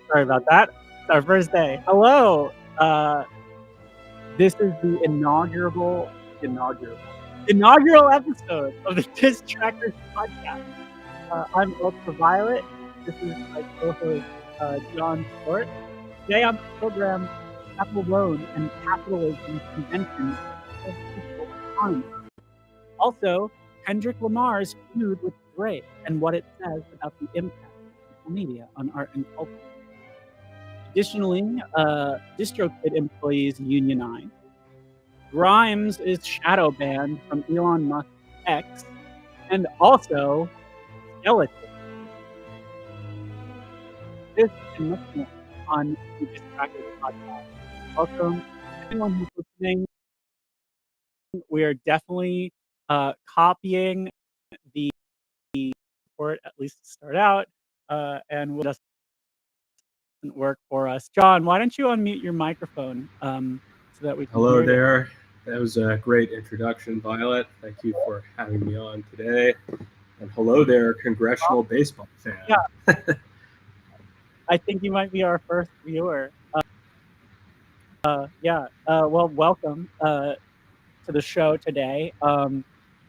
Sorry about that. It's our first day. Hello. This is the inaugural episode of the Diss Trackers podcast. I'm Ultraviolet. This is my co-host John Short. Today on the program, Chappell Roan and capitalism convention of people economy. Also, Kendrick Lamar's feud with Drake and what it says about the impact of social media on art and culture. Additionally, DistroKid employees unionize. Grimes is shadow banned from Elon Musk's X, and also Skeleton. This and much more on the Distracted podcast. Welcome, anyone who's listening. We are definitely copying the report, at least to start out, and we'll just work for us. John, why don't you unmute your microphone so that we can Hello hear there. That was a great introduction, Violet. Thank you for having me on today. And hello there, congressional baseball fan. Yeah. I think you might be our first viewer. Well, welcome to the show today.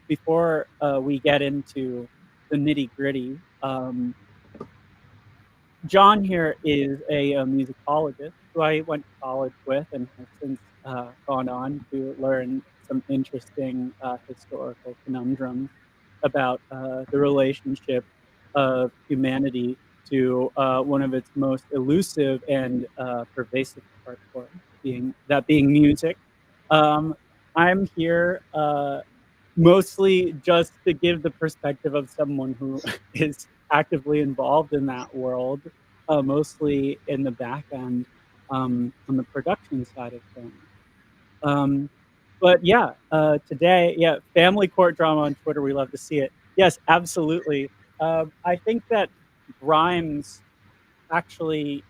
Before we get into the nitty-gritty, John here is a musicologist who I went to college with and has since gone on to learn some interesting historical conundrums about the relationship of humanity to one of its most elusive and pervasive art forms, being music. I'm here mostly just to give the perspective of someone who is actively involved in that world, mostly in the back end, on the production side of things. But yeah, today, family court drama on Twitter, we love to see it. Yes, absolutely. I think that Grimes actually,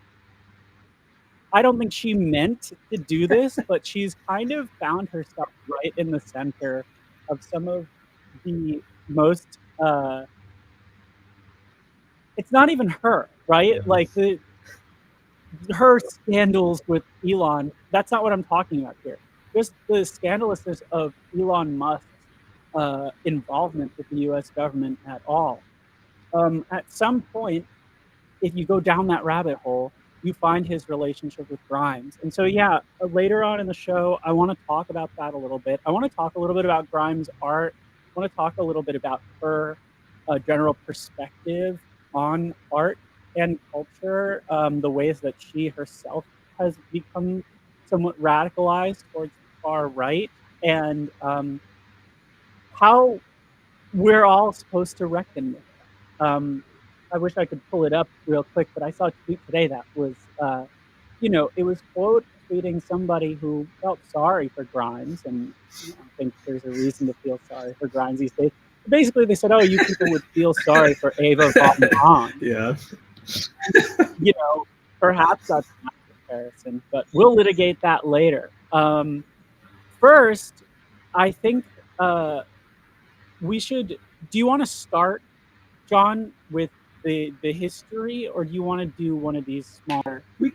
I don't think she meant to do this, but she's kind of found herself right in the center of some of the most, it's not even her, right? Like her scandals with Elon, that's not what I'm talking about here. Just the scandalousness of Elon Musk's involvement with the US government at all. At some point, if you go down that rabbit hole, you find his relationship with Grimes. And so, yeah, later on in the show, I want to talk about that a little bit. I want to talk a little bit about Grimes' art. I want to talk a little bit about her general perspective on art and culture, the ways that she herself has become somewhat radicalized towards the far right, and how we're all supposed to reckon with it. I wish I could pull it up real quick, but I saw a tweet today that was, it was quote tweeting somebody who felt sorry for Grimes, and I don't think there's a reason to feel sorry for Grimes these days. Basically, they said, "Oh, you people would feel sorry for Ava von Braun." Yeah. Perhaps that's not a comparison, but we'll litigate that later. First, I think we should. Do you want to start, John, with the history, or do you want to do one of these smaller? We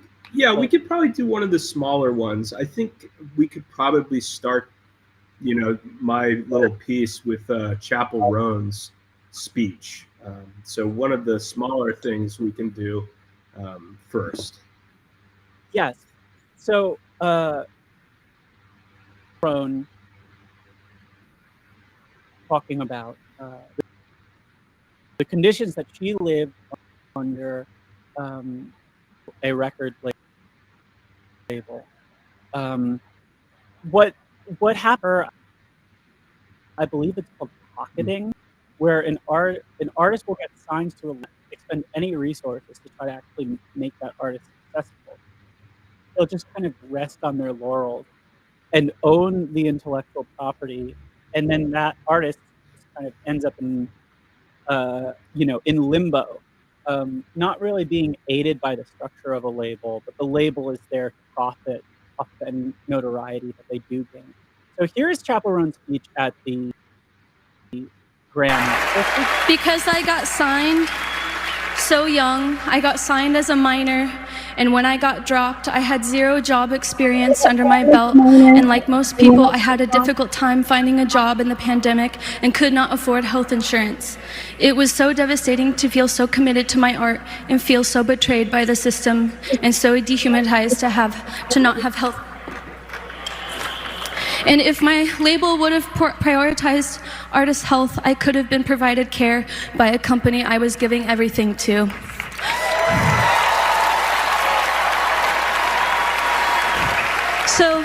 could probably do one of the smaller ones. I think we could probably start, my little piece with Chappell Roan's speech. So one of the smaller things we can do first. Yes. So Roan talking about the conditions that she lived under a record label. What happened? I believe it's called pocketing, where an artist will get signed to expend any resources to try to actually make that artist successful. They'll just kind of rest on their laurels and own the intellectual property, and then that artist just kind of ends up in limbo, not really being aided by the structure of a label, but the label is there to profit off the notoriety that they do gain. So here's Chappell Roan's speech at the Grammy. Because I got signed so young, I got signed as a minor, And when I got dropped, I had 0 job experience under my belt, and like most people, I had a difficult time finding a job in the pandemic and could not afford health insurance. It was so devastating to feel so committed to my art and feel so betrayed by the system and so dehumanized to not have health. And if my label would have prioritized artist health, I could have been provided care by a company I was giving everything to. So,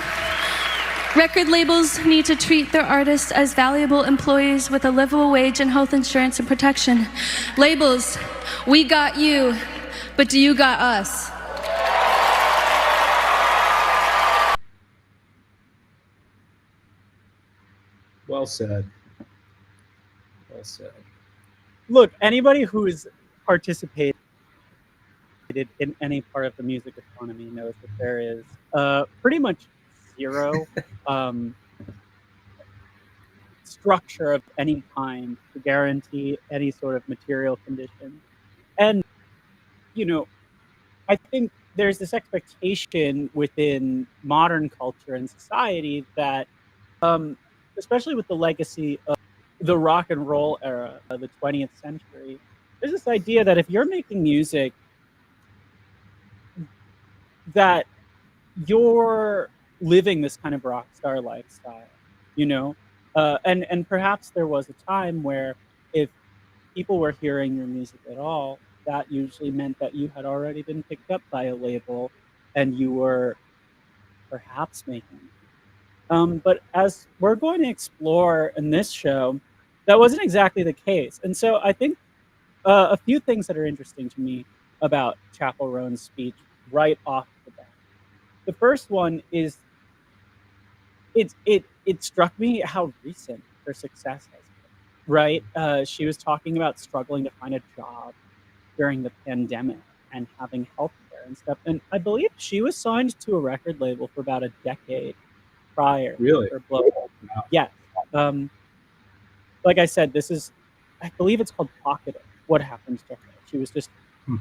record labels need to treat their artists as valuable employees with a livable wage and health insurance and protection. Labels, we got you, but do you got us? Well said. Well said. Look, anybody who's participated in any part of the music economy knows that there is pretty much zero structure of any kind to guarantee any sort of material condition. And, you know, I think there's this expectation within modern culture and society that, especially with the legacy of the rock and roll era of the 20th century, there's this idea that if you're making music, that you're living this kind of rock star lifestyle, you know? And perhaps there was a time where if people were hearing your music at all, that usually meant that you had already been picked up by a label and you were perhaps making it. But as we're going to explore in this show, that wasn't exactly the case. And so I think a few things that are interesting to me about Chappell Roan's speech right off the bat. The first one is it struck me how recent her success has been, right? She was talking about struggling to find a job during the pandemic and having healthcare and stuff. And I believe she was signed to a record label for about a decade prior Really? to her blow up. Wow. Yes. Like I said, this is, I believe it's called pocketing. What happened to her? She was just, Hmm.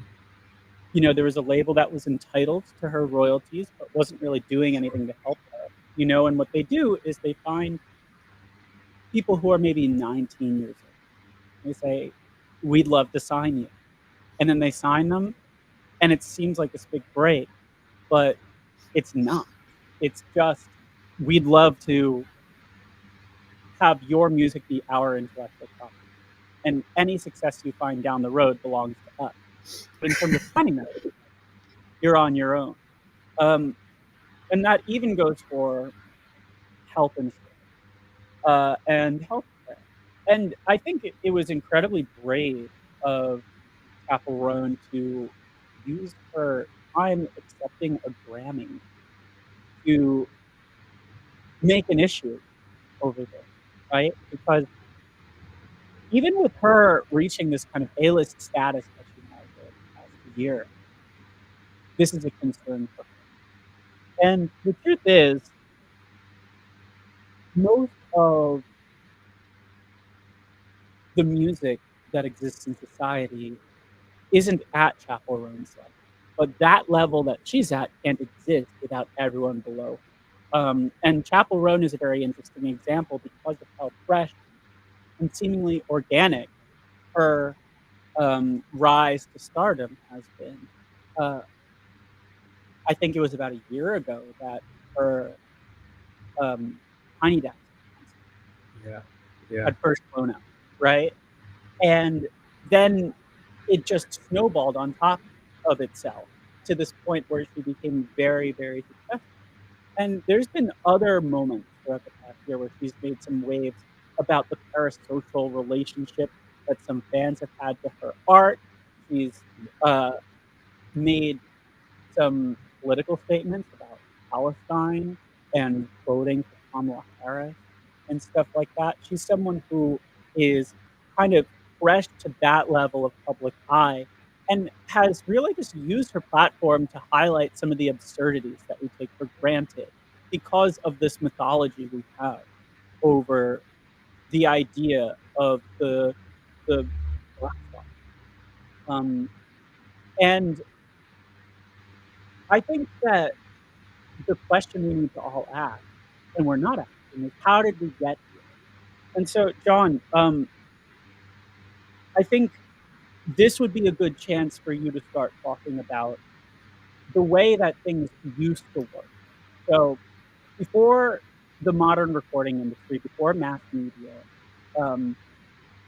there was a label that was entitled to her royalties, but wasn't really doing anything to help her. And what they do is they find people who are maybe 19 years old. They say, "We'd love to sign you," and then they sign them, and it seems like this big break, but it's not. It's just, we'd love to have your music be our intellectual property, and any success you find down the road belongs to us. But in terms of signing that, you're on your own. And that even goes for health insurance and healthcare. And I think it was incredibly brave of Chappell Roan to use her time accepting a Grammy to make an issue over this, right? Because even with her reaching this kind of A-list status that she has over the past year, this is a concern for her. And the truth is, most of the music that exists in society isn't at Chappell Roan's level, but that level that she's at can't exist without everyone below her. And Chappell Roan is a very interesting example because of how fresh and seemingly organic her rise to stardom has been. Uh, I think it was about a year ago that her Tiny Desk Yeah. Yeah. had first blown up, right? And then it just snowballed on top of itself to this point where she became very, very successful. And there's been other moments throughout the past year where she's made some waves about the parasocial relationship that some fans have had to her art. She's uh, made some political statements about Palestine and voting for Kamala Harris and stuff like that. She's someone who is kind of fresh to that level of public eye and has really just used her platform to highlight some of the absurdities that we take for granted because of this mythology we have over the idea of the black spot. And I think that the question we need to all ask, and we're not asking, is how did we get here? And so, John, I think this would be a good chance for you to start talking about the way that things used to work. So before the modern recording industry, before mass media, um,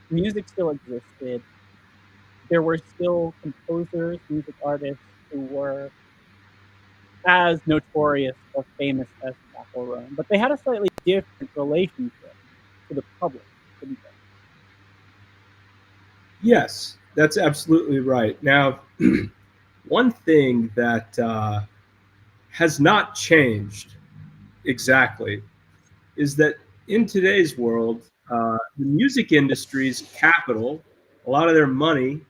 music still existed. There were still composers, music artists who were as notorious or famous as Chappell Roan, but they had a slightly different relationship to the public, didn't they? Yes, that's absolutely right. Now, one thing that has not changed exactly is that in today's world, the music industry's capital, a lot of their money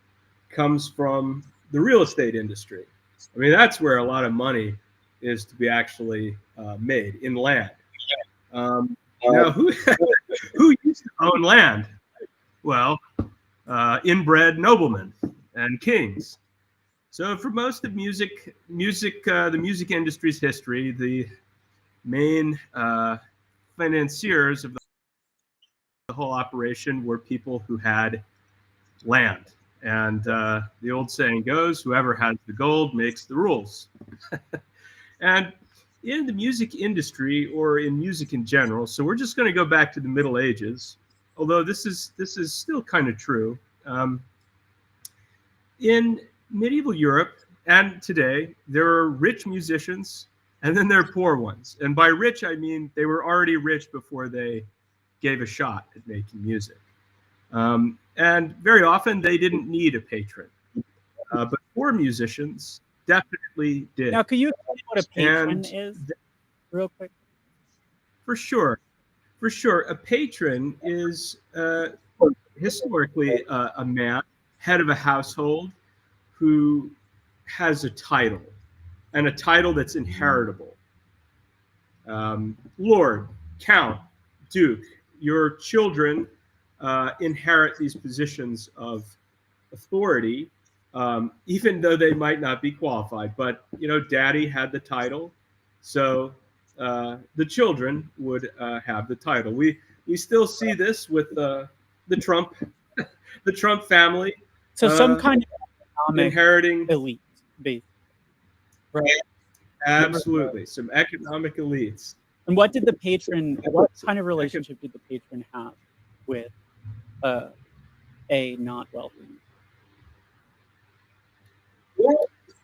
comes from the real estate industry. I mean, that's where a lot of money is to be actually made in land. Now, who used to own land? Well, inbred noblemen and kings. So, for most of the music industry's history, the main financiers of the whole operation were people who had land. And the old saying goes, whoever has the gold makes the rules. And in the music industry or in music in general, so we're just going to go back to the Middle Ages, although this is still kind of true. In medieval Europe and today, there are rich musicians and then there are poor ones. And by rich, I mean they were already rich before they gave a shot at making music. And very often they didn't need a patron. But poor musicians definitely did. Now, could you explain what a patron And is, real quick? for sure, for sure, a patron is historically a man, head of a household, who has a title, and a title that's inheritable. Lord, Count, Duke, your children inherit these positions of authority, even though they might not be qualified. But Daddy had the title, so the children would have the title. We still see this with the Trump the Trump family. So some kind of economic inheriting elite, basically, right? absolutely some economic elites. And what did the patron? What kind of relationship did the patron have with uh, a not wealthy?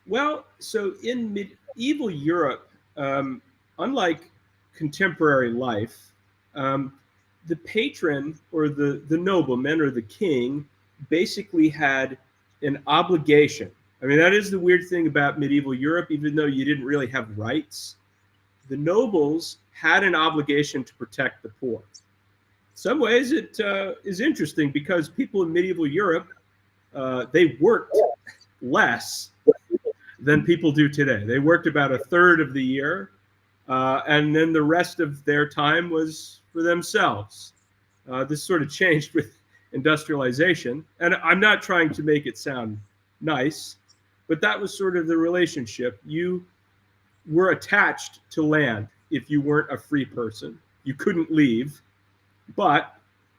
Well, so in medieval Europe, unlike contemporary life, the patron or the nobleman or the king basically had an obligation. I mean, that is the weird thing about medieval Europe, even though you didn't really have rights. The nobles had an obligation to protect the poor. In some ways, it is interesting because people in medieval Europe, they worked less than people do today. They worked about a third of the year, and then the rest of their time was for themselves. This sort of changed with industrialization, and I'm not trying to make it sound nice, but that was sort of the relationship. You were attached to land if you weren't a free person. You couldn't leave, but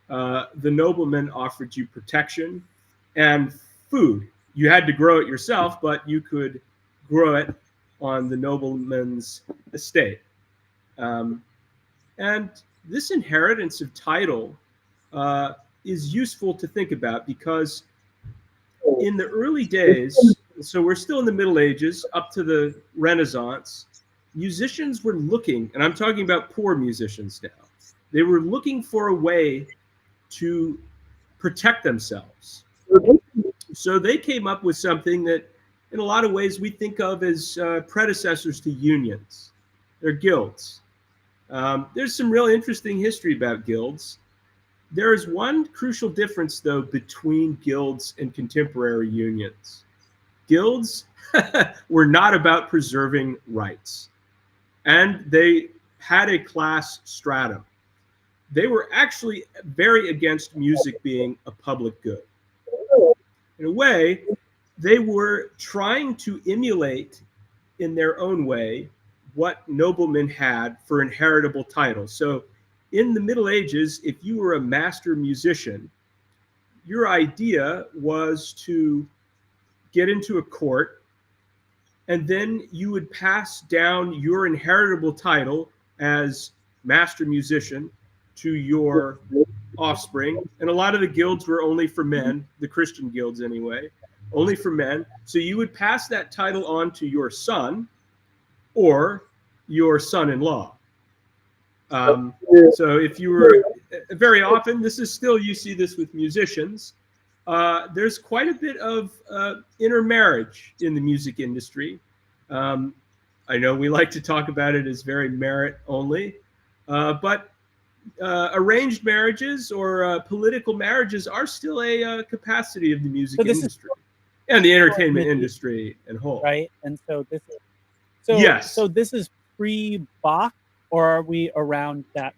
the nobleman offered you protection and food. You had to grow it yourself, but you could grow it on the nobleman's estate. And this inheritance of title is useful to think about because in the early days, so we're still in the Middle Ages up to the Renaissance, musicians were looking, and I'm talking about poor musicians now, they were looking for a way to protect themselves. So they came up with something that in a lot of ways we think of as predecessors to unions. They're guilds. There's some really interesting history about guilds. There is one crucial difference, though, between guilds and contemporary unions. Guilds were not about preserving rights, and they had a class stratum. They were actually very against music being a public good. In a way, they were trying to emulate in their own way what noblemen had for inheritable titles. So in the Middle Ages, if you were a master musician, your idea was to get into a court, and then you would pass down your inheritable title as master musician to your offspring. And a lot of the guilds were only for men, the Christian guilds anyway, only for men. So you would pass that title on to your son or your son-in-law. So if you were, very often, this is still, you see this with musicians, there's quite a bit of intermarriage in the music industry. I know we like to talk about it as very merit only, but arranged marriages or political marriages are still a capacity of the music industry and the entertainment industry in whole. Right, and so this is yes. So this is pre-Bach, or are we around that?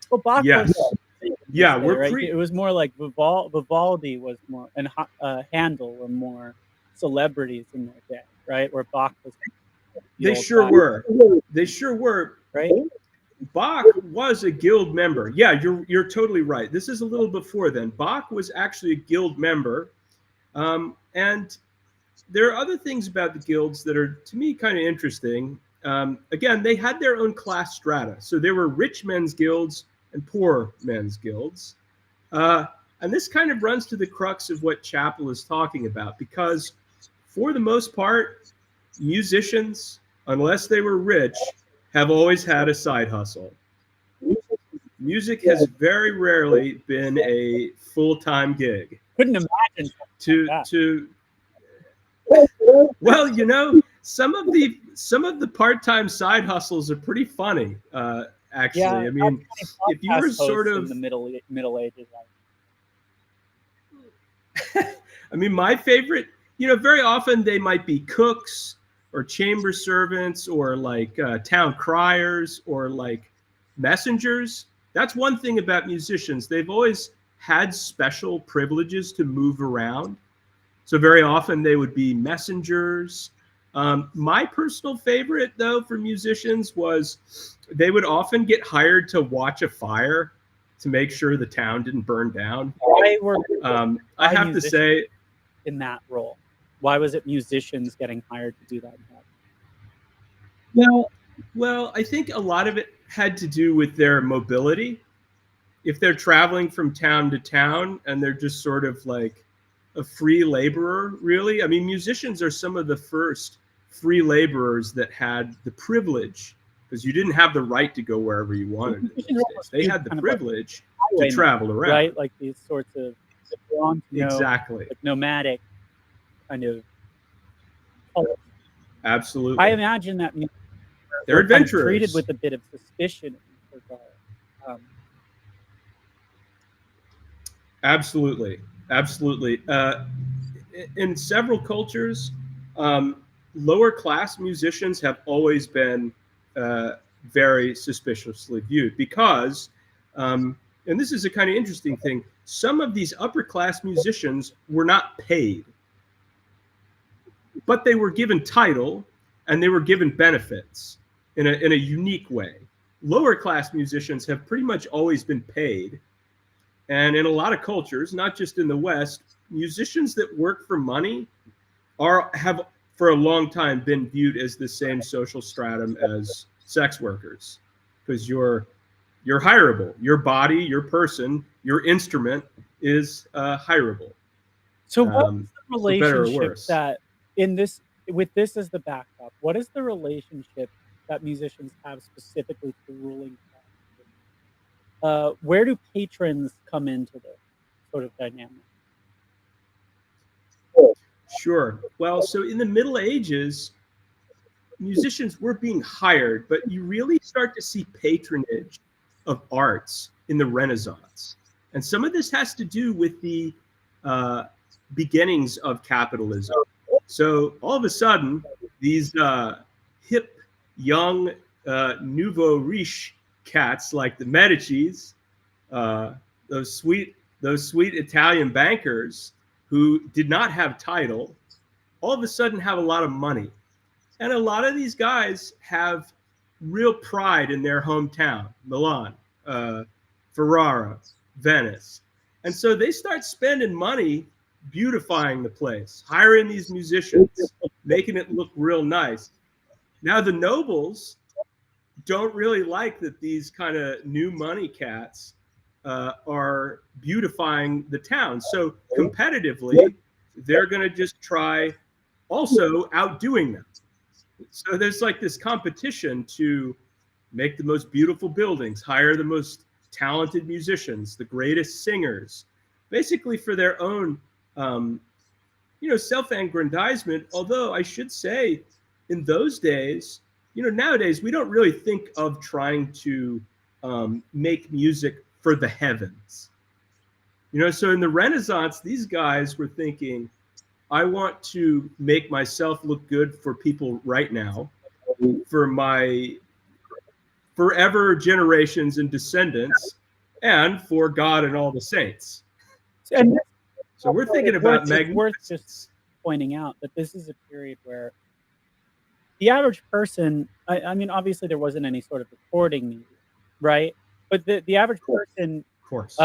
Well, Bach yes. was we're right? pre. It was more like Vivaldi was more, and Handel were more celebrities in their day, right? Where Bach was. They sure were. They sure were. Right. Bach was a guild member. Yeah, you're totally right. This is a little before then. Bach was actually a guild member, and there are other things about the guilds that are, to me, kind of interesting. Again, they had their own class strata. So there were rich men's guilds and poor men's guilds. And this kind of runs to the crux of what Chappell is talking about, because for the most part, musicians, unless they were rich, have always had a side hustle. Music has very rarely been a full-time gig. Couldn't imagine to well, you know, some of the part-time side hustles are pretty funny. Actually, yeah, I mean, if you were sort of in the Middle Ages, I mean, my favorite, you know, very often they might be cooks or chamber servants or like town criers or like messengers. That's one thing about musicians. They've always had special privileges to move around. So very often they would be messengers. My personal favorite, though, for musicians was they would often get hired to watch a fire to make sure the town didn't burn down. I have to say, in that role, why was it musicians getting hired to do that job? Well, I think a lot of it had to do with their mobility. If they're traveling from town to town and they're just sort of like a free laborer, really. I mean, musicians are some of the first free laborers that had the privilege, because you didn't have the right to go wherever you wanted. They had the privilege to travel around. Right? Like these sorts of exactly like nomadic kind of. Absolutely. I imagine that they're adventurers. Kind of treated with a bit of suspicion. Absolutely. In several cultures, lower class musicians have always been very suspiciously viewed because, and this is a kind of interesting thing, some of these upper class musicians were not paid, but they were given title and they were given benefits in a unique way. Lower class musicians have pretty much always been paid. And in a lot of cultures, not just in the West, musicians that work for money have for a long time been viewed as the same social stratum as sex workers, because you're hireable. Your body, your person, your instrument is hireable. So what's the relationship that with this as the backdrop, what is the relationship that musicians have specifically to ruling class? Where do patrons come into this sort of dynamic? Sure. Well, so in the Middle Ages, musicians were being hired, but you really start to see patronage of arts in the Renaissance. And some of this has to do with the beginnings of capitalism. So all of a sudden, these hip, young, nouveau riche cats like the Medicis, those sweet Italian bankers who did not have title, all of a sudden have a lot of money. And a lot of these guys have real pride in their hometown, Milan, Ferrara, Venice. And so they start spending money beautifying the place, hiring these musicians, making it look real nice. Now, the nobles don't really like that these kind of new money cats are beautifying the town. So competitively, they're going to just try also outdoing them. So there's like this competition to make the most beautiful buildings, hire the most talented musicians, the greatest singers, basically for their own, self-aggrandizement. Although I should say, in those days, nowadays we don't really think of trying to make music for the heavens. So in the Renaissance, these guys were thinking, I want to make myself look good for people right now, for my forever generations and descendants, and for God and all the saints. And so we're thinking about it's worth just pointing out that this is a period where the average person, I mean, obviously there wasn't any sort of recording music, right? But the average person, of course,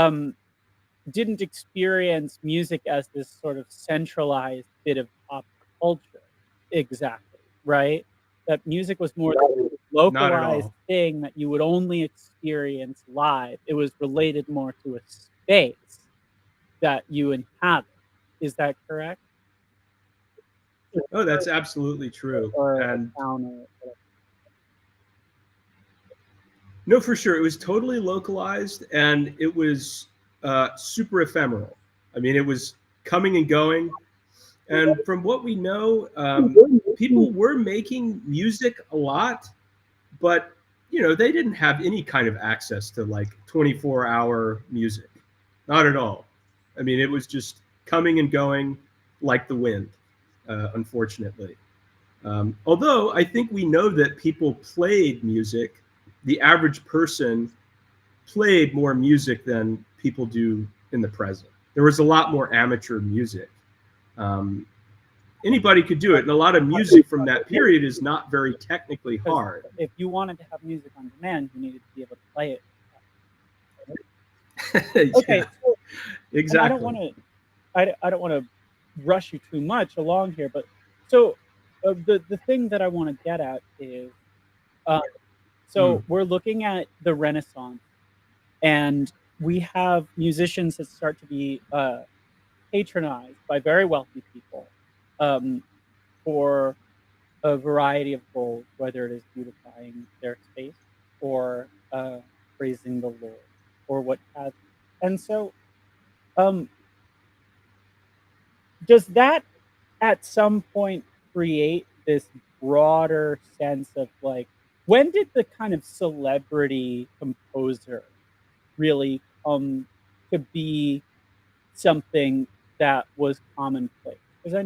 didn't experience music as this sort of centralized bit of pop culture, exactly, right? That music was more a localized thing that you would only experience live. It was related more to a space that you inhabit. Is that correct? Oh, that's absolutely true. And no, for sure. It was totally localized, and it was super ephemeral. I mean, it was coming and going. And from what we know, people were making music a lot, but they didn't have any kind of access to like 24-hour music. Not at all. I mean, it was just coming and going like the wind, unfortunately. Although I think we know that people played music. The average person played more music than people do in the present. There was a lot more amateur music. Anybody could do it, and a lot of music from that period is not very technically hard. If you wanted to have music on demand, you needed to be able to play it. Okay, yeah, so, exactly. I don't want to rush you too much along here, but so the thing that I want to get at is, we're looking at the Renaissance, and we have musicians that start to be patronized by very wealthy people for a variety of goals, whether it is beautifying their space or praising the Lord or what have you. And so does that at some point create this broader sense of like, when did the kind of celebrity composer really come to be something that was commonplace? Because I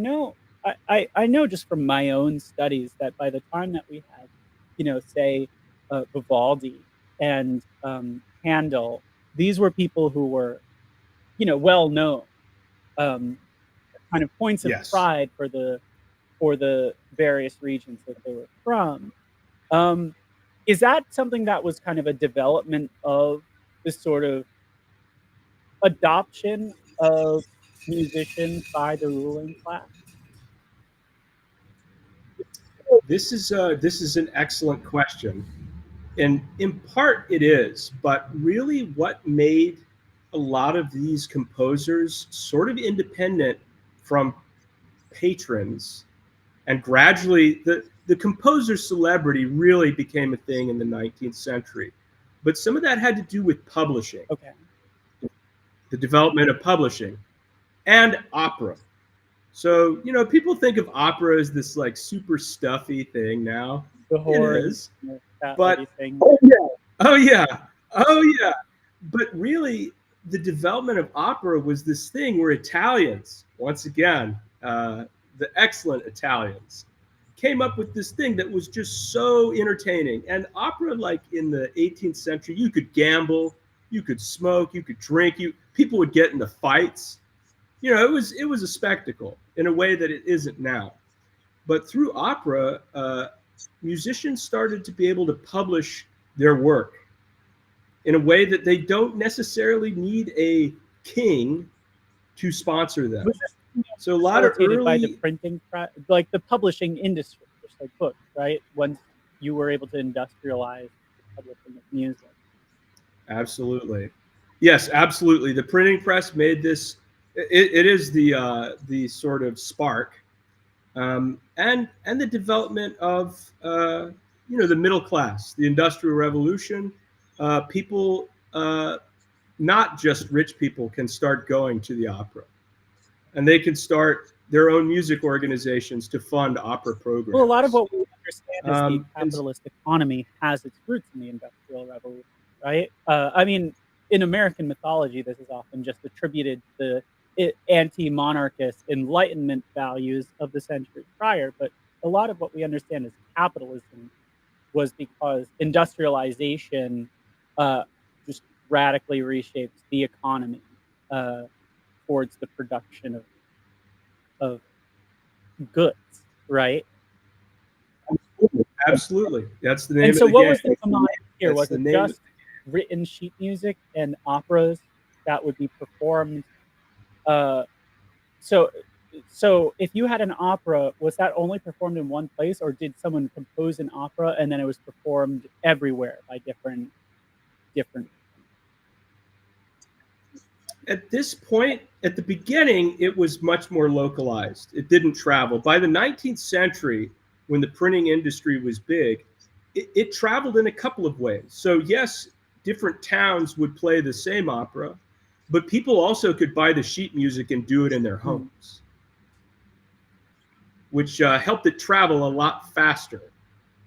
know just from my own studies that by the time that we had, say, Vivaldi and Handel, these were people who were, well known, kind of points of pride for the various regions that they were from. Is that something that was kind of a development of this sort of adoption of musicians by the ruling class? This is an excellent question, and in part it is. But really, what made a lot of these composers sort of independent from patrons, and gradually the composer celebrity really became a thing in the 19th century. But some of that had to do with publishing. Okay. The development of publishing and opera. So, people think of opera as this like super stuffy thing now. It is. But oh yeah. But really, the development of opera was this thing where Italians, once again, the excellent Italians, came up with this thing that was just so entertaining. And opera, like in the 18th century, you could gamble, you could smoke, you could drink, people would get into fights. It was a spectacle in a way that it isn't now. But through opera, musicians started to be able to publish their work in a way that they don't necessarily need a king to sponsor them. Was this, So a lot of facilitated by the early, printing press, like the publishing industry, just like books, right? Once you were able to industrialize the publishing of music. absolutely, yes, absolutely. The printing press made this. It is the sort of spark, and the development of the middle class, the Industrial Revolution. People, not just rich people, can start going to the opera, and they can start their own music organizations to fund opera programs. Well, a lot of what we understand is the And capitalist economy has its roots in the Industrial Revolution, right? I mean, in American mythology, this is often just attributed to the anti-monarchist Enlightenment values of the century prior, but a lot of what we understand as capitalism was because industrialization just radically reshapes the economy towards the production of goods, right? absolutely, that's the name And of so the what game. was the commodity here? That's Was the it name. just written sheet music and operas that would be performed? Uh, so, so if you had an opera, was that only performed in one place, or did someone compose an opera and then it was performed everywhere by different? At this point, at the beginning, it was much more localized. It didn't travel. By the 19th century, when the printing industry was big, it traveled in a couple of ways. So yes, different towns would play the same opera, but people also could buy the sheet music and do it in their homes, which helped it travel a lot faster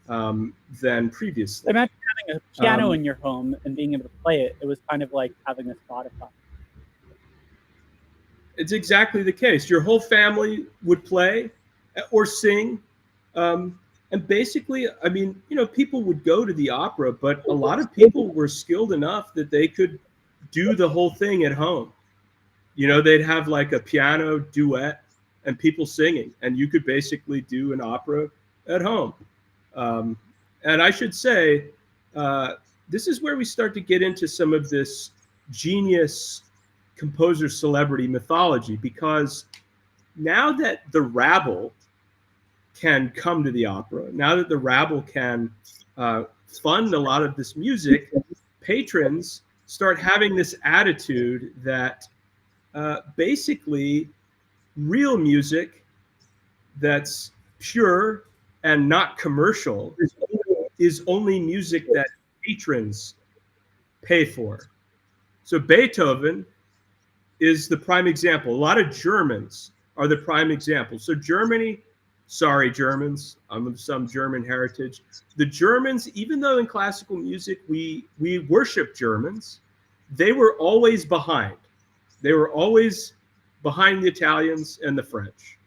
than previously. Imagine having a piano Um, in your home and being able to play it. It was kind of like having a Spotify. It's exactly the case. Your whole family would play or sing. And basically, I mean, people would go to the opera, but a lot of people were skilled enough that they could do the whole thing at home. They'd have like a piano duet and people singing, and you could basically do an opera at home. Um, and I should say, this is where we start to get into some of this genius composer celebrity mythology, because now that the rabble can come to the opera, now that the rabble can fund a lot of this music, patrons start having this attitude that basically real music that's pure and not commercial is only music that patrons pay for. So Beethoven is the prime example. A lot of Germans are the prime example. So Germany, sorry, Germans, I'm of some German heritage. The Germans, even though in classical music we worship Germans, they were always behind. They were always behind the Italians and the French.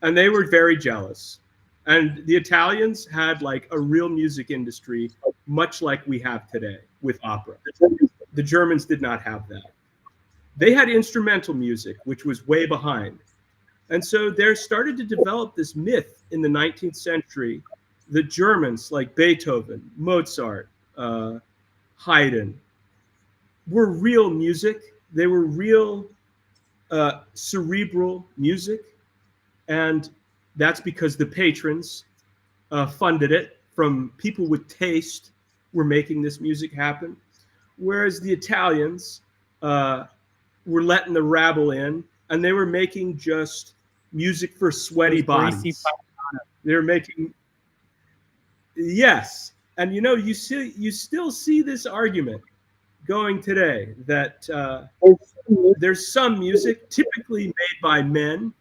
And they were very jealous. And the Italians had like a real music industry, much like we have today with opera. The Germans did not have that. They had instrumental music, which was way behind. And so there started to develop this myth in the 19th century that Germans like Beethoven, Mozart, Haydn were real music. They were real cerebral music. And that's because the patrons funded it, from people with taste were making this music happen. Whereas the Italians were letting the rabble in, and they were making just music for sweaty bodies. They were making, yes, and you still see this argument going today that there's some music typically made by men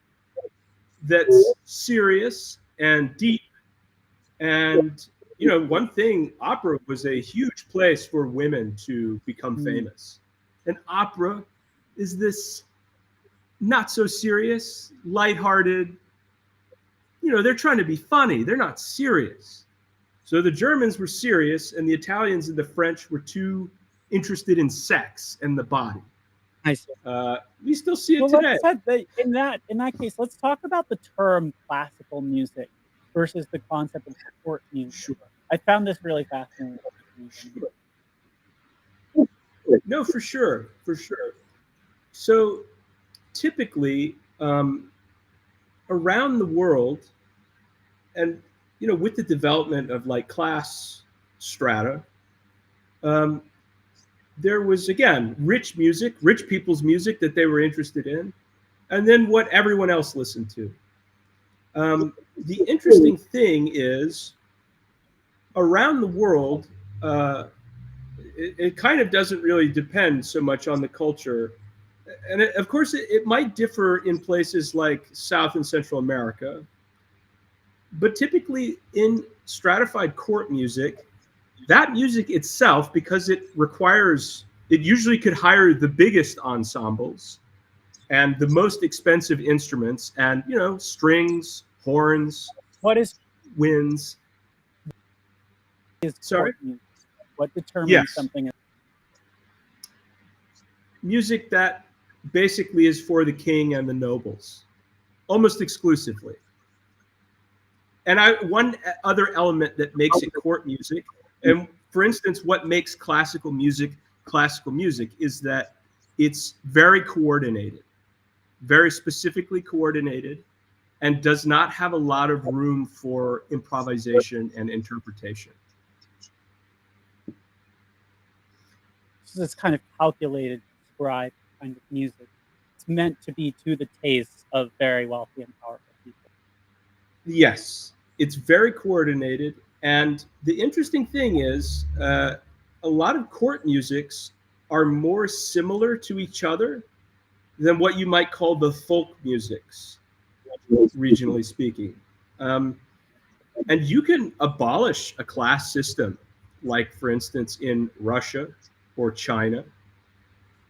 that's serious and deep. And one thing, opera was a huge place for women to become famous. And opera is this not so serious, lighthearted, they're trying to be funny, they're not serious. So the Germans were serious, and the Italians and the French were too interested in sex and the body. I see. We still see it today. In that case, let's talk about the term classical music versus the concept of court music. Sure. I found this really fascinating. No, for sure, for sure. So typically, around the world, and with the development of like class strata, um, there was again rich people's music that they were interested in, and then what everyone else listened to. The interesting thing is, around the world, it kind of doesn't really depend so much on the culture. And of course, it might differ in places like South and Central America. But typically, in stratified court music, that music itself, because it usually could hire the biggest ensembles and the most expensive instruments, and strings, horns, What winds. is Sorry. court music? What determines Yes. something? Music that basically is for the king and the nobles, almost exclusively. And one other element that makes it court music, and for instance, what makes classical music is that it's very coordinated, very specifically coordinated, and does not have a lot of room for improvisation and interpretation. So it's kind of calculated, prescribed kind of music. It's meant to be to the tastes of very wealthy and powerful people. Yes, it's very coordinated. And the interesting thing is, a lot of court musics are more similar to each other than what you might call the folk musics, regionally speaking. And you can abolish a class system, like, for instance, in Russia or China.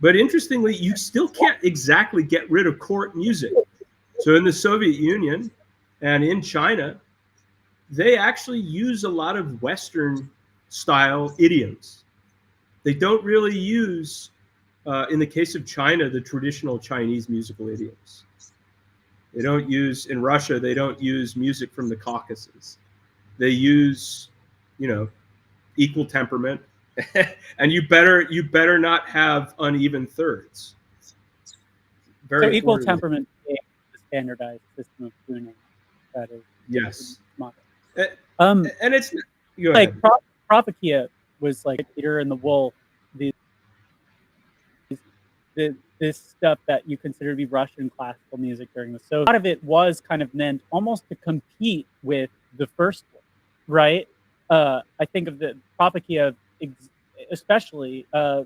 But interestingly, you still can't exactly get rid of court music. So in the Soviet Union and in China, they actually use a lot of Western style idioms. They don't really use, in the case of China, the traditional Chinese musical idioms. They don't use, in Russia, they don't use music from the Caucasus. They use, equal temperament, and you better not have uneven thirds. So equal temperament is the standardized system of tuning that is yes. And it's like Propagea was like Peter and the Wolf, this stuff that you consider to be Russian classical music during the Soviet. A lot of it was kind of meant almost to compete with the first one, right? I think of the Propagea, especially I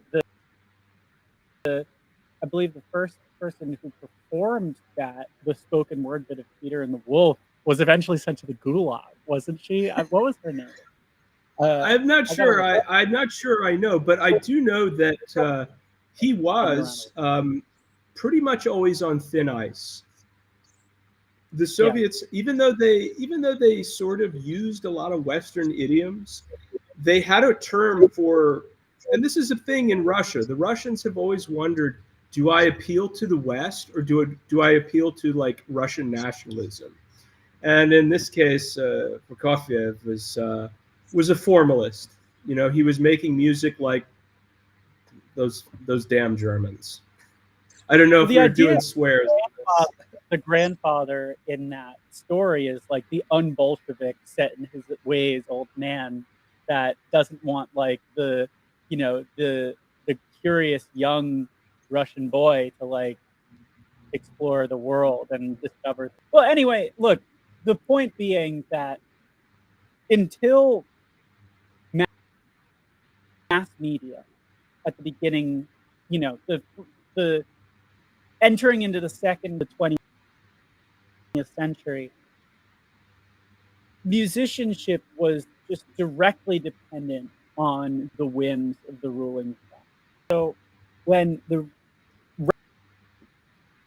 believe the first person who performed the spoken word bit of Peter and the Wolf, was eventually sent to the Gulag, wasn't she? What was her name? I'm not sure. I'm not sure I know, but I do know that he was pretty much always on thin ice. The Soviets, even though they sort of used a lot of Western idioms, they had a term for, and this is a thing in Russia. The Russians have always wondered, do I appeal to the West, or do I appeal to like Russian nationalism? And in this case, Prokofiev was a formalist. He was making music like those damn Germans. I don't know if we're doing swears. The grandfather in that story is like the un-Bolshevik, set in his ways old man that doesn't want like the curious young Russian boy to like explore the world and discover. Well, anyway, look, the point being that until mass media at the beginning, the entering into the 20th century, musicianship was just directly dependent on the whims of the ruling class. So when the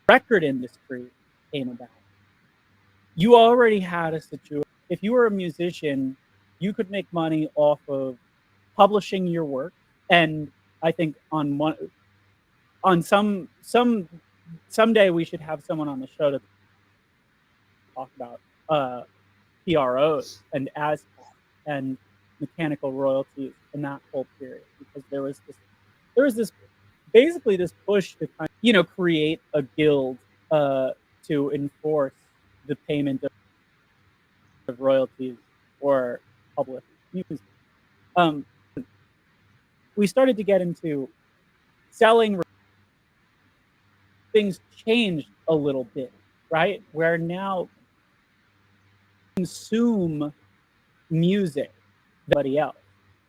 record industry came about, you already had a situation. If you were a musician, you could make money off of publishing your work. And I think someday we should have someone on the show to talk about PROs and ASCAP and mechanical royalties in that whole period, because there was this basically this push to kind of, create a guild to enforce the payment of royalties for public music. Um, we started to get into selling. Things changed a little bit, right? Where now consume music than anybody else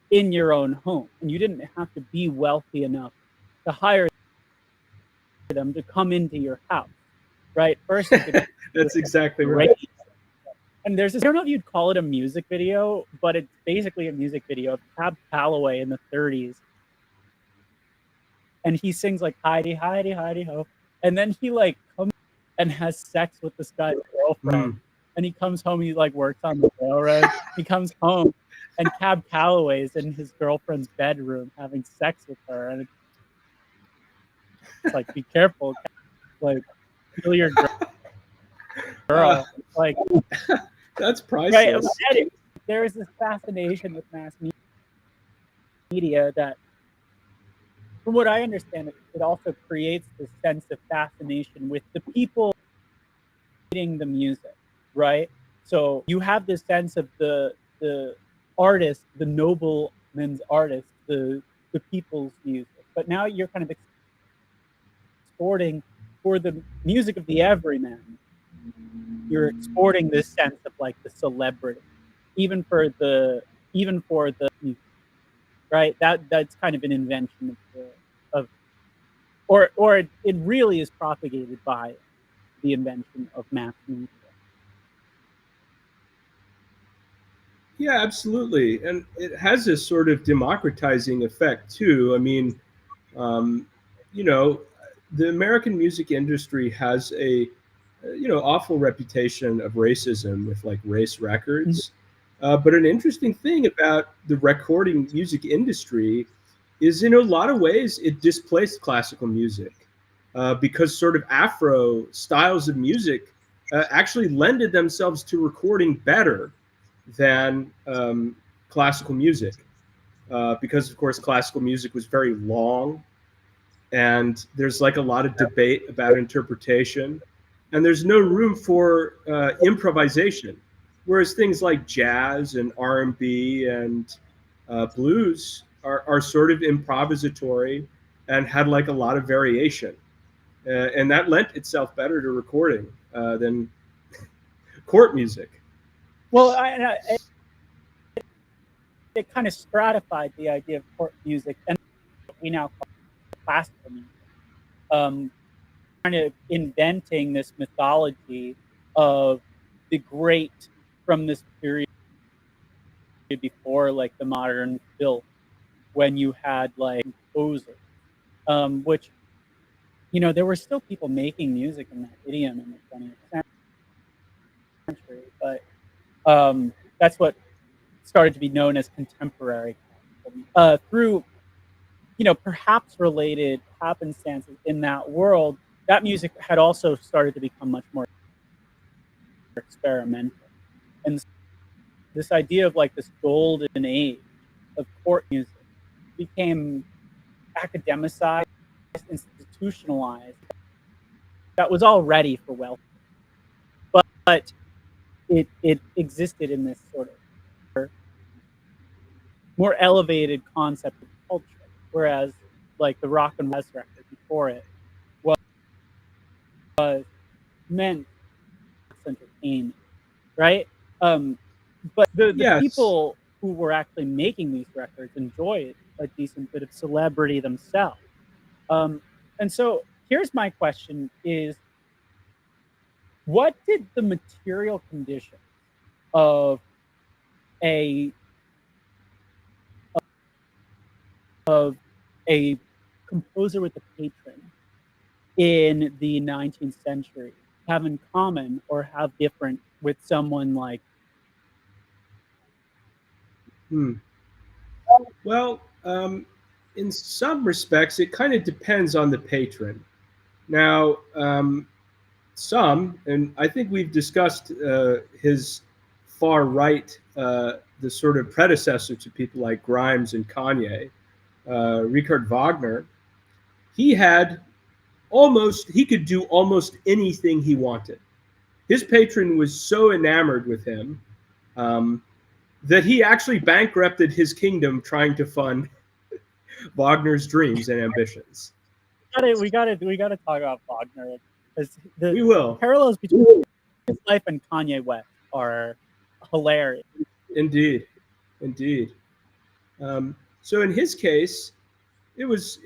in your own home, and you didn't have to be wealthy enough to hire them to come into your house, right? First, you could That's exactly right. and there's this, I don't know if you'd call it a music video, but it's basically a music video of Cab Calloway in the 30s. And he sings like Heidi, Heidi, Heidi Ho. And then he like comes and has sex with this guy's girlfriend. And he comes home, he like works on the railroad. He comes home and Cab Calloway's in his girlfriend's bedroom having sex with her. And it's like, be careful, like, kill your girl. Like, that's priceless. Right? There is this fascination with mass media that, from what I understand, it also creates this sense of fascination with the people creating the music, right? So you have this sense of the artist, the nobleman's artist, the people's music. But now you're kind of exporting for the music of the everyman. You're exporting this sense of like the celebrity, even for the music, right? That's kind of an invention of or it really is propagated by the invention of mass media. Yeah, absolutely, and it has this sort of democratizing effect too. I mean, um, you know, the American music industry has a awful reputation of racism with like race records. But an interesting thing about the recording music industry is, in a lot of ways, it displaced classical music because sort of Afro styles of music actually lended themselves to recording better than classical music. Because, of course, classical music was very long, and there's like a lot of debate about interpretation, and there's no room for improvisation. Whereas things like jazz and R&B and blues are sort of improvisatory and had like a lot of variation. And that lent itself better to recording than court music. Well, it kind of stratified the idea of court music, and what we now call classical music. Kind of inventing this mythology of the great from this period before, like the modern filth, when you had like composers, which there were still people making music in that idiom in the 20th century, but that's what started to be known as contemporary through perhaps related happenstances in that world. That music had also started to become much more experimental, and this idea of like this golden age of court music became academicized, institutionalized. That was all ready for wealth, but it existed in this sort of more elevated concept of culture, whereas like the rock and roll record before it was meant entertainment, right? But the Yes. people who were actually making these records enjoyed a decent bit of celebrity themselves. And so here's my question is, what did the material conditions of a composer with a patron in the 19th century have in common or have different with someone like? Well, in some respects, it kind of depends on the patron. Now, some, and I think we've discussed his far right, the sort of predecessor to people like Grimes and Kanye, Richard Wagner, he could do almost anything he wanted. His patron was so enamored with him, that he actually bankrupted his kingdom trying to fund Wagner's dreams and ambitions. We got to talk about Wagner, because We will. parallels between his life and Kanye West are hilarious. Indeed, indeed. So in his case, he was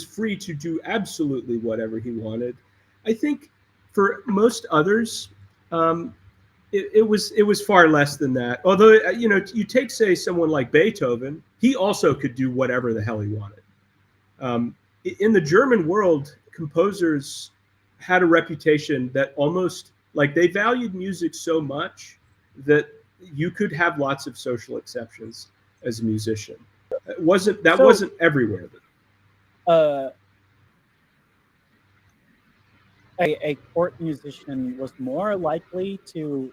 free to do absolutely whatever he wanted. I think for most others, it was far less than that. Although you take, say, someone like Beethoven, he also could do whatever the hell he wanted. In the German world, composers had a reputation that almost, like, they valued music so much that you could have lots of social exceptions as a musician. That wasn't everywhere. Uh, a court musician was more likely to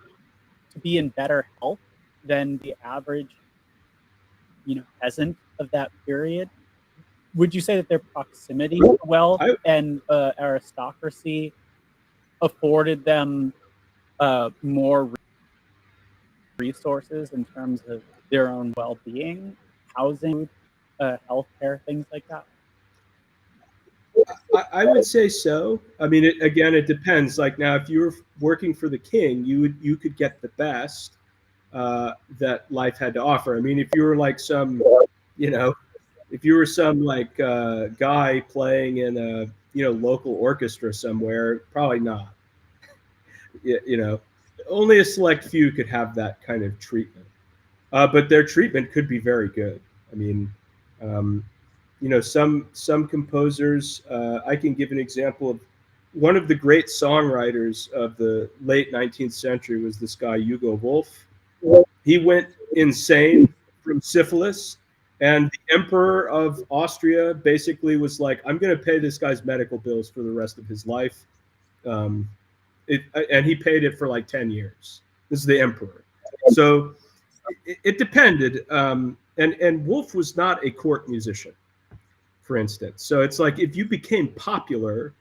be in better health than the average, peasant of that period. Would you say that their proximity to wealth and aristocracy afforded them more resources in terms of their own well-being, housing, healthcare, things like that? I would say so. I mean, it depends. Like, now, if you were working for the king, you could get the best that life had to offer. I mean, if you were like some, if you were some like guy playing in a local orchestra somewhere, probably not. Only a select few could have that kind of treatment, but their treatment could be very good. I mean, some composers. I can give an example of one of the great songwriters of the late 19th century was this guy Hugo Wolf. He went insane from syphilis, and the Emperor of Austria basically was like, "I'm going to pay this guy's medical bills for the rest of his life." And he paid it for like 10 years. This is the Emperor. So it depended. And Wolf was not a court musician, for instance. So it's like, if you became popular,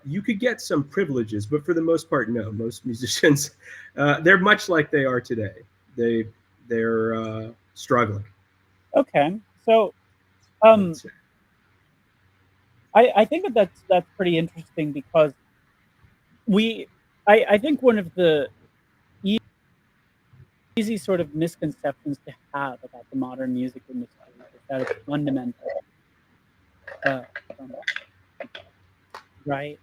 you could get some privileges, but for the most part, no. Most musicians, they're much like they are today. They're struggling. Okay, so I think that's pretty interesting, because I think one of the easy sort of misconceptions to have about the modern music industry is that it's fundamental, right?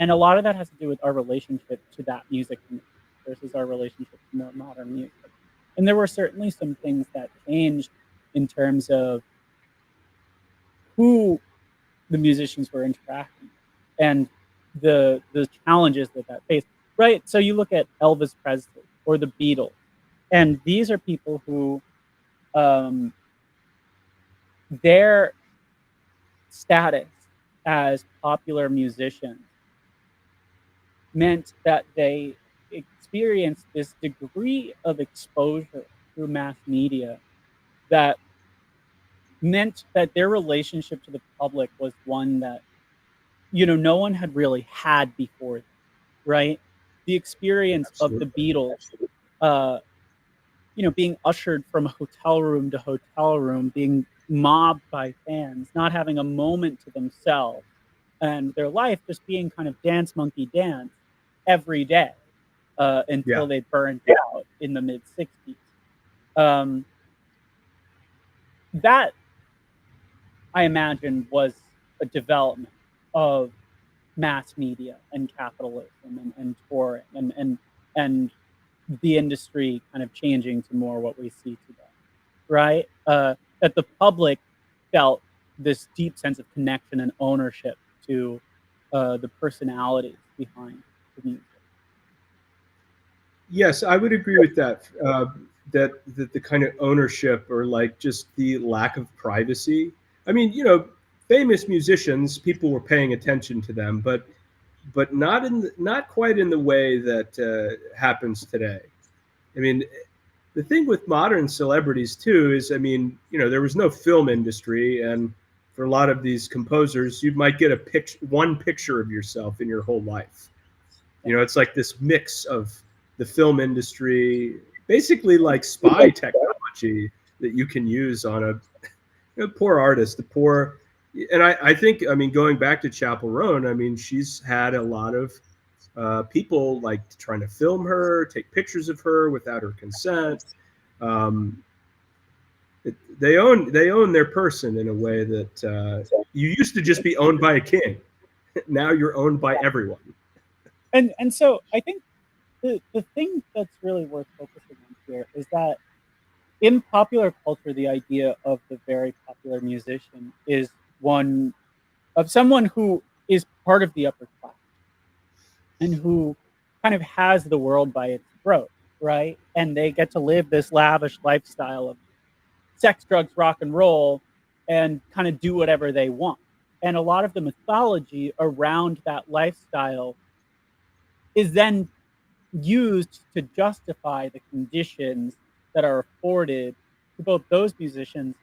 And a lot of that has to do with our relationship to that music versus our relationship to more modern music. And there were certainly some things that changed in terms of who the musicians were interacting with and the challenges that faced. Right. So you look at Elvis Presley or the Beatles, and these are people who their status as popular musicians meant that they experienced this degree of exposure through mass media that meant that their relationship to the public was one that, no one had really had before them, right? The experience Absolutely. of the Beatles, being ushered from hotel room to hotel room, being mobbed by fans, not having a moment to themselves, and their life just being kind of dance monkey dance every day until they burned out in the mid 60s. That, I imagine, was a development of mass media and capitalism and touring and the industry kind of changing to more what we see today, right? That the public felt this deep sense of connection and ownership to the personalities behind the music. Yes, I would agree with that. That the kind of ownership, or like just the lack of privacy. I mean, famous musicians, people were paying attention to them, but not quite in the way that happens today. I mean, the thing with modern celebrities too is, I mean, there was no film industry, and for a lot of these composers, you might get one picture of yourself in your whole life. It's like this mix of the film industry, basically like spy technology that you can use on a poor artist, the poor. And I think, I mean, going back to Chappell Roan, I mean, she's had a lot of people like trying to film her, take pictures of her without her consent. Um, they own their person in a way that you used to just be owned by a king. Now you're owned by everyone. And so I think the thing that's really worth focusing on here is that in popular culture, the idea of the very popular musician is one of someone who is part of the upper class and who kind of has the world by its throat, right? And they get to live this lavish lifestyle of sex, drugs, rock and roll, and kind of do whatever they want. And a lot of the mythology around that lifestyle is then used to justify the conditions that are afforded to both those musicians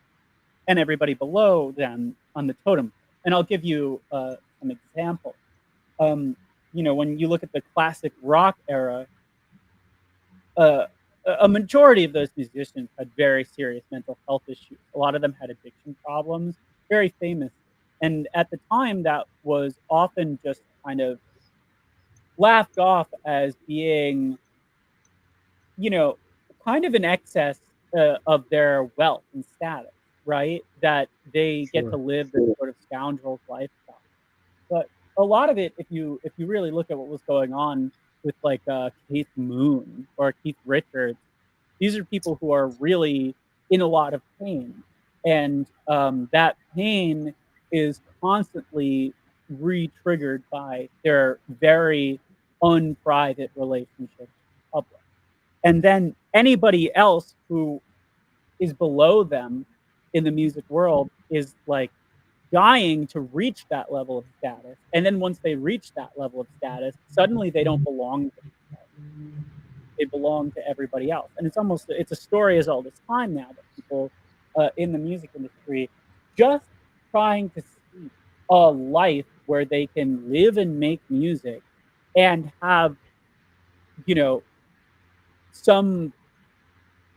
and everybody below them on the totem. And I'll give you some examples. Um, when you look at the classic rock era, uh, a majority of those musicians had very serious mental health issues. A lot of them had addiction problems, very famous. And at the time, that was often just kind of laughed off as being, you know, kind of an excess of their wealth and status, right? That they get to Sure. live this sort of scoundrel's lifestyle. But a lot of it, if you really look at what was going on with like Keith Moon or Keith Richards, these are people who are really in a lot of pain, and that pain is constantly re-triggered by their very unprivate relationships with the public. And then anybody else who is below them in the music world is like dying to reach that level of status. And then once they reach that level of status, suddenly they don't belong to themselves. They belong to everybody else. And it's a story as old as time now that people in the music industry just trying to see a life where they can live and make music and have, you know, some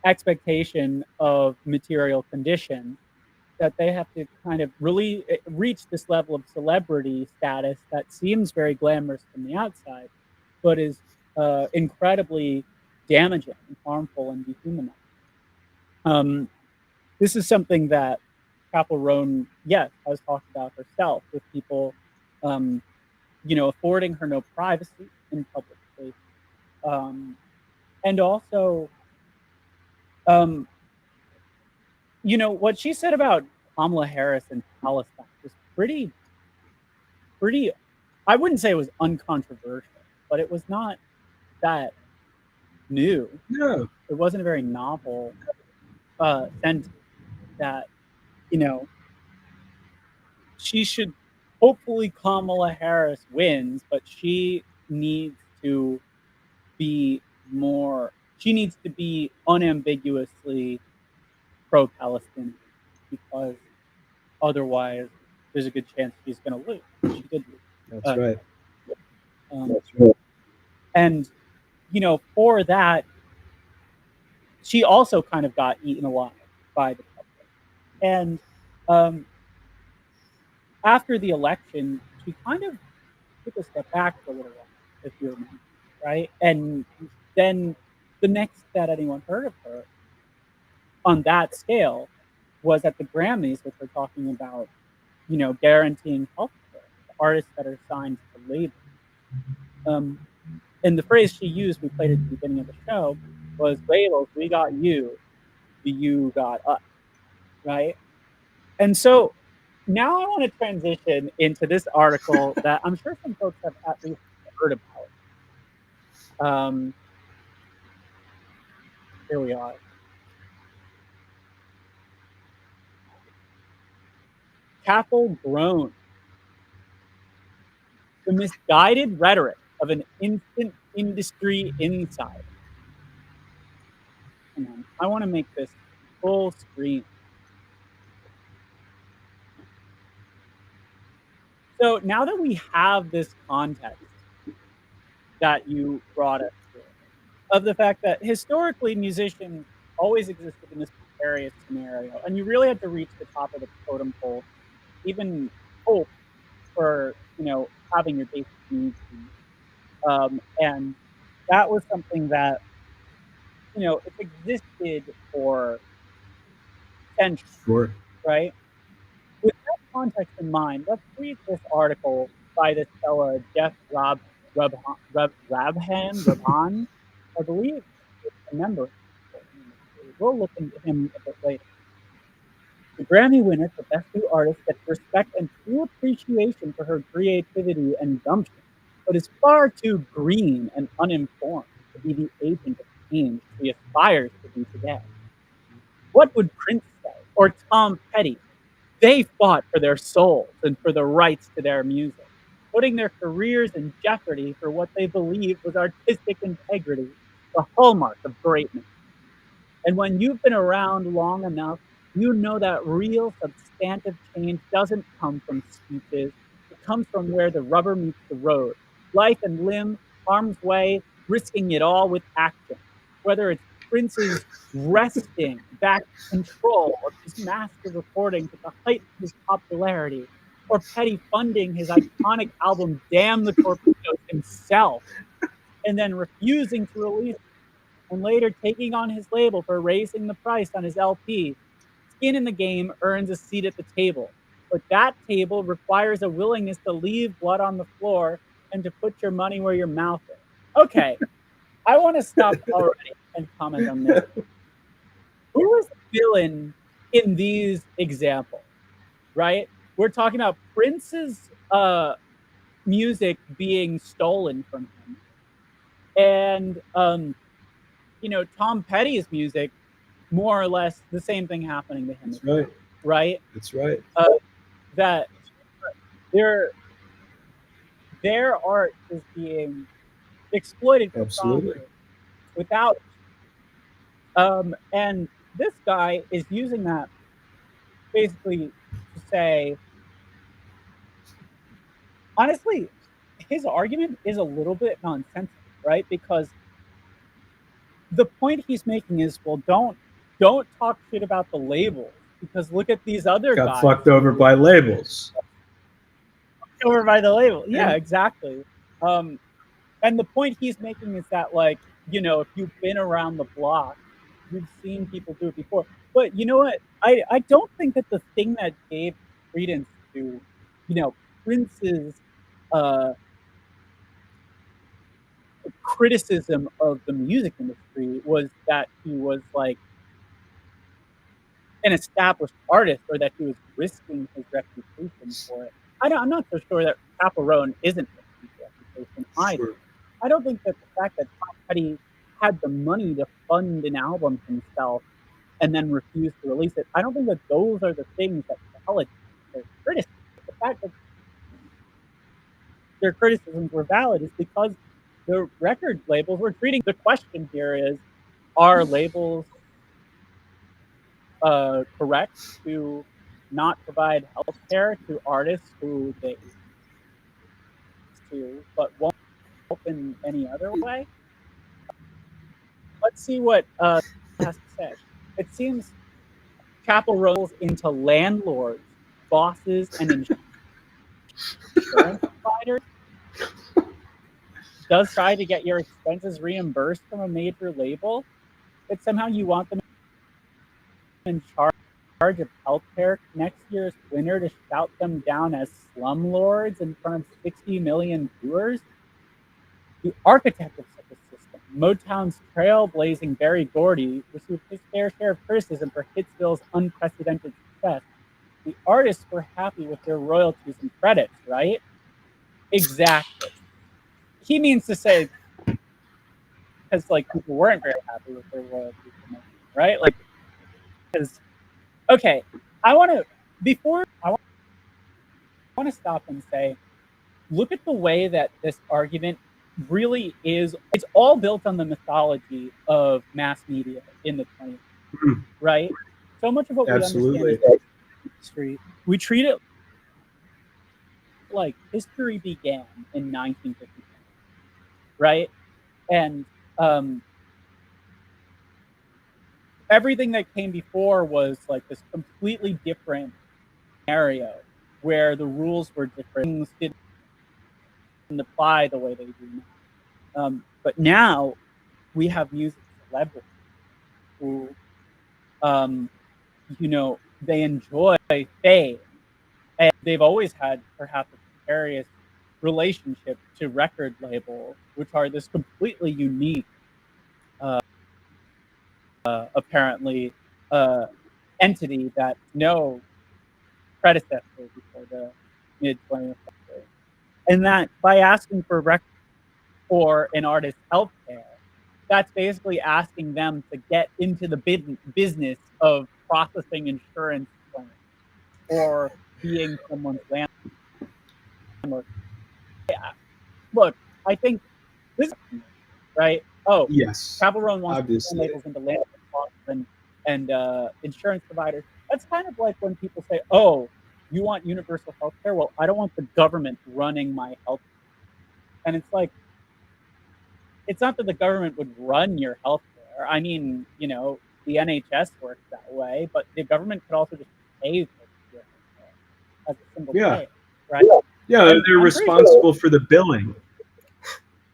expectation of material conditions that they have to kind of really reach this level of celebrity status that seems very glamorous from the outside, but is incredibly damaging and harmful and dehumanizing. Um, this is something that Chappell Roan, yes, has talked about herself with people, um, affording her no privacy in public space, um, and also, um, what she said about Kamala Harris and Palestine was pretty. I wouldn't say it was uncontroversial, but it was not that new. No. It wasn't a very novel sentence that you know she should. Hopefully, Kamala Harris wins, but she needs to be more. She needs to be unambiguously pro-Palestinian because otherwise, there's a good chance she's going to lose. She did lose. That's right. That's right. And for that, she also kind of got eaten alive by the public. And um, after the election, she kind of took a step back for a little while, if you remember, right? And then the next that anyone heard of her on that scale was at the Grammys, which we're talking about, guaranteeing health care to artists that are signed to labels. Um, and the phrase she used, we played at the beginning of the show, was labels, we got you got us, right? And so now I want to transition into this article that I'm sure some folks have at least heard about. Here we are. Chappell Roan, the misguided rhetoric of an instant industry insider. hang on. I want to make this full screen. So now that we have this context that you brought us to, of the fact that historically musicians always existed in this precarious scenario, and you really had to reach the top of the totem pole, even hope for having your basic needs met. And that was something that it's existed for centuries, Sure. right? With that context in mind, let's read this article by this fella Jeff Rabhan, I believe, a member of the industry. We'll look into him a bit later. The Grammy winner for Best New Artist gets respect and true appreciation for her creativity and gumption, but is far too green and uninformed to be the agent of change she aspires to be today. What would Prince say, or Tom Petty? They fought for their souls and for the rights to their music, putting their careers in jeopardy for what they believed was artistic integrity, the hallmark of greatness. And when you've been around long enough, you know that real substantive change doesn't come from speeches. It comes from where the rubber meets the road. Life and limb, harm's way, risking it all with action. Whether it's Prince's wresting back control of his master recordings at the height of his popularity, or Petty funding his iconic album Damn the Torpedoes himself, and then refusing to release and later taking on his label for raising the price on his LP. Skin in the game earns a seat at the table, but that table requires a willingness to leave blood on the floor and to put your money where your mouth is. Okay, I want to stop already and comment on this. Who is the villain in these examples, right? We're talking about Prince's music being stolen from him, and Tom Petty's music, more or less the same thing happening to him. That's right. Right? That's right. That their art is being exploited for Absolutely. profit without and this guy is using that basically to say, honestly, his argument is a little bit nonsensical, right? Because the point he's making is, well, don't talk shit about the labels, because look at these other Got guys fucked over by labels. over by the label. Yeah, exactly. And the point he's making is that, like, if you've been around the block, you've seen people do it before. But you know what? I don't think that the thing that gave credence to, Prince's uh, criticism of the music industry was that he was like an established artist, or that he was risking his reputation for it. I'm not so sure that Chappell Roan isn't risking his reputation either. Sure. I don't think that the fact that Tom Petty had the money to fund an album himself and then refused to release it, I don't think that those are the things that validate their criticism. The fact that their criticisms were valid is because the record labels were treating. The question here is, are labels correct to not provide health care to artists who they to, but won't help in any other way? Let's see what has to say. It seems Chappell rolls into landlords, bosses, and insurance providers. Does try to get your expenses reimbursed from a major label, but somehow you want them in charge of healthcare next year's winner to shout them down as slumlords in front of 60 million viewers. The architect of such a system, Motown's trailblazing Berry Gordy, received his fair share of criticism for Hitsville's unprecedented success. The artists were happy with their royalties and credits, right? Exactly. He means to say, because like people weren't very happy with their royalties, right? Like, because okay, I want to stop and say, look at the way that this argument really is, it's all built on the mythology of mass media in the 20th, Mm, right? So much of what we understand absolutely. as history, we treat it like history began in 1955, right? And um, everything that came before was like this completely different scenario where the rules were different, things didn't apply the way they do now. But now we have music celebrities who, um, they enjoy fame, and they've always had perhaps a precarious relationship to record labels, which are this completely unique, uh, apparently, uh, entity that no predecessor before the mid 20th century, and that by asking for an artist's health care, that's basically asking them to get into the business of processing insurance claims or being someone's landlord. Look, I think this is right. Oh, Yes, Chappell Roan wants to turn obviously. labels into landlords and insurance providers. That's kind of like when people say, "Oh, you want universal health care? Well, I don't want the government running my health." And it's like, it's not that the government would run your health care. I mean, the NHS works that way, but the government could also just pay for your health care as a single Yeah, payer, right? yeah, And they're I'm pretty sure, responsible for the billing.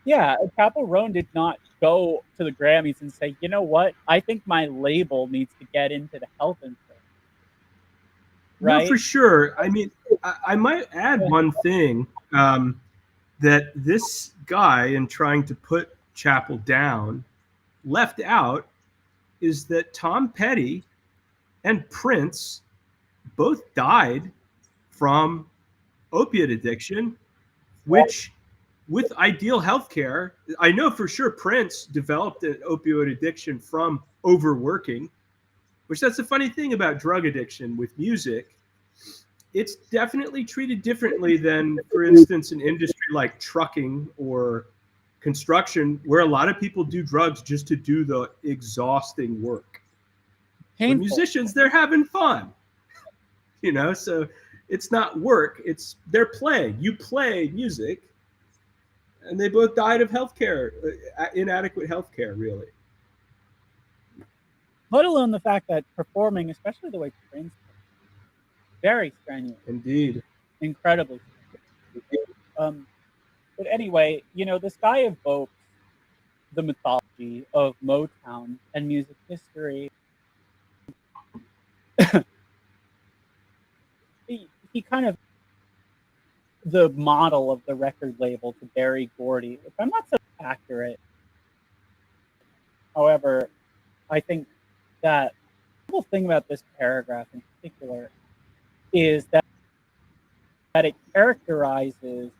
yeah, Chappell Roan did not go to the Grammys and say, you know what, I think my label needs to get into the health insurance, No, for right? sure. I mean, I might add Yeah. one thing, that this guy, in trying to put Chappell down, left out is that Tom Petty and Prince both died from opiate addiction, which, with ideal healthcare, I know for sure Prince developed an opioid addiction from overworking, which, that's the funny thing about drug addiction with music. It's definitely treated differently than, for instance, an industry like trucking or construction, where a lot of people do drugs just to do the exhausting work. But Painful. musicians, they're having fun, so it's not work, it's they're playing. You play music, and they both died of healthcare, inadequate healthcare, really. Let alone the fact that performing, especially the way Prince performed, very strenuous, Indeed. incredibly strenuous. But anyway, this guy evokes the mythology of Motown and music history. He kind of the model of the record label to Berry Gordy, which I'm not so accurate. However, I think that the cool thing about this paragraph in particular is that it characterizes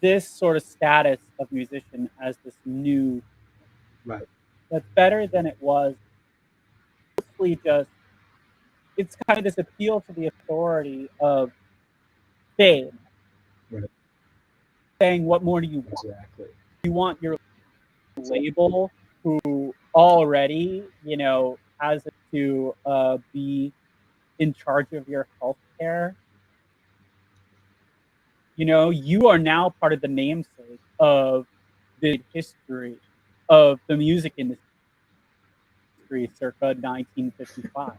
this sort of status of musician as this new, Right. that's better than it was. Mostly just, it's kind of this appeal to the authority of fame, Right. saying, what more do you want? Exactly. You want your label, who already, has to be in charge of your health care. You are now part of the namesake of the history of the music industry circa 1955,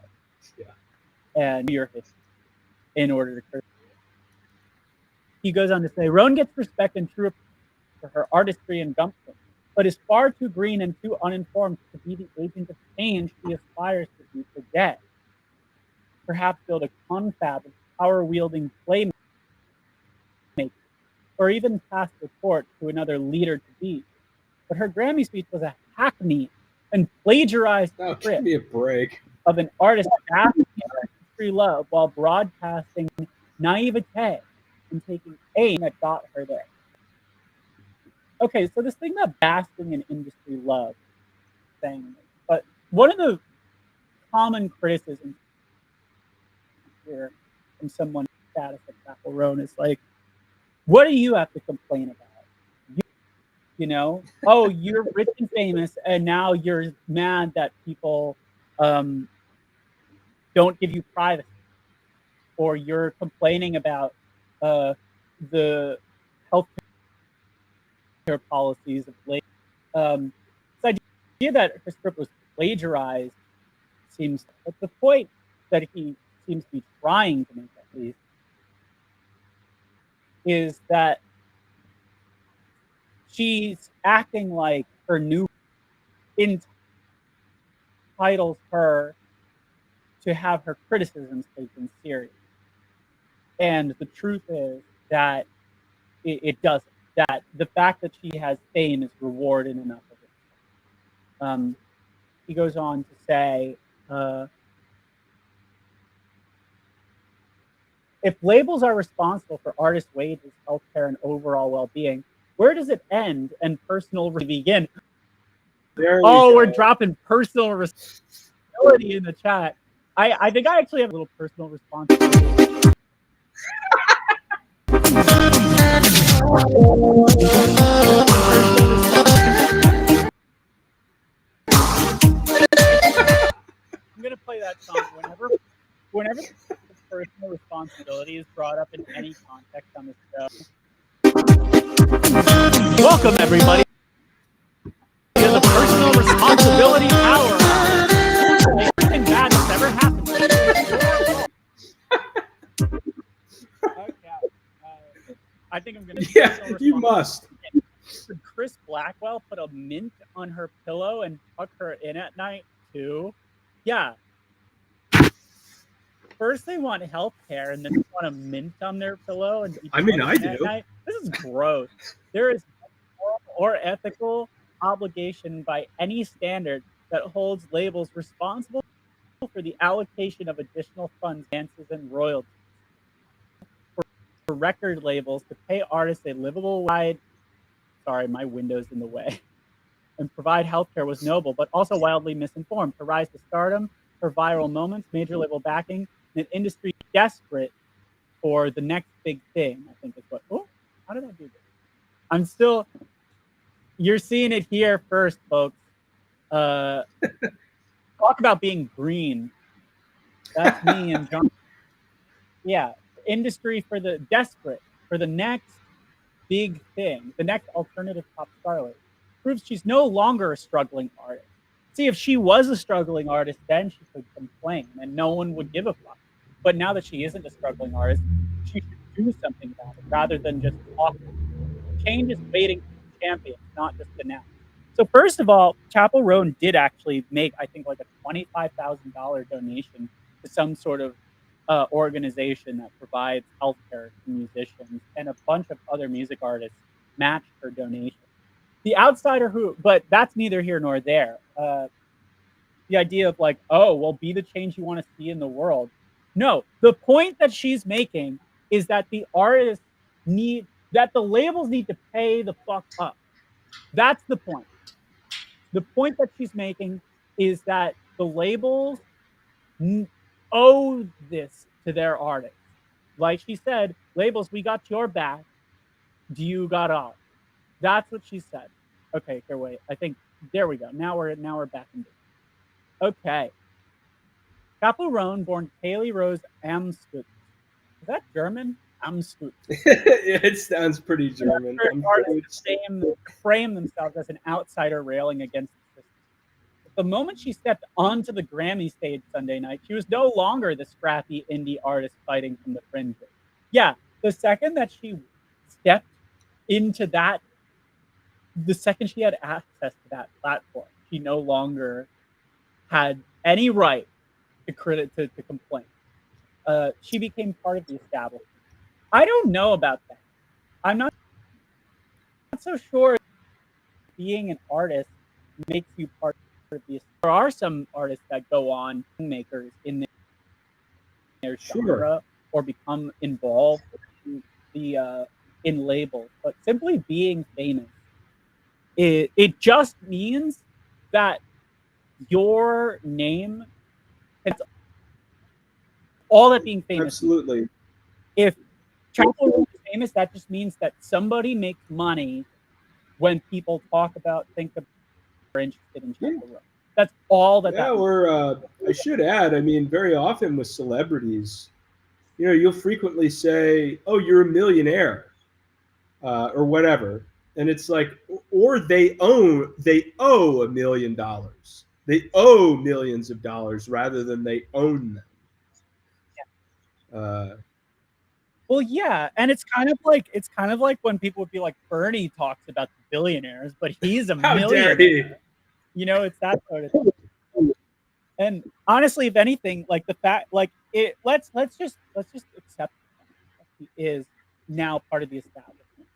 Yeah. and your history in order to. He goes on to say, Roan gets respect and true for her artistry and gumption, but is far too green and too uninformed to be the agent of change she aspires to be today. Perhaps build a confab of power-wielding playmakers, or even pass the torch to another leader to be. But her Grammy speech was a hackneyed and plagiarized Oh, give script me a break. of an artist basking in free love while broadcasting naivete and taking aim that got her there. Okay, so this thing about basking in industry love, saying, but one of the common criticisms here from someone status at Chappell Roan is like, what do you have to complain about? You know, oh, you're rich and famous, and now you're mad that people um, don't give you privacy, or you're complaining about the healthcare policies of late. This idea that her script was plagiarized seems, but the point that he seems to be trying to make, at least, is that she's acting like her new entitles her to have her criticisms taken seriously. And the truth is that it doesn't. That the fact that she has fame is reward in enough of it. He goes on to say, if labels are responsible for artists' wages, healthcare, and overall well-being, where does it end and personal begin? We're dropping personal responsibility in the chat. I think I actually have a little personal responsibility. I'm gonna play that song whenever personal responsibility is brought up in any context on this show. Welcome everybody to the personal responsibility hour. Everything bad that's ever happened to you. Okay. I think I'm gonna. Yeah, you must. Did Chris Blackwell put a mint on her pillow and tuck her in at night too? Yeah. First they want health care and then they want a mint on their pillow and I mean, I do. At night. This is gross. There is no moral or ethical obligation by any standard that holds labels responsible for the allocation of additional funds, dances, and royalties. For record labels to pay artists a livable wide. Sorry, my window's in the way. And provide healthcare was noble, but also wildly misinformed. To rise to stardom, for viral moments, major label backing, and an industry desperate for the next big thing, I think is what. Oh, how did I do this? I'm still. You're seeing it here first, folks. Talk about being green. That's me and John. Yeah, industry for the desperate for the next big thing, the next alternative pop starlet. Proves she's no longer a struggling artist. See, if she was a struggling artist, then she could complain and no one would give a fuck. But now that she isn't a struggling artist, she should do something about it rather than just talk. Change is waiting for the champions, not just announce. So first of all, Chappell Roan did actually make, I think, like a $25,000 donation to some sort of organization that provides healthcare to musicians, and a bunch of other music artists matched her donation. The outsider but that's neither here nor there. The idea of like, oh, well, be the change you want to see in the world. No, the point that she's making is that the artists that the labels need to pay the fuck up. That's the point. The point that she's making is that the labels owe this to their artists. Like she said, labels, we got your back. Do you got ours? That's what she said. Okay, here, wait. I think there we go. Now we're back in business. Okay. Chappell Roan, born Haley Rose Amstutz. Is that German? Amstutz. It sounds pretty German. Artists frame themselves as an outsider railing against the system. The moment she stepped onto the Grammy stage Sunday night, she was no longer the scrappy indie artist fighting from the fringes. Yeah, the second that she stepped into that, the second she had access to that platform, she no longer had any right to complain. She became part of the establishment. I don't know about that. I'm not so sure being an artist makes you part of the. There are some artists that go on makers in their genre or become involved in the in labels, but simply being famous, it just means that your name. It's all that being famous. Absolutely. If Chappell Roan is famous, that just means that somebody makes money when people think about are interested in Chappell Roan. That's all that Yeah, means. or I should add, I mean, very often with celebrities, you'll frequently say, "Oh, you're a millionaire," or whatever, and it's like, or they owe $1 million. They owe millions of dollars rather than they own them. Well, yeah, and it's kind of like when people would be like, Bernie talks about the billionaires, but he's a How dare he? millionaire. It's that sort of thing. And honestly, if anything, like the fact, like let's just accept that he is now part of the establishment.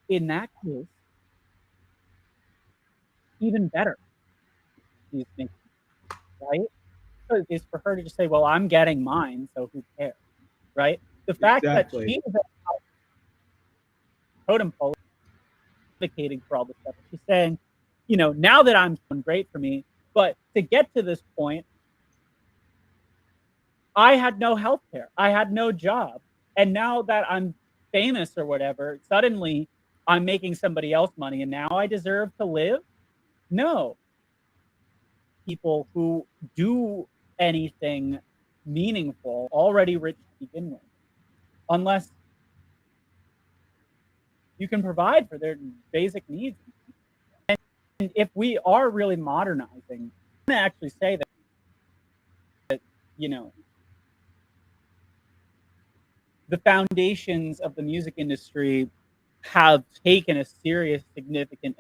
In that case, even better, she's making, right? Is for her to just say, "Well, I'm getting mine, so who cares?" Right? The fact that Exactly. she is a totem pole advocating for all this stuff. She's saying, now that I'm doing great for me, but to get to this point, I had no health care. I had no job. And now that I'm famous or whatever, suddenly I'm making somebody else money and now I deserve to live? No. People who do anything meaningful already rich to begin with. Unless you can provide for their basic needs. And if we are really modernizing, I'm going to actually say that, the foundations of the music industry have taken a serious, significant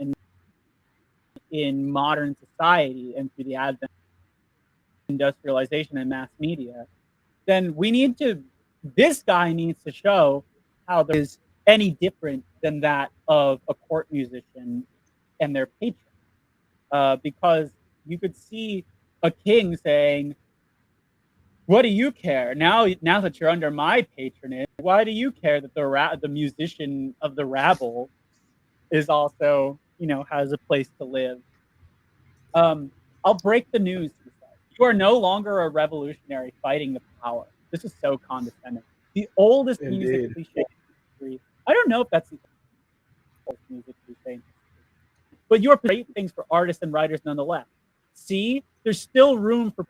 in modern society and through the advent of industrialization and mass media, then this guy needs to show how there is any different than that of a court musician and their patron. Because you could see a king saying, "What do you care now that you're under my patronage? Why do you care that the musician of the rabble is also has a place to live?" I'll break the news to you. You are no longer a revolutionary fighting the power. This is so condescending. The oldest music Indeed. cliche in history. I don't know if that's the oldest music cliche in history, but you're great things for artists and writers nonetheless. See, there's still room for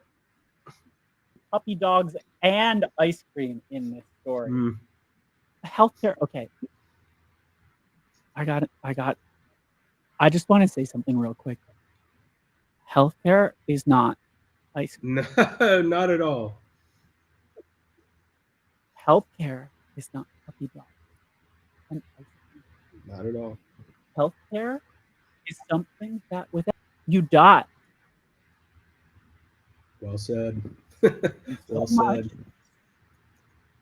puppy dogs and ice cream in this story. Healthcare, okay. I just want to say something real quick. Healthcare is not ice cream. No, not at all. Healthcare is not puppy dogs and ice cream. Not at all. Healthcare is something that without you die. Well said. Well So much said.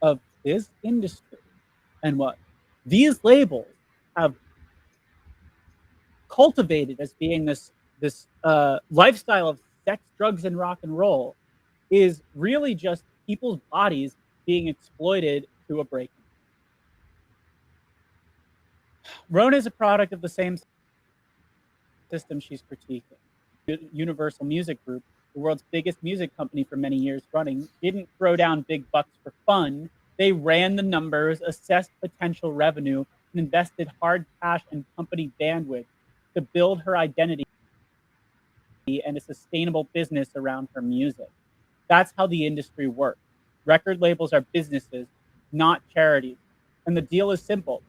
of this industry and what these labels have cultivated as being this lifestyle of sex, drugs, and rock and roll is really just people's bodies being exploited to a breaking. Roan is a product of the same system she's critiquing. Universal Music Group, the world's biggest music company for many years running, didn't throw down big bucks for fun. They ran the numbers, assessed potential revenue, and invested hard cash and company bandwidth to build her identity and a sustainable business around her music. That's how the industry works. Record labels are businesses, not charities. And the deal is simple.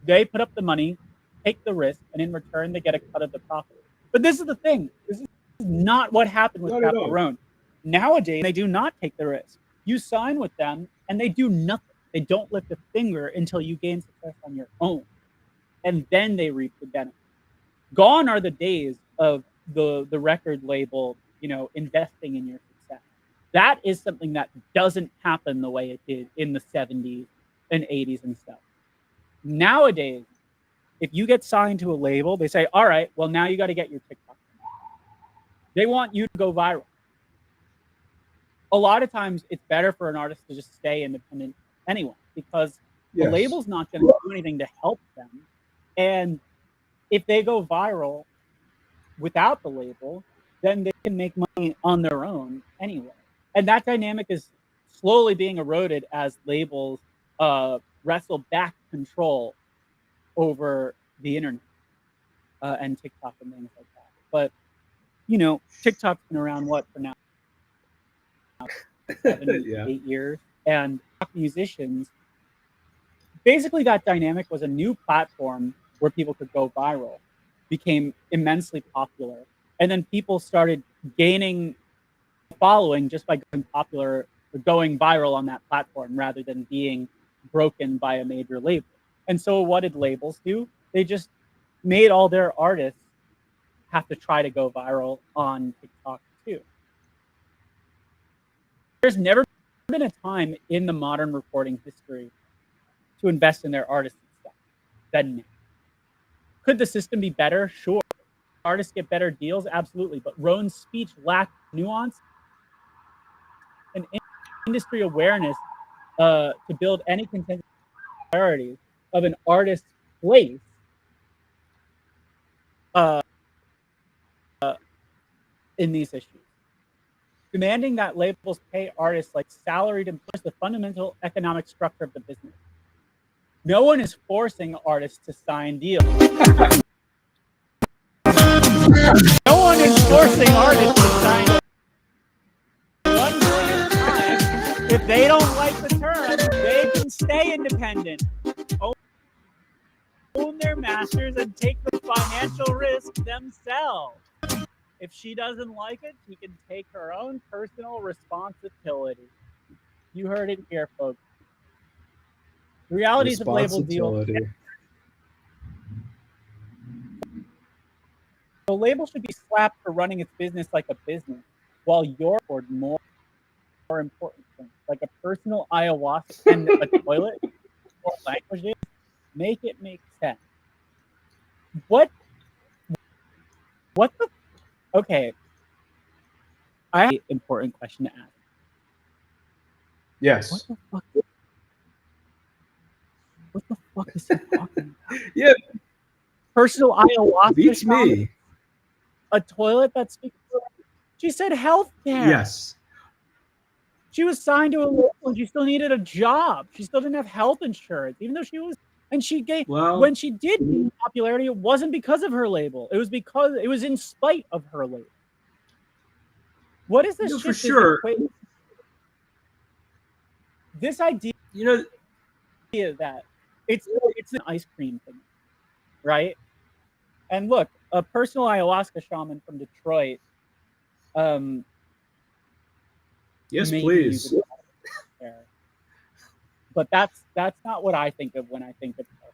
They put up the money, take the risk, and in return, they get a cut of the profit. But this is the thing. This is not what happened with Chappell Roan. Nowadays, they do not take the risk. You sign with them, and they do nothing. They don't lift a finger until you gain success on your own. And then they reap the benefit. Gone are the days of the record label, investing in your success. That is something that doesn't happen the way it did in the 70s and 80s and stuff. Nowadays, if you get signed to a label, they say, all right, well, now you got to get your TikTok. They want you to go viral. A lot of times it's better for an artist to just stay independent anyway, because the label's not going to do anything to help them. And if they go viral without the label, then they can make money on their own anyway. And that dynamic is slowly being eroded as labels wrestle back control over the internet and TikTok and things like that. But TikTok's been around for now 7, Yeah. 8 years, and musicians basically that dynamic was a new platform where people could go viral, became immensely popular, and then people started gaining following just by going popular or going viral on that platform rather than being broken by a major label. And so what did labels do? They just made all their artists have to try to go viral on TikTok too. There's never been a time in the modern recording history to invest in their artists and stuff than now. Could the system be better? Sure. Artists get better deals? Absolutely. But Roan's speech lacked nuance and industry awareness to build any consensus priorities of an artist's place in these issues. Demanding that labels pay artists like salaried employees the fundamental economic structure of the business. No one is forcing artists to sign deals. No one is forcing artists to sign deals. One point in time, if they don't like the terms, they can stay independent, own their masters, and take the financial risk themselves. If she doesn't like it, she can take her own personal responsibility. You heard it here, folks. The realities of label deals. The label should be slapped for running its business like a business, while you're for more important things, like a personal ayahuasca and a toilet, or languages. Make it make sense. What the? Okay. I have an important question to ask. Yes. What the fuck is he talking about? Yeah. Personal ayahuasca. Beats me. A toilet that speaks. She said healthcare. Yes. She was signed to a label and she still needed a job. She still didn't have health insurance, even though she was. And she gave when she did gain popularity, it wasn't because of her label. It was because it was in spite of her label. What is this shit? For sure. This idea, that it's an ice cream thing, right? And look, a personal ayahuasca shaman from Detroit. Yes, please. But that's not what I think of when I think of her.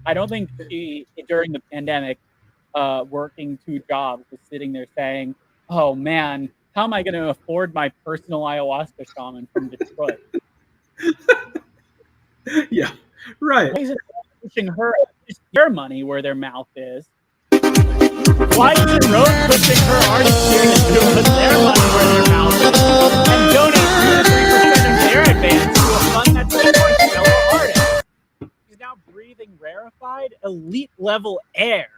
I don't think she, during the pandemic, working 2 jobs, was sitting there saying, "Oh man, how am I going to afford my personal ayahuasca shaman from Detroit?" Yeah, right. Why is it pushing her their money where their mouth is? Why is it Roan pushing her artists to put their money where their mouth is and donate 2 to 3% of their advance to a fund that's supporting fellow artists? She's now breathing rarefied, elite level air.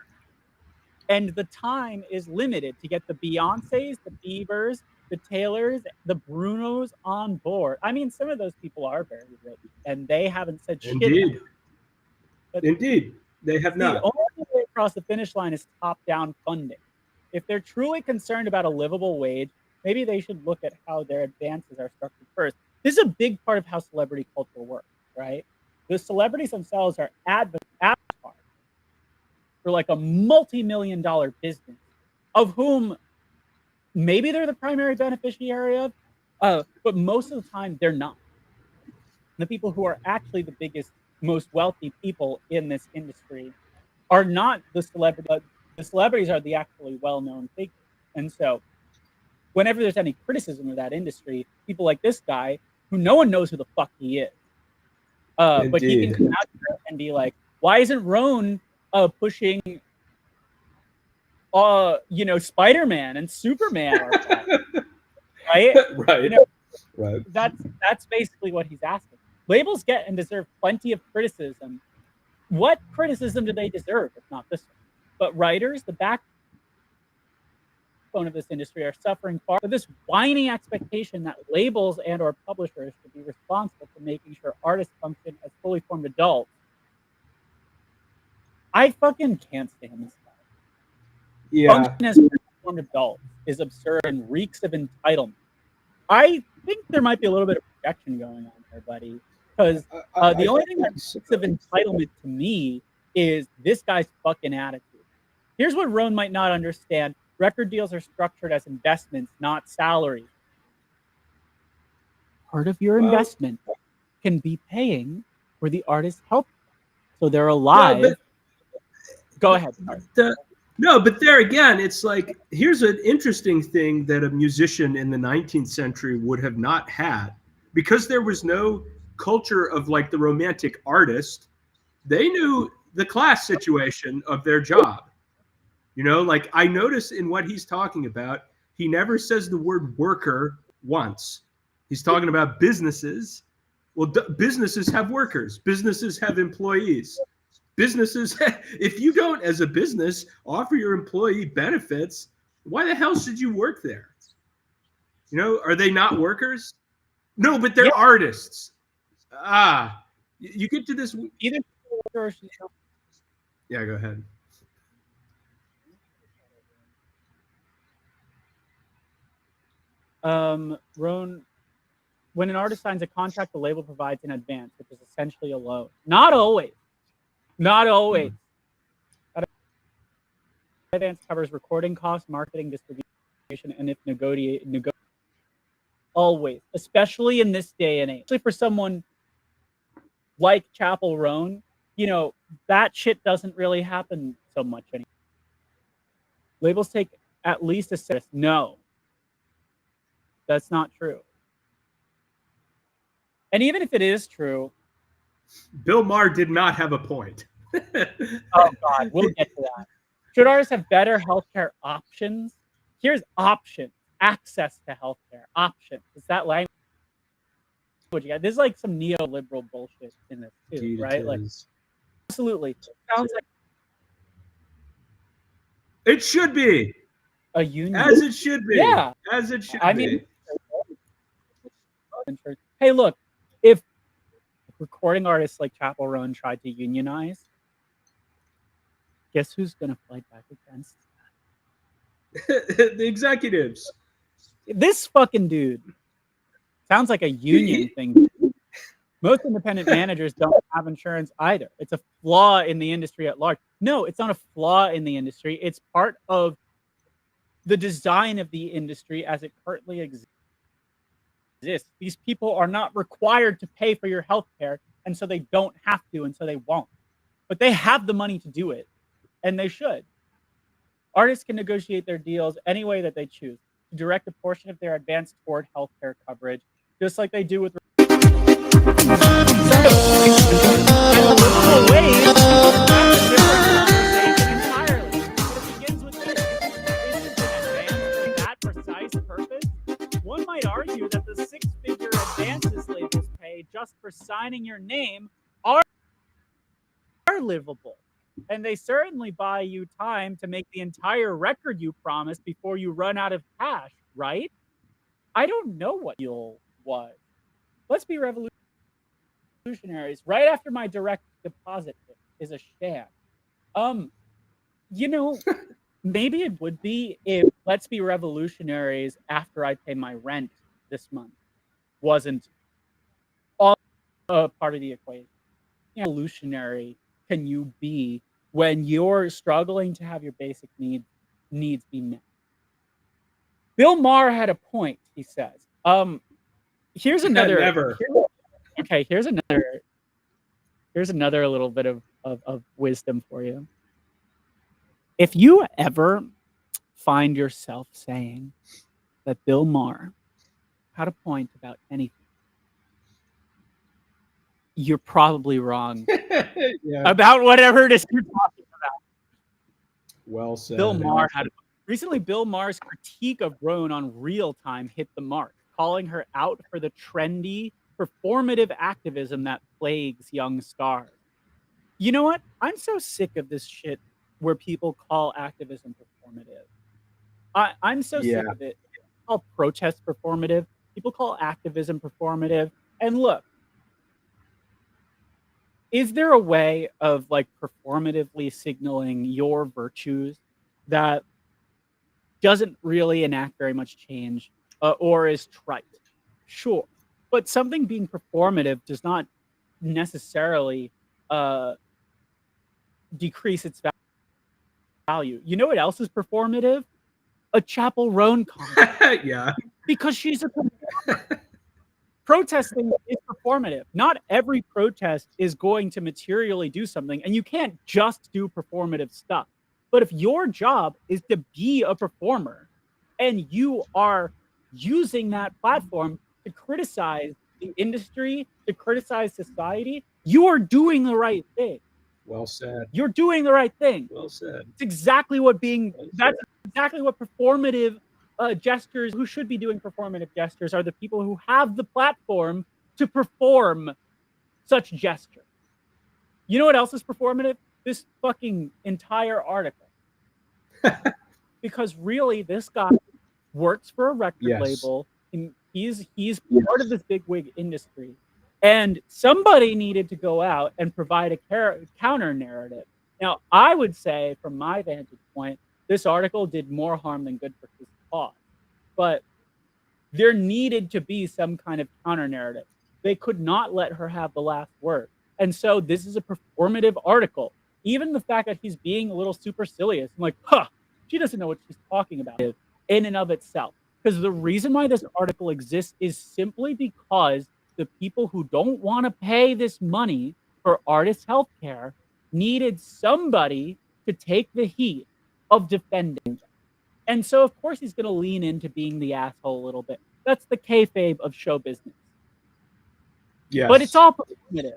And the time is limited to get the Beyoncés, the Biebers, the Taylors, the Brunos on board. I mean, some of those people are very rich, and they haven't said shit. Indeed. Indeed, they have not. The only way across the finish line is top-down funding. If they're truly concerned about a livable wage, maybe they should look at how their advances are structured first. This is a big part of how celebrity culture works, right? The celebrities themselves are avatars for like a multi-million-dollar business, of whom maybe they're the primary beneficiary of, but most of the time they're not. The people who are actually the biggest, most wealthy people in this industry are not the celebrity. The celebrities are the actually well-known figures. And so whenever there's any criticism of that industry, people like this guy, who no one knows who the fuck he is, but he can come out here and be like, why isn't Roan pushing Spider-Man and Superman, right? Right. Right. That's basically what he's asking. Labels get and deserve plenty of criticism. What criticism do they deserve if not this one? But writers, the back backbone of this industry are suffering far from this whiny expectation that labels and or publishers should be responsible for making sure artists function as fully formed adults. I fucking can't stand this guy. Yeah. Function as fully formed adults is absurd and reeks of entitlement. I think there might be a little bit of projection going on there, buddy. Because the only thing that reeks of entitlement to me is this guy's fucking attitude. Here's what Roan might not understand. Record deals are structured as investments, not salaries. Part of your investment can be paying for the artist's health so they're alive. Go ahead. No, but there again, it's like, here's an interesting thing that a musician in the 19th century would have not had. Because there was no culture of like the romantic artist, they knew the class situation of their job. You know, like I notice in what he's talking about, he never says the word worker once. He's talking about businesses. Well, businesses have workers. Businesses have employees. Businesses, if you don't, as a business, offer your employee benefits, why the hell should you work there? You know, are they not workers? No, but they're artists. You get to this. Either. Yeah, go ahead. Roan, when an artist signs a contract, the label provides an advance, which is essentially a loan. Not always. Not always. That advance covers recording costs, marketing, distribution, and if negotiate. Always, especially in this day and age. Especially for someone like Chappell Roan, you know, that shit doesn't really happen so much anymore. Labels take at least a cent. No. That's not true. And even if it is true, Bill Maher did not have a point. Oh God, we'll get to that. Should artists have better healthcare options? Here's options: access to healthcare options. Is that language? This is like some neoliberal bullshit in this too, Indeed, right? Like, absolutely. Sounds like it should be a union, as it should be. Yeah, as it should I be. mean, hey, look, if recording artists like Chappell Roan tried to unionize, guess who's going to fight back against that? The executives. This fucking dude sounds like a union thing. Most independent managers don't have insurance either. It's a flaw in the industry at large. No, it's not a flaw in the industry. It's part of the design of the industry as it currently exists. These people are not required to pay for your health care, and so they don't have to, and so they won't. But they have the money to do it, and they should. Artists can negotiate their deals any way that they choose to direct a portion of their advance toward healthcare coverage, just like they do with one might argue that the six-figure advances labels pay just for signing your name are livable. And they certainly buy you time to make the entire record you promised before you run out of cash, right? I don't know what you'll was. Let's be revolutionaries. Right after my direct deposit is a sham. You know, maybe it would be if let's be revolutionaries after I pay my rent this month wasn't all part of the equation. Revolutionary can you be when you're struggling to have your basic needs be met? Bill Maher had a point, he says. Here's another here's another little bit of wisdom for you. If you ever find yourself saying that Bill Maher had a point about anything, you're probably wrong about whatever it is you're talking about. Well said. Bill Maher had recently. Bill Maher's critique of Roan on Real Time hit the mark, calling her out for the trendy, performative activism that plagues young stars. You know what? I'm so sick of this shit where people call activism performative. I'm so Yeah. sick of it. People call protest performative. People call activism performative. And look, is there a way of like performatively signaling your virtues that doesn't really enact very much change or is trite? Sure. But something being performative does not necessarily uh, decrease its value. You know what else is performative? A Chappell Roan concert. Yeah. Because she's a performer. Protesting is performative. Not every protest is going to materially do something, and you can't just do performative stuff. But if your job is to be a performer and you are using that platform to criticize the industry, to criticize society, you are doing the right thing. Well said. You're doing the right thing. Well said. It's exactly what being that's exactly what performative gestures who should be doing performative gestures are the people who have the platform to perform such gestures. You know what else is performative? This fucking entire article. Because really this guy works for a record Yes. label and he's part of this big wig industry. And somebody needed to go out and provide a counter narrative. Now, I would say, from my vantage point, this article did more harm than good for his cause. But there needed to be some kind of counter narrative. They could not let her have the last word. And so this is a performative article. Even the fact that he's being a little supercilious, I'm like, she doesn't know what she's talking about in and of itself. Because the reason why this article exists is simply because the people who don't want to pay this money for artists' healthcare needed somebody to take the heat of defending them. And so, of course, he's going to lean into being the asshole a little bit. That's the kayfabe of show business. Yes. But it's all performative.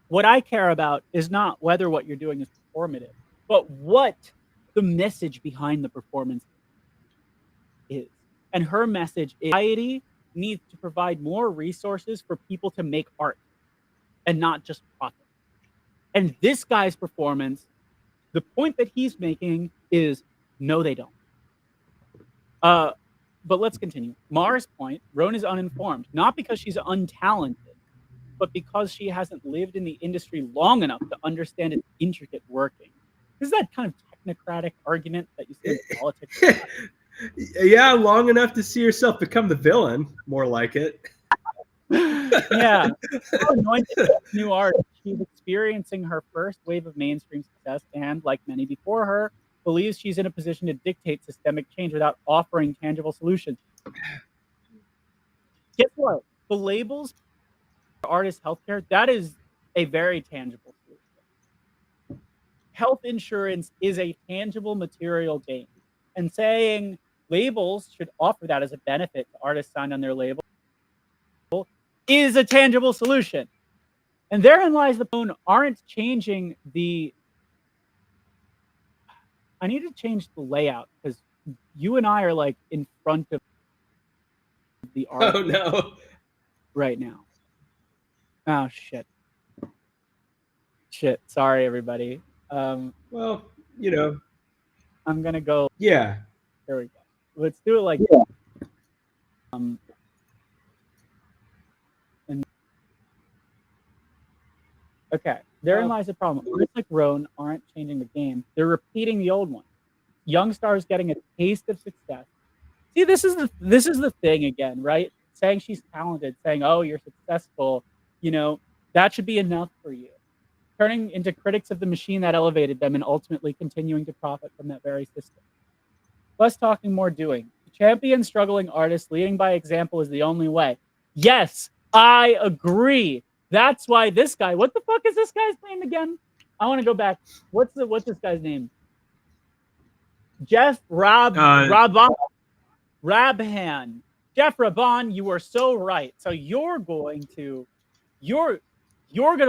What I care about is not whether what you're doing is performative, but what the message behind the performance is. And her message is society needs to provide more resources for people to make art and not just profit. And this guy's performance, the point that he's making is no, they don't. But let's continue. Mara's point, Roan is uninformed, not because she's untalented, but because she hasn't lived in the industry long enough to understand its intricate working. Is that kind of technocratic argument that you see in politics? Yeah, long enough to see yourself become the villain, more like it. Yeah. Anointed new artist, she's experiencing her first wave of mainstream success and, like many before her, believes she's in a position to dictate systemic change without offering tangible solutions. Guess what? The labels for artist healthcare, that is a very tangible solution. Health insurance is a tangible material gain. And saying labels should offer that as a benefit to artists signed on their label is a tangible solution. And therein lies the bone. Aren't changing the... I need to change the layout because you and I are like in front of the article. Oh no. Right now. Oh shit. Shit. Sorry everybody. Well, I'm gonna go. Yeah. There we go. Let's do it like and okay. Therein lies the problem. Artists like Roan aren't changing the game. They're repeating the old one. Young stars getting a taste of success. See, this is the thing again, right? Saying she's talented, saying, "Oh, you're successful," that should be enough for you. Turning into critics of the machine that elevated them and ultimately continuing to profit from that very system. Less talking, more doing. Champion struggling artists leading by example is the only way. Yes, I agree. That's why this guy. What the fuck is this guy's name again? I want to go back. What's this guy's name? Jeff Rabban. Jeff Rabban, you are so right. So you're going to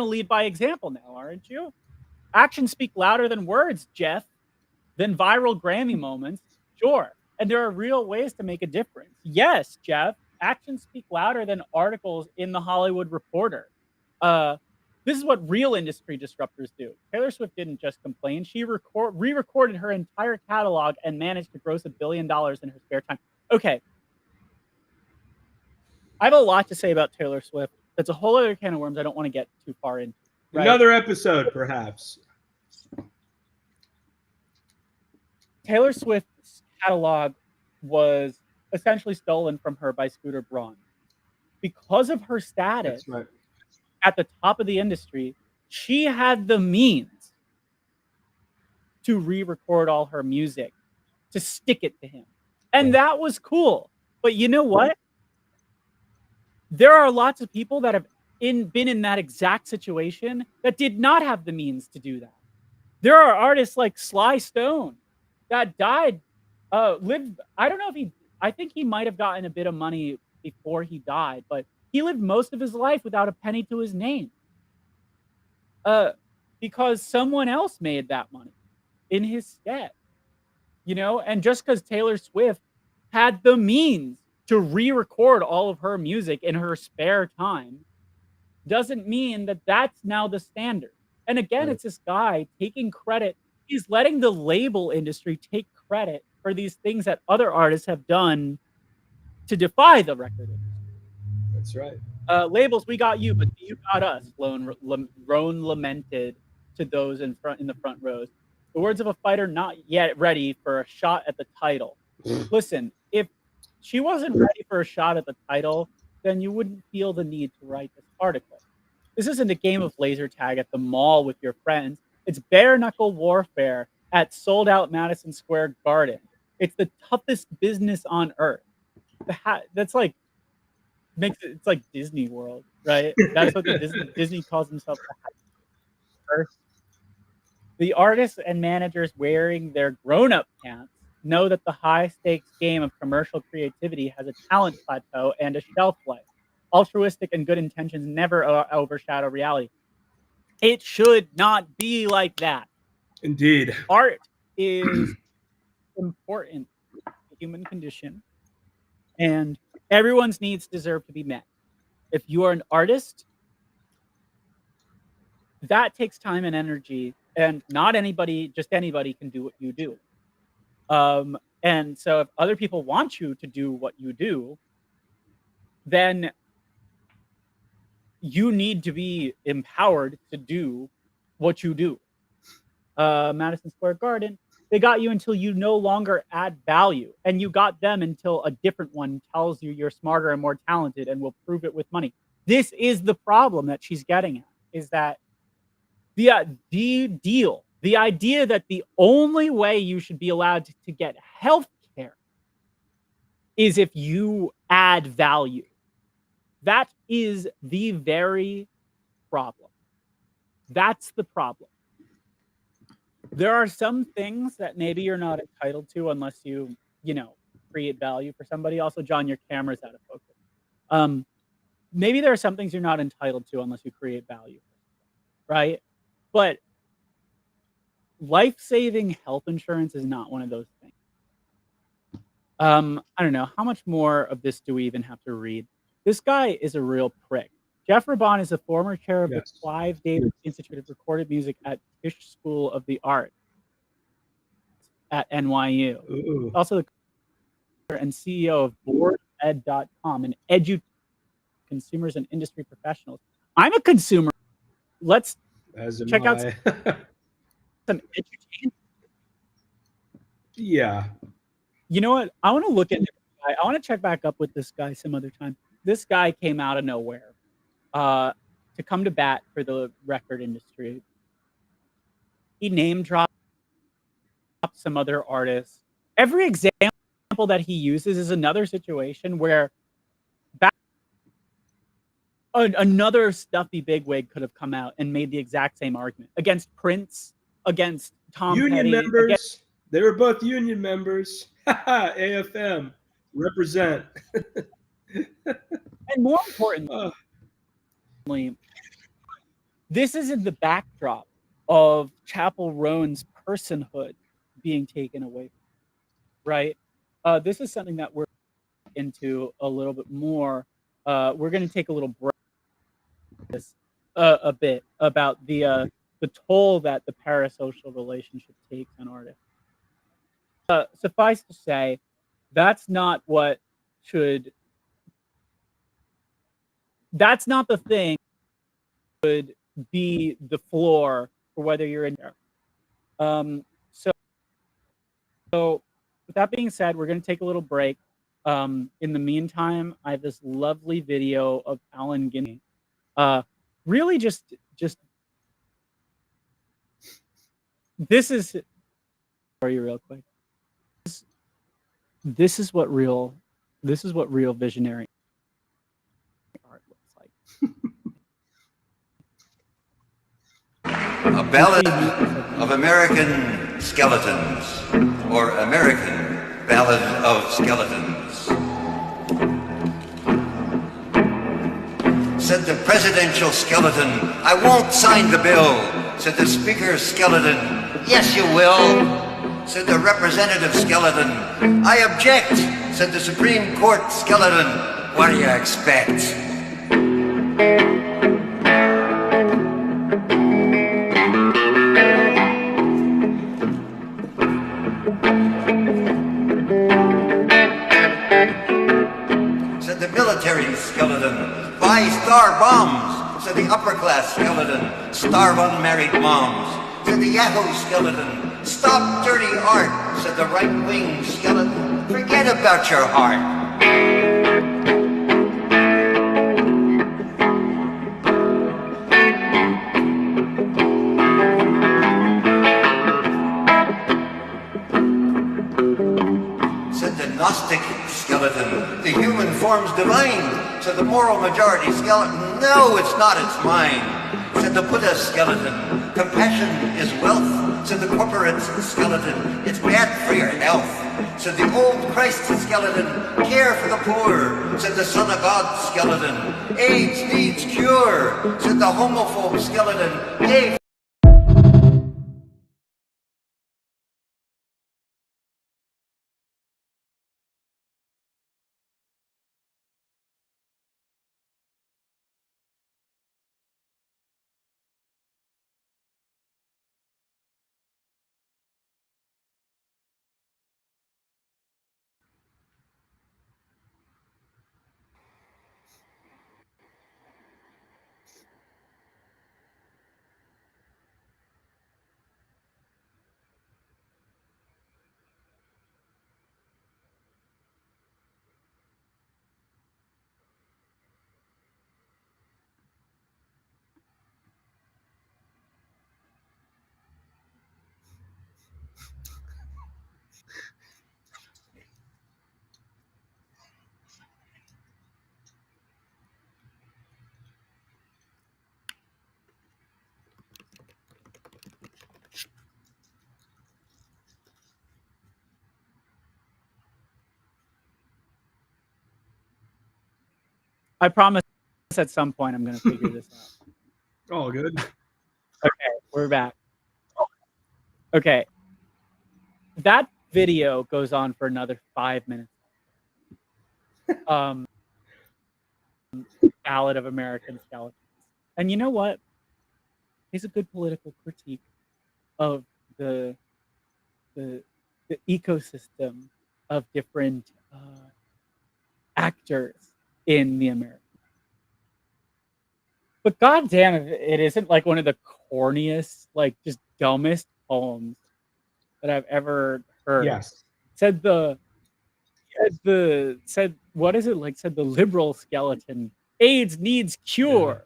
lead by example now, aren't you? Actions speak louder than words, Jeff. Than viral Grammy moments. Sure. And there are real ways to make a difference. Yes, Jeff. Actions speak louder than articles in the Hollywood Reporter. This is what real industry disruptors do. Taylor Swift didn't just complain. She re-recorded her entire catalog and managed to gross $1 billion in her spare time. Okay. I have a lot to say about Taylor Swift. That's a whole other can of worms I don't want to get too far into. Right? Another episode, perhaps. Taylor Swift's catalog was essentially stolen from her by Scooter Braun. Because of her status at the top of the industry, she had the means to re-record all her music, to stick it to him. And that was cool. But you know what? There are lots of people that have been in that exact situation that did not have the means to do that. There are artists like Sly Stone that died, lived, I don't know if I think he might have gotten a bit of money before he died, but he lived most of his life without a penny to his name. Because someone else made that money in his stead. You know, and just because Taylor Swift had the means to re-record all of her music in her spare time doesn't mean that that's now the standard. And again, it's this guy taking credit. He's letting the label industry take credit for these things that other artists have done to defy the record industry. That's right. Labels, we got you, but you got us. Roan lamented to those in the front rows. The words of a fighter not yet ready for a shot at the title. Listen, if she wasn't ready for a shot at the title, then you wouldn't feel the need to write this article. This isn't a game of laser tag at the mall with your friends. It's bare knuckle warfare at sold out Madison Square Garden. It's the toughest business on earth. That's like it's like Disney World, right? That's what Disney calls himself. The artists and managers wearing their grown-up pants know that the high-stakes game of commercial creativity has a talent plateau and a shelf life. Altruistic and good intentions never overshadow reality. It should not be like that. Indeed. Art is important to the human condition, and everyone's needs deserve to be met. If you are an artist, that takes time and energy, and not just anybody can do what you do. And so if other people want you to do what you do, then you need to be empowered to do what you do. Madison Square Garden, they got you until you no longer add value, and you got them until a different one tells you you're smarter and more talented and will prove it with money. This is the problem that she's getting at, is that the idea that the only way you should be allowed to get health care is if you add value. That is the very problem. That's the problem. There are some things that maybe you're not entitled to unless you create value for somebody. Also, John, your camera's out of focus. Maybe there are some things you're not entitled to unless you create value, right? But life-saving health insurance is not one of those things. I don't know. How much more of this do we even have to read? This guy is a real prick. Jeff Rabon is a former chair of the Clive Davis Institute of Recorded Music at Tisch School of the Arts at NYU. Ooh. Also the and CEO of boarded.com, an educator for consumers and industry professionals. I'm a consumer. Let's check out some education. Yeah. You know what? I want to look at this guy. I want to check back up with this guy some other time. This guy came out of nowhere to come to bat for the record industry. He name dropped some other artists. Every example that he uses is another situation where another stuffy bigwig could have come out and made the exact same argument against Prince, against Tom Union Petty, members. They were both union members. AFM represent. And more importantly, this is in the backdrop of Chappell Roan's personhood being taken away from him, right? This is something that we're into a little bit more. We're going to take a little break. a bit about the toll that the parasocial relationship takes on artists. Suffice to say, that's not what should. That's not the thing that would be the floor for whether you're in there. So with that being said, we're going to take a little break. In the meantime, I have this lovely video of Alan Guinea. Really just this is for you real quick. This is what real visionary art looks like. A ballad of American skeletons, or American Ballad of Skeletons. Said the presidential skeleton, I won't sign the bill. Said the speaker's skeleton, yes you will. Said the representative skeleton, I object. Said the Supreme Court skeleton, what do you expect? Said the military skeleton, buy star bombs. Said the upper class skeleton, starve unmarried moms. Said the Yahoo skeleton, stop dirty art. Said the right-wing skeleton, forget about your heart. Said the Gnostic skeleton, the human form's divine. Said the moral majority skeleton, no, it's not, it's mine. Said the Buddha skeleton, compassion is wealth. Said the corporate skeleton, it's bad for your health. Said the old Christ skeleton, care for the poor. Said the Son of God skeleton, AIDS needs cure. Said the homophobe skeleton, hey. I promise at some point I'm going to figure this out. All good. Okay, we're back. Okay. That video goes on for another 5 minutes. Ballad of American Skeletons. And you know what? It's a good political critique of the ecosystem of different actors in the American. But goddamn, it isn't like one of the corniest, like just dumbest poems that I've ever heard. Yes. Said what is it like? Said the liberal skeleton, AIDS needs cure.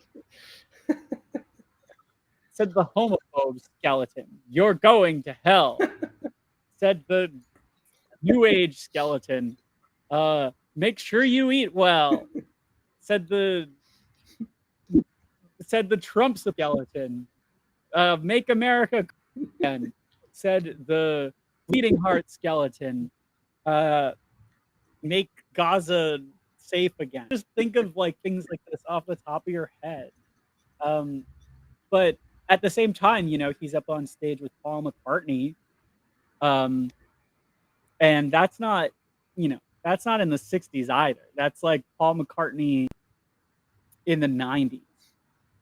Yeah. Said the homophobe skeleton, you're going to hell. Said the new age skeleton, make sure you eat well. Said the Trump skeleton, make America again. Said the bleeding heart skeleton, make Gaza safe again. Just think of like things like this off the top of your head. But at the same time, you know, he's up on stage with Paul McCartney. And that's not, you know, that's not in the 60s either. That's like Paul McCartney in the 90s.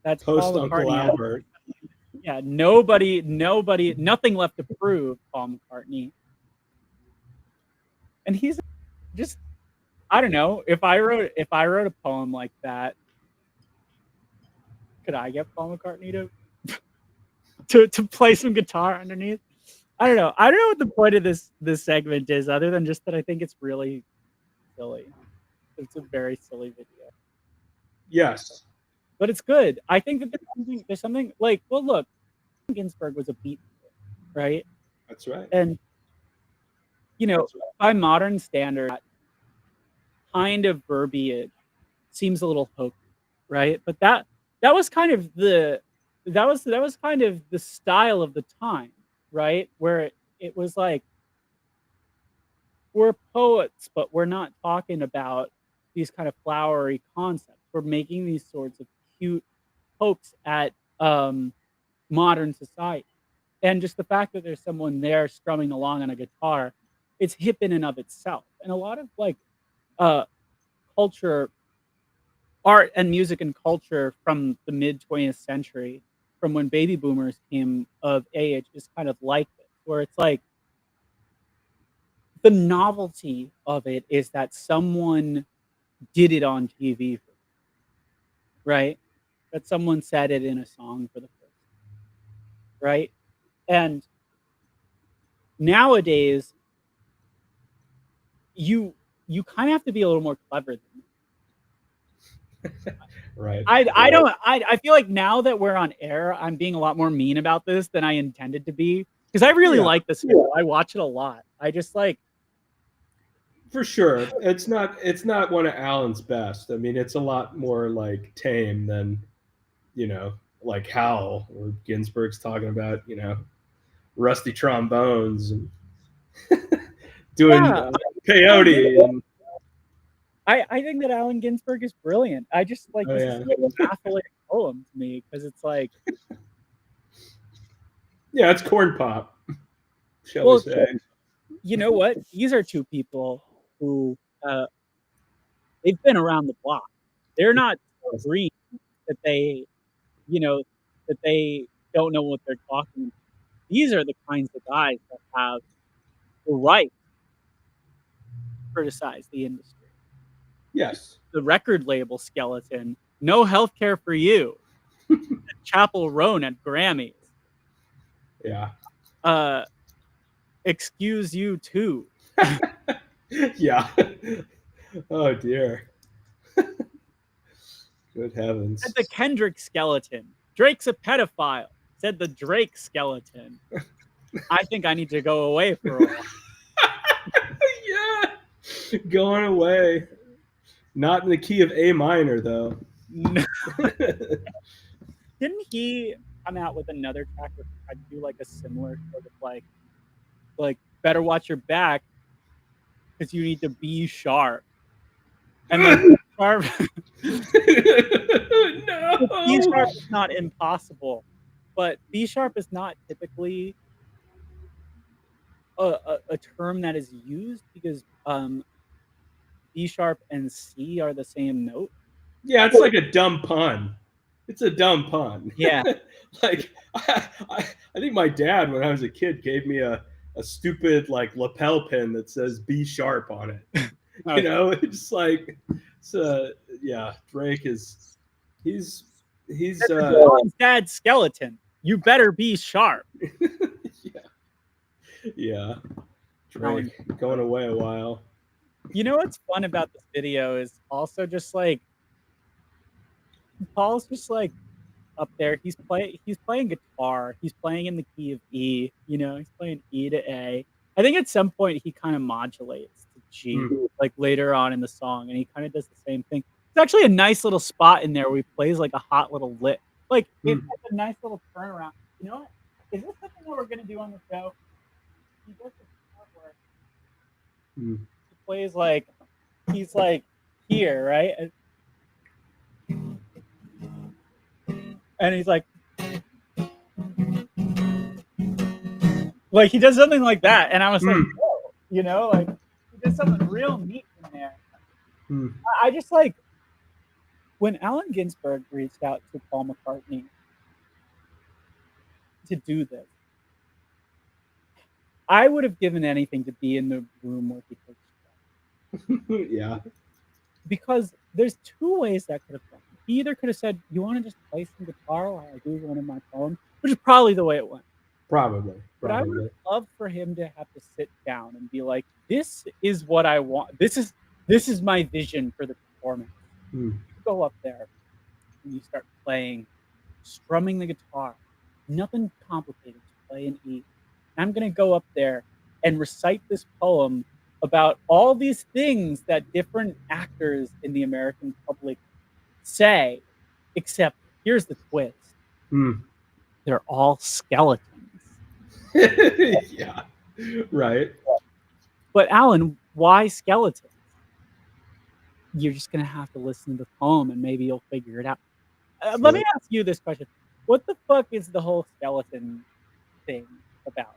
That's Post Paul Uncle McCartney. Albert. Yeah, nobody, nothing left to prove. Paul McCartney, and he's just, I don't know. If I wrote a poem like that, could I get Paul McCartney to play some guitar underneath? I don't know. I don't know what the point of this segment is, other than just that I think it's really silly. It's a very silly video, Yes. but it's good. I think that there's something like, well, look, Ginsberg was a beat, right? That's right. And by modern standards, kind of verbiage seems a little hokey, right? But that was kind of the kind of the style of the time, right? Where it was like, we're poets, but we're not talking about these kind of flowery concepts. We're making these sorts of cute pokes at modern society. And just the fact that there's someone there strumming along on a guitar, it's hip in and of itself. And a lot of like culture, art and music and culture from the mid 20th century, from when baby boomers came of age, is kind of like this, where it's like, the novelty of it is that someone did it on TV, right? That someone said it in a song for the first time, right? And nowadays, you kind of have to be a little more clever than that. Right. I feel like now that we're on air, I'm being a lot more mean about this than I intended to be, because I really like this video. I watch it a lot. I just like, for sure, it's not one of Alan's best. I mean, it's a lot more like tame than, like Howl, or Ginsberg's talking about, rusty trombones and doing peyote. And I think that Allen Ginsberg is brilliant. I just like, this is like a baffling poem to me, because it's like, yeah, it's corn pop, shall we say. You know what? These are two people who they've been around the block. They're not so green that they don't know what they're talking about. These are the kinds of guys that have the right to criticize the industry. Yes. The record label skeleton, no healthcare for you. Chappell Roan at Grammys. Yeah. Excuse you too. Yeah. Oh dear. Good heavens. Said the Kendrick skeleton. Drake's a pedophile. Said the Drake skeleton. I think I need to go away for a while. Yeah. Going away. Not in the key of A minor, though. No. Didn't he come out with another track where he tried to do like a similar sort of like better watch your back because you need to be sharp. And then sharp. No. B sharp is not impossible, but B sharp is not typically a term that is used, because B sharp and C are the same note. Yeah, it's like a dumb pun. It's a dumb pun. Yeah. Like I think my dad, when I was a kid, gave me a stupid like lapel pin that says B sharp on it. Okay. It's like, yeah, Drake is he's dad's skeleton. You better be sharp. Yeah. Drake going away a while. You know what's fun about this video is also just like, Paul's just like up there. He's playing guitar. He's playing in the key of E. He's playing E to A. I think at some point he kind of modulates to G, like later on in the song, and he kind of does the same thing. It's actually a nice little spot in there where he plays like a hot little lick. Like it's a nice little turnaround. You know what? Is this something that we're gonna do on the show? He does this part where he plays like he's like here, right? And he's like he does something like that, and I was like, whoa, like he did something real neat in there. I just like when Allen Ginsberg reached out to Paul McCartney to do this, I would have given anything to be in the room where he first Yeah. because there's two ways that could have gone. He either could have said, "You want to just play some guitar while I do one of my poems," which is probably the way it went. Probably. But I would have Probably. loved for him to have to sit down and be like, "This is what I want. This is my vision for the performance." Hmm. You go up there and you start playing, strumming the guitar. Nothing complicated. Just play an E. I'm gonna go up there and recite this poem about all these things that different actors in the American public say, except here's the twist. Hmm. They're all skeletons. Yeah. Right. But Alan, why skeletons? You're just gonna have to listen to the poem and maybe you'll figure it out. Let me Sure. ask you this question. What the fuck is the whole skeleton thing about?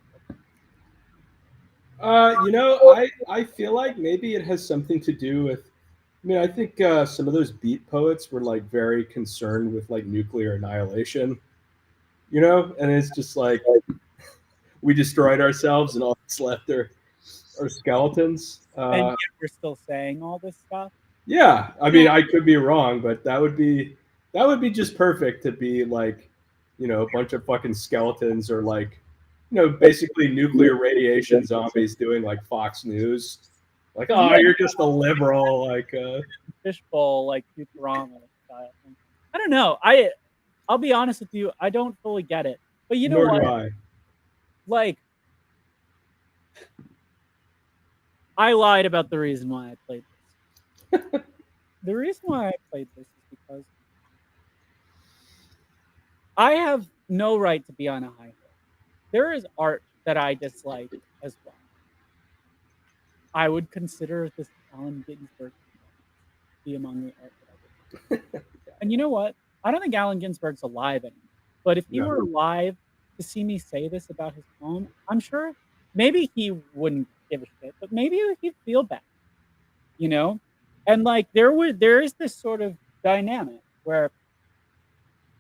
I feel like maybe it has something to do with. I mean, I think some of those beat poets were like very concerned with like nuclear annihilation. And it's just like we destroyed ourselves, and all that's left are skeletons. And yet we're still saying all this stuff? Yeah, I mean, I could be wrong, but that would be just perfect to be like, a bunch of fucking skeletons or like, basically nuclear radiation zombies doing like Fox News. Like, oh, you're just a liberal. Like, Fishbowl, like Futurama style thing. I don't know. I'll be honest with you, I don't fully get it. But you know nor do what? I. Like, I lied about the reason why I played this. The reason why I played this is because I have no right to be on a high horse. There is art that I dislike as well. I would consider this Allen Ginsberg to be among the art that I dislike. And you know what? I don't think Allen Ginsberg's alive anymore. But if he No. were alive to see me say this about his poem, I'm sure maybe he wouldn't give a shit, but maybe he'd feel bad, you know? And like there is this sort of dynamic where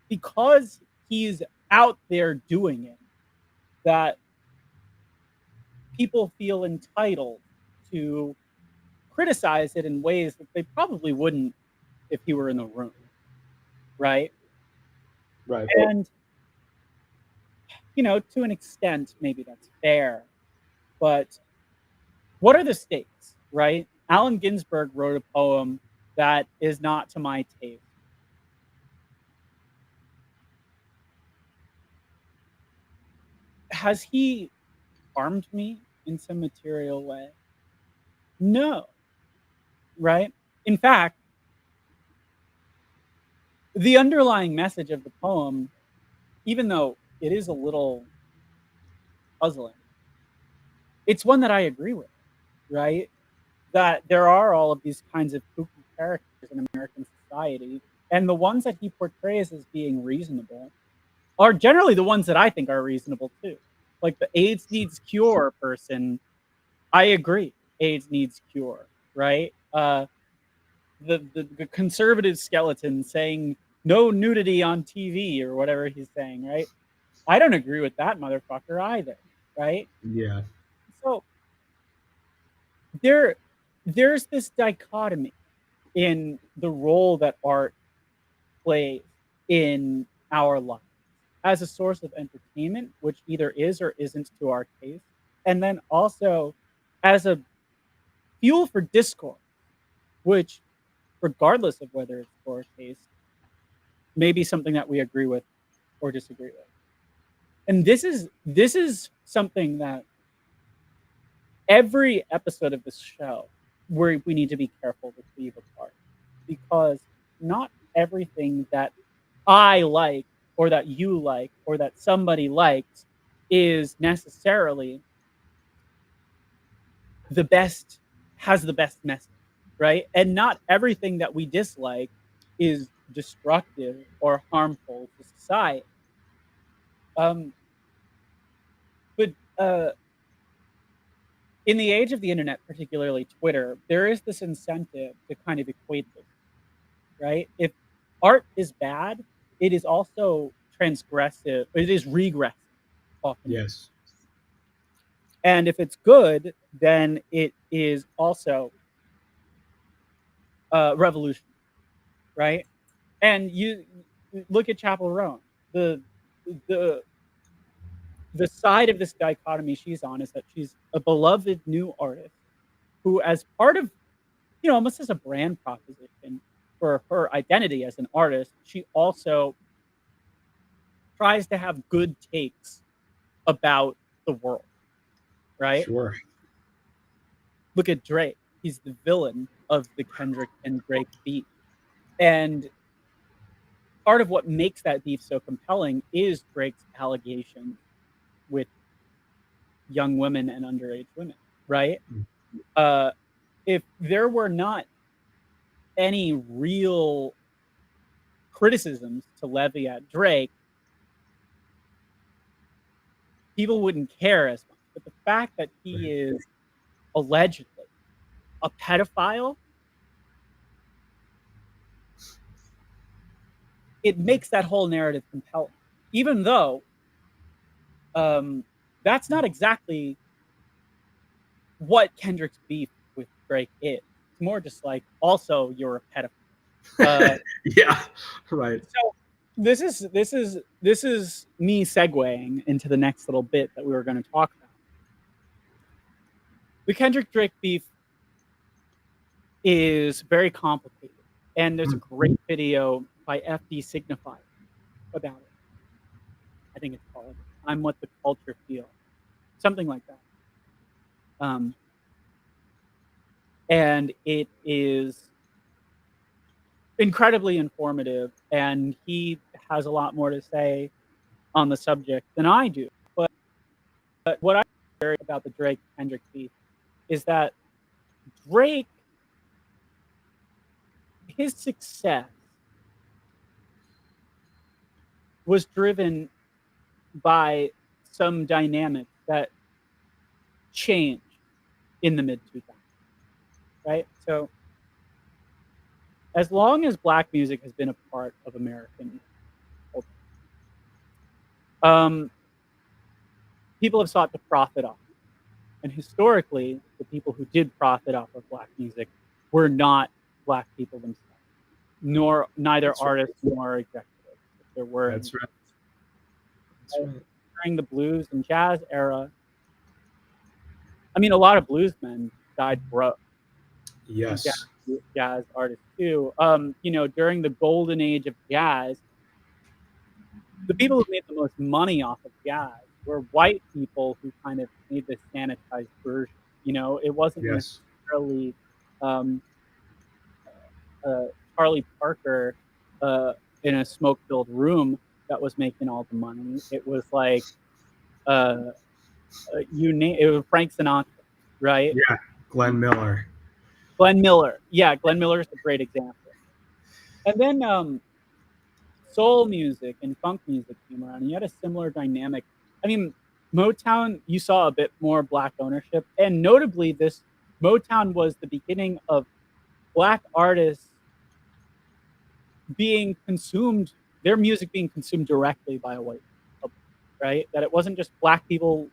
because he's out there doing it, that people feel entitled to criticize it in ways that they probably wouldn't if he were in the room, right? Right. And to an extent, maybe that's fair, but what are the stakes, right? Allen Ginsberg wrote a poem that is not to my taste. Has he harmed me in some material way? No, right? In fact, the underlying message of the poem, even though it is a little puzzling, it's one that I agree with, right? That there are all of these kinds of kooky characters in American society, and the ones that he portrays as being reasonable are generally the ones that I think are reasonable too. Like the AIDS needs cure person, I agree. AIDS needs cure, right? The conservative skeleton saying no nudity on TV or whatever he's saying, right? I don't agree with that motherfucker either, right? Yeah. So there's this dichotomy in the role that art plays in our lives as a source of entertainment, which either is or isn't to our taste, and then also as a fuel for discourse, which, regardless of whether it's to our taste, may be something that we agree with or disagree with. And this is something that every episode of this show where we need to be careful to leave apart, because not everything that I like or that you like or that somebody likes is necessarily the best, has the best message, right? And not everything that we dislike is destructive or harmful to society. Um, but in the age of the internet, particularly Twitter, there is this incentive to kind of equate this, right? art is bad. It is also transgressive. It is regressive often. Yes. And if it's good, then it is also revolutionary, right? And you look at Chappell Roan. The the the side of this dichotomy she's on is that she's a beloved new artist who, as part of, almost as a brand proposition for her identity as an artist, she also tries to have good takes about the world, right? Sure. Look at Drake. He's the villain of the Kendrick and Drake beef. And part of what makes that beef so compelling is Drake's allegations with young women and underage women, right? Uh, if there were not any real criticisms to levy at Drake, people wouldn't care as much. But the fact that he is allegedly a pedophile, it makes that whole narrative compelling, even though that's not exactly what Kendrick's beef with Drake is. It's more just like, also you're a pedophile. Yeah, right. So this is me segueing into the next little bit that we were going to talk about. The Kendrick Drake beef is very complicated, and there's a great video by FD Signifier about it. I think it's called "I'm What the Culture Feels," something like that. And it is incredibly informative, and he has a lot more to say on the subject than I do. But what I hear about the Drake Kendrick beef is that Drake, his success was driven by some dynamics that changed in the mid 2000s, right? So as long as Black music has been a part of American culture, people have sought to profit off it. And historically, the people who did profit off of Black music were not Black people themselves, neither That's artists right. nor executives. If there were That's right. That's right. during the blues and jazz era, I mean, a lot of bluesmen died broke. Yes. Jazz artists too. During the golden age of jazz, the people who made the most money off of jazz were white people who kind of made this sanitized version. It wasn't Yes. necessarily Charlie Parker in a smoke-filled room that was making all the money. It was like it was Frank Sinatra, right? Yeah. Glenn Miller. Glenn Miller. Yeah, Glenn Miller is a great example. And then soul music and funk music came around, and you had a similar dynamic. I mean, Motown, you saw a bit more Black ownership, and notably, Motown was the beginning of Black artists being consumed, their music being consumed directly by a white public, right? That it wasn't just Black people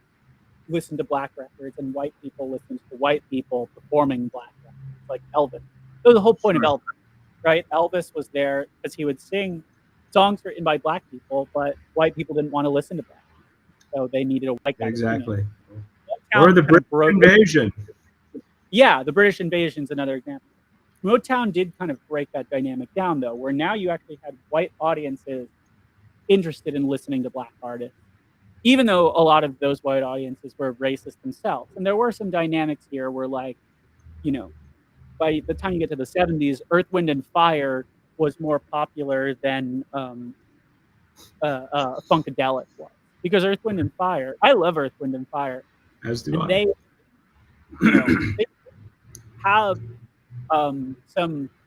listen to Black records and white people listen to white people performing Black records, like Elvis. That was the whole point of Elvis, right? Elvis was there because he would sing songs written by Black people, but white people didn't want to listen to Black people, so they needed a white guy. Exactly. Or the British invasion. Yeah, the British invasion is another example. Motown did kind of break that dynamic down, though, where now you actually had white audiences interested in listening to Black artists, even though a lot of those white audiences were racist themselves. And there were some dynamics here where, like, by the time you get to the 70s, Earth, Wind, and Fire was more popular than Funkadelic was. Because Earth, Wind, and Fire, I love Earth, Wind, and Fire. As do I. They have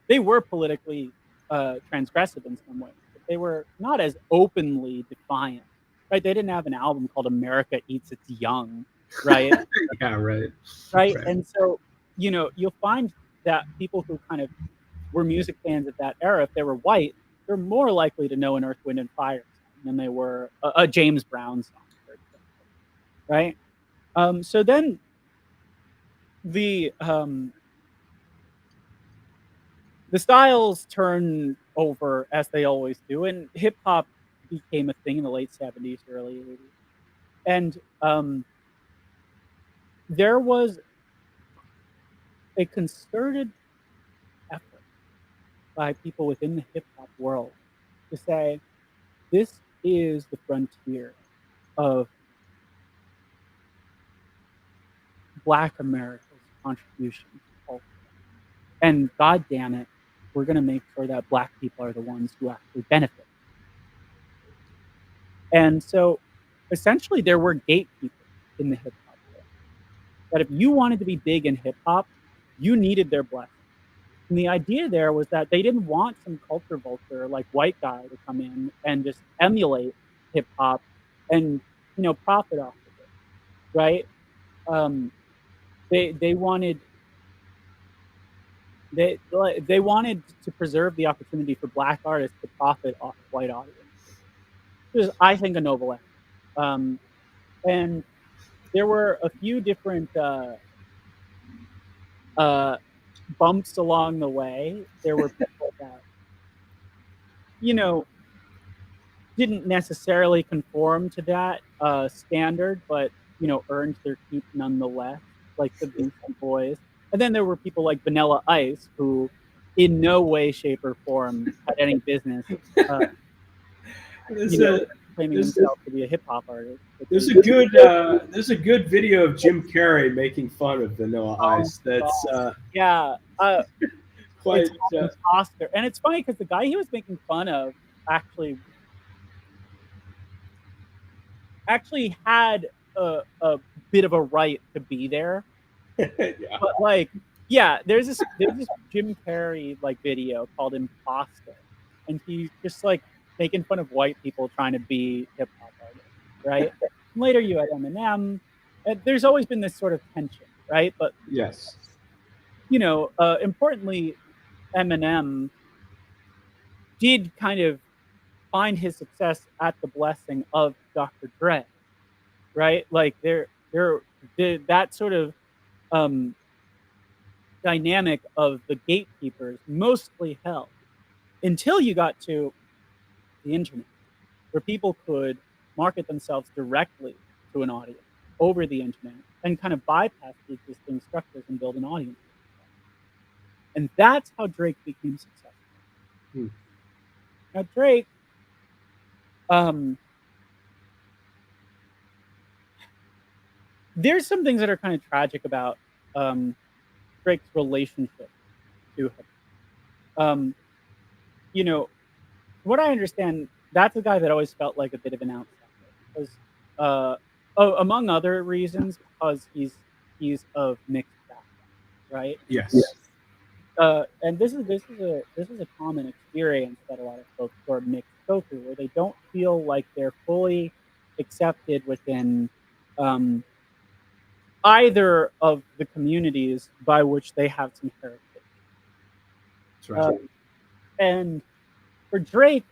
they were politically transgressive in some ways, but they were not as openly defiant, right? They didn't have an album called America Eats Its Young, right? Yeah, right. Right. And so, you'll find that people who kind of were music fans of that era, if they were white, they're more likely to know an Earth, Wind, and Fire song than they were a James Brown song, for example, right? So then the um, the styles turn over as they always do, and hip hop became a thing in the late 70s, early 80s, and there was a concerted effort by people within the hip hop world to say this is the frontier of Black America's contribution to culture. And God damn it, we're going to make sure that Black people are the ones who actually benefit. And so essentially, there were gatekeepers in the hip hop world. That if you wanted to be big in hip hop, you needed their blessing. And the idea there was that they didn't want some culture vulture like white guy to come in and just emulate hip hop and profit off of it, right? Um, they wanted they wanted to preserve the opportunity for Black artists to profit off of white audience, which is, I think, a noble effort. And there were a few different uh, bumps along the way. There were people that you know didn't necessarily conform to that standard, but earned their keep nonetheless, like the Beastie Boys. And then there were people like Vanilla Ice, who, in no way, shape, or form, had any business, uh, There's you know, a claiming there's himself to be a hip hop artist. there's a good video of Jim Carrey making fun of Vanilla Ice. That's Yeah, quite it's called Imposter, and it's funny because the guy he was making fun of actually had a bit of a right to be there. yeah. But like, yeah, there's this Jim Carrey like video called Imposter, and he's just like making fun of white people trying to be hip hop artists, right? And later you had Eminem. And there's always been this sort of tension, right? But Yes. importantly, Eminem did kind of find his success at the blessing of Dr. Dre, right? Like that sort of um, dynamic of the gatekeepers mostly held until you got to the internet, where people could market themselves directly to an audience over the internet and kind of bypass the existing structures and build an audience. And that's how Drake became successful. Hmm. Now, Drake, there's some things that are kind of tragic about Drake's relationship to him. Um, you know, what I understand, that's a guy that always felt like a bit of an outsider because, among other reasons, because he's of mixed background, right? Yes. And this is a common experience that a lot of folks who are mixed go through, where they don't feel like they're fully accepted within um, either of the communities by which they have some heritage. That's right. And for Drake,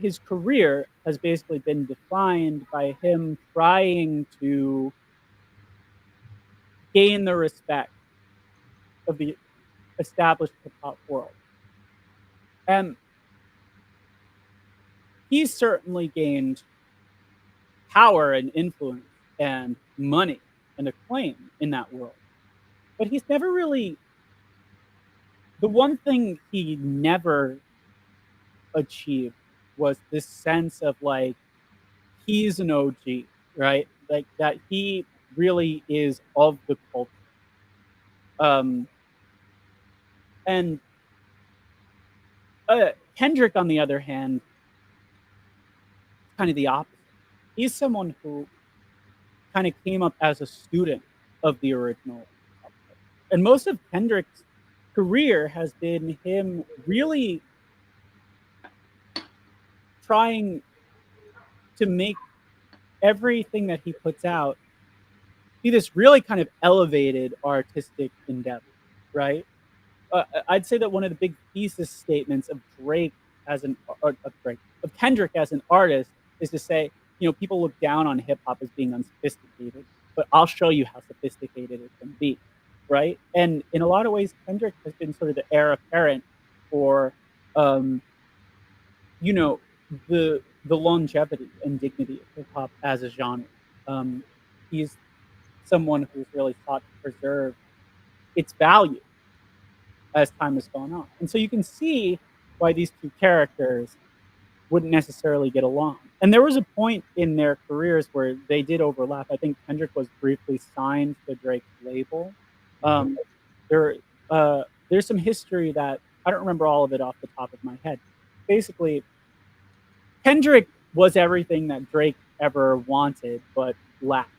his career has basically been defined by him trying to gain the respect of the established hip hop world. And he's certainly gained power and influence and money and acclaim in that world. But he's never really, the one thing he never achieved was this sense of like, he's an OG, right? Like that he really is of the culture. Um, and Kendrick, on the other hand, kind of the opposite. He's someone who kind of came up as a student of the original hip hop. And most of Kendrick's career has been him really trying to make everything that he puts out be this really kind of elevated artistic endeavor, right? I'd say that one of the big thesis statements of Drake as an of Drake, of Kendrick as an artist is to say, people look down on hip hop as being unsophisticated, but I'll show you how sophisticated it can be, right? And in a lot of ways, Kendrick has been sort of the heir apparent for, um, you know, the longevity and dignity of hip hop as a genre. Um, he's someone who's really sought to preserve its value as time has gone on. And so you can see why these two characters wouldn't necessarily get along. And there was a point in their careers where they did overlap. I think Kendrick was briefly signed to Drake's label. Um, there, there's some history that I don't remember all of it off the top of my head. Basically, Kendrick was everything that Drake ever wanted but lacked.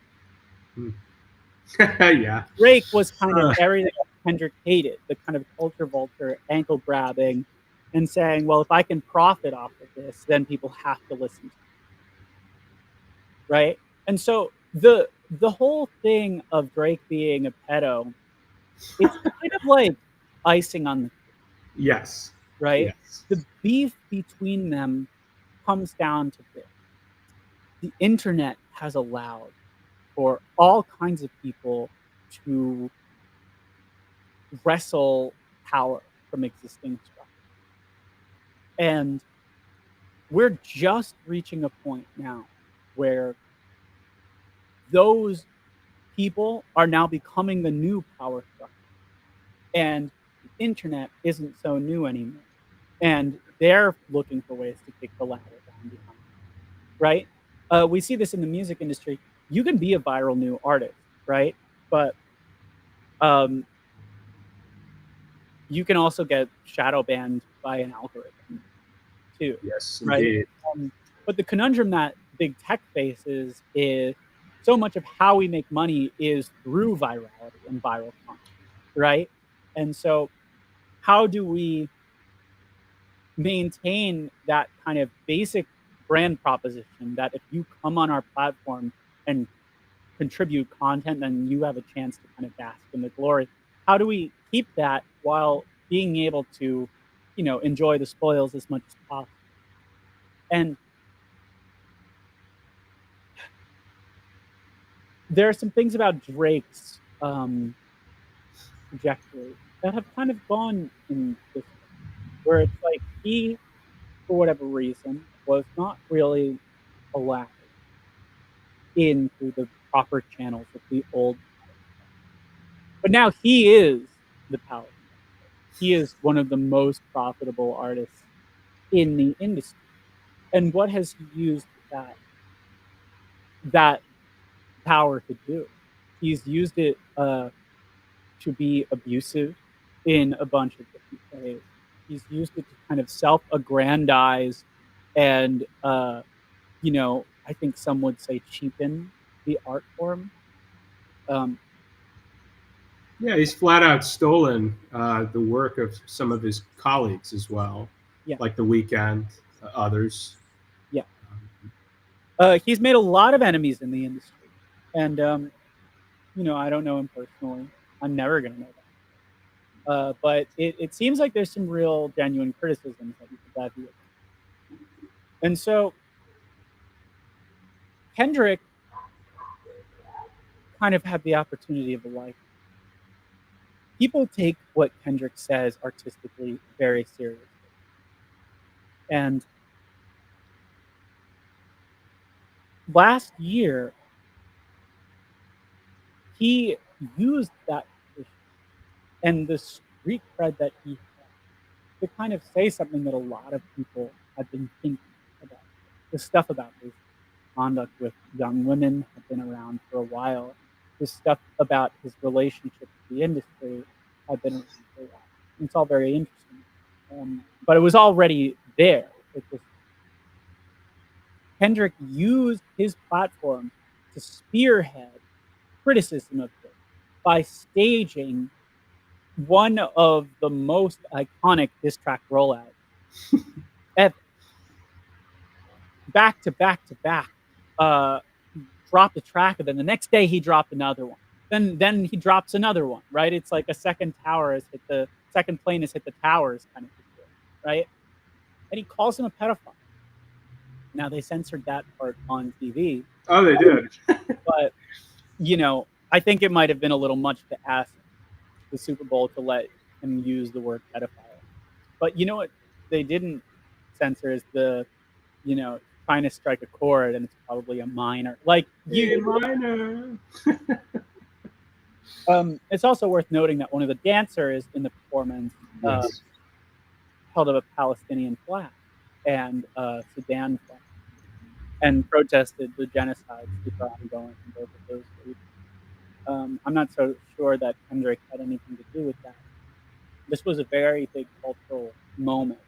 Yeah. Drake was kind of everything that Kendrick hated, the kind of culture vulture, ankle grabbing, and saying, well, if I can profit off of this, then people have to listen to me. Right? And so the whole thing of Drake being a pedo, it's kind of like icing on the cake. Yes. Right? Yes. The beef between them comes down to this. The internet has allowed for all kinds of people to wrestle power from existing structures. And we're just reaching a point now where those people are now becoming the new power structure. And the internet isn't so new anymore. And they're looking for ways to kick the ladder down behind them, right? We see this in the music industry. You can be a viral new artist, right? But you can also get shadow banned by an algorithm too. Yes, Right? indeed. But the conundrum that big tech faces is so much of how we make money is through virality and viral content, right? And so how do we maintain that kind of basic brand proposition that if you come on our platform and contribute content, then you have a chance to kind of bask in the glory? How do we keep that while being able to, enjoy the spoils as much as possible? And there are some things about Drake's trajectory that have kind of gone in this way, where it's like he, for whatever reason, was not really allowed into the proper channels of the old power structure. But now he is the power structure. He is one of the most profitable artists in the industry. And what has he used that power to do? He's used it to be abusive in a bunch of different ways. He's used it to kind of self-aggrandize and, I think some would say cheapen the art form. Yeah, he's flat out stolen the work of some of his colleagues as well, Yeah. like The Weeknd, others. Yeah. He's made a lot of enemies in the industry. And, I don't know him personally. I'm never going to know that. But it seems like there's some real genuine criticisms that you could levy at him. And so Kendrick kind of had the opportunity of a life. People take what Kendrick says artistically very seriously. And last year, he used that position and the street cred that he had to kind of say something that a lot of people have been thinking about. The stuff about his conduct with young women had been around for a while. The stuff about his relationship with the industry had been around for a while. And it's all very interesting. But it was already there. It was Kendrick used his platform to spearhead criticism of it by staging one of the most iconic diss track rollouts ever. Back to back to back. Dropped a track, and then the next day he dropped another one. Then he drops another one, right? It's like a second plane has hit the towers kind of situation, right? and he calls him a pedophile. Now they censored that part on TV. Oh, they did. But I think it might have been a little much to ask the Super Bowl to let him use the word pedophile. But you know what they didn't censor is the trying to strike a chord, and it's probably a minor. Like A minor. It's also worth noting that one of the dancers in the performance Yes. held up a Palestinian flag and a Sudan flag and protested the genocides that are ongoing in both of those regions. I'm not so sure that Kendrick had anything to do with that. This was a very big cultural moment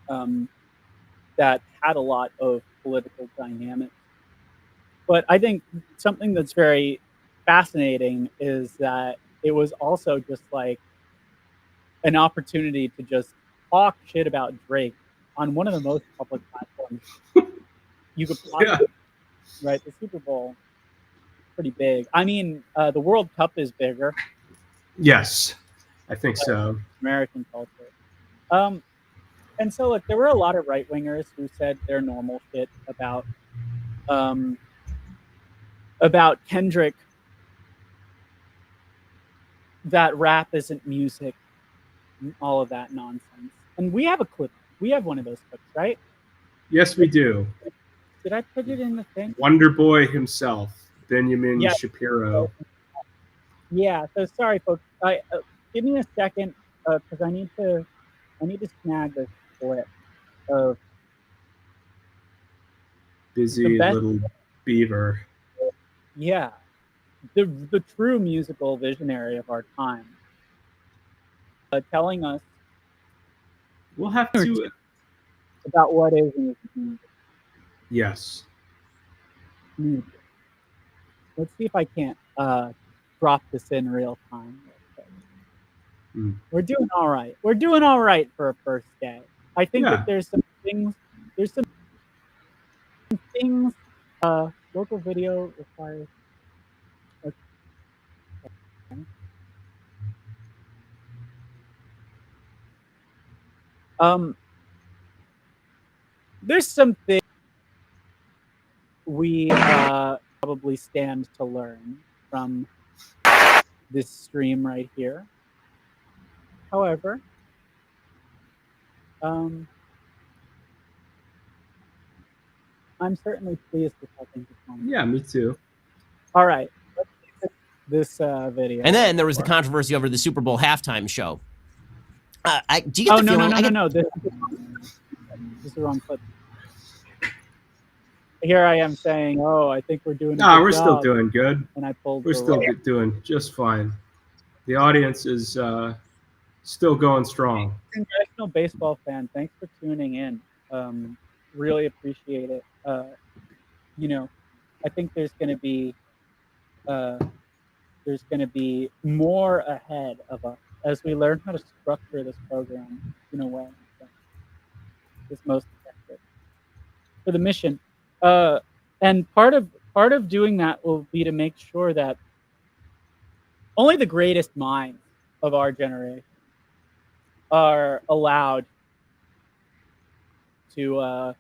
that had a lot of political dynamics. But I think something that's very fascinating is that it was also just like an opportunity to just talk shit about Drake on one of the most public platforms you could possibly, right? The Super Bowl, pretty big. I mean, the World Cup is bigger. Yes, I think so. American culture. And so, look, there were a lot of right wingers who said their normal shit about Kendrick, that rap isn't music, all of that nonsense. And we have a clip. We have one of those clips, right? Yes, we do. Did I put it in the thing? Wonder Boy himself, Benjamin Shapiro. Yeah. So sorry, folks. Give me a second because I need to snag this clip of Busy little beaver. Yeah, the true musical visionary of our time, telling us. We'll have to about what is music. Yes. Music. Let's see if I can't drop this in real time. We're doing all right. We're doing all right for a first day. I think that there's some things. Local video requires. There's something we probably stand to learn from this stream right here. However, I'm certainly pleased with how things are going. Yeah, me too. All right, let's see this video. And then there was the controversy over the Super Bowl halftime show. Do you get oh, the no, feeling? No. This is the wrong clip. Here I am saying, "Oh, I think we're doing." No, we're still doing good. And I pulled. We're still doing just fine. The audience is still going strong. Congressional baseball fan, thanks for tuning in. Really appreciate it. I think there's going to be more ahead of us as we learn how to structure this program in a way that's most effective for the mission. And part of doing that will be to make sure that only the greatest minds of our generation are allowed to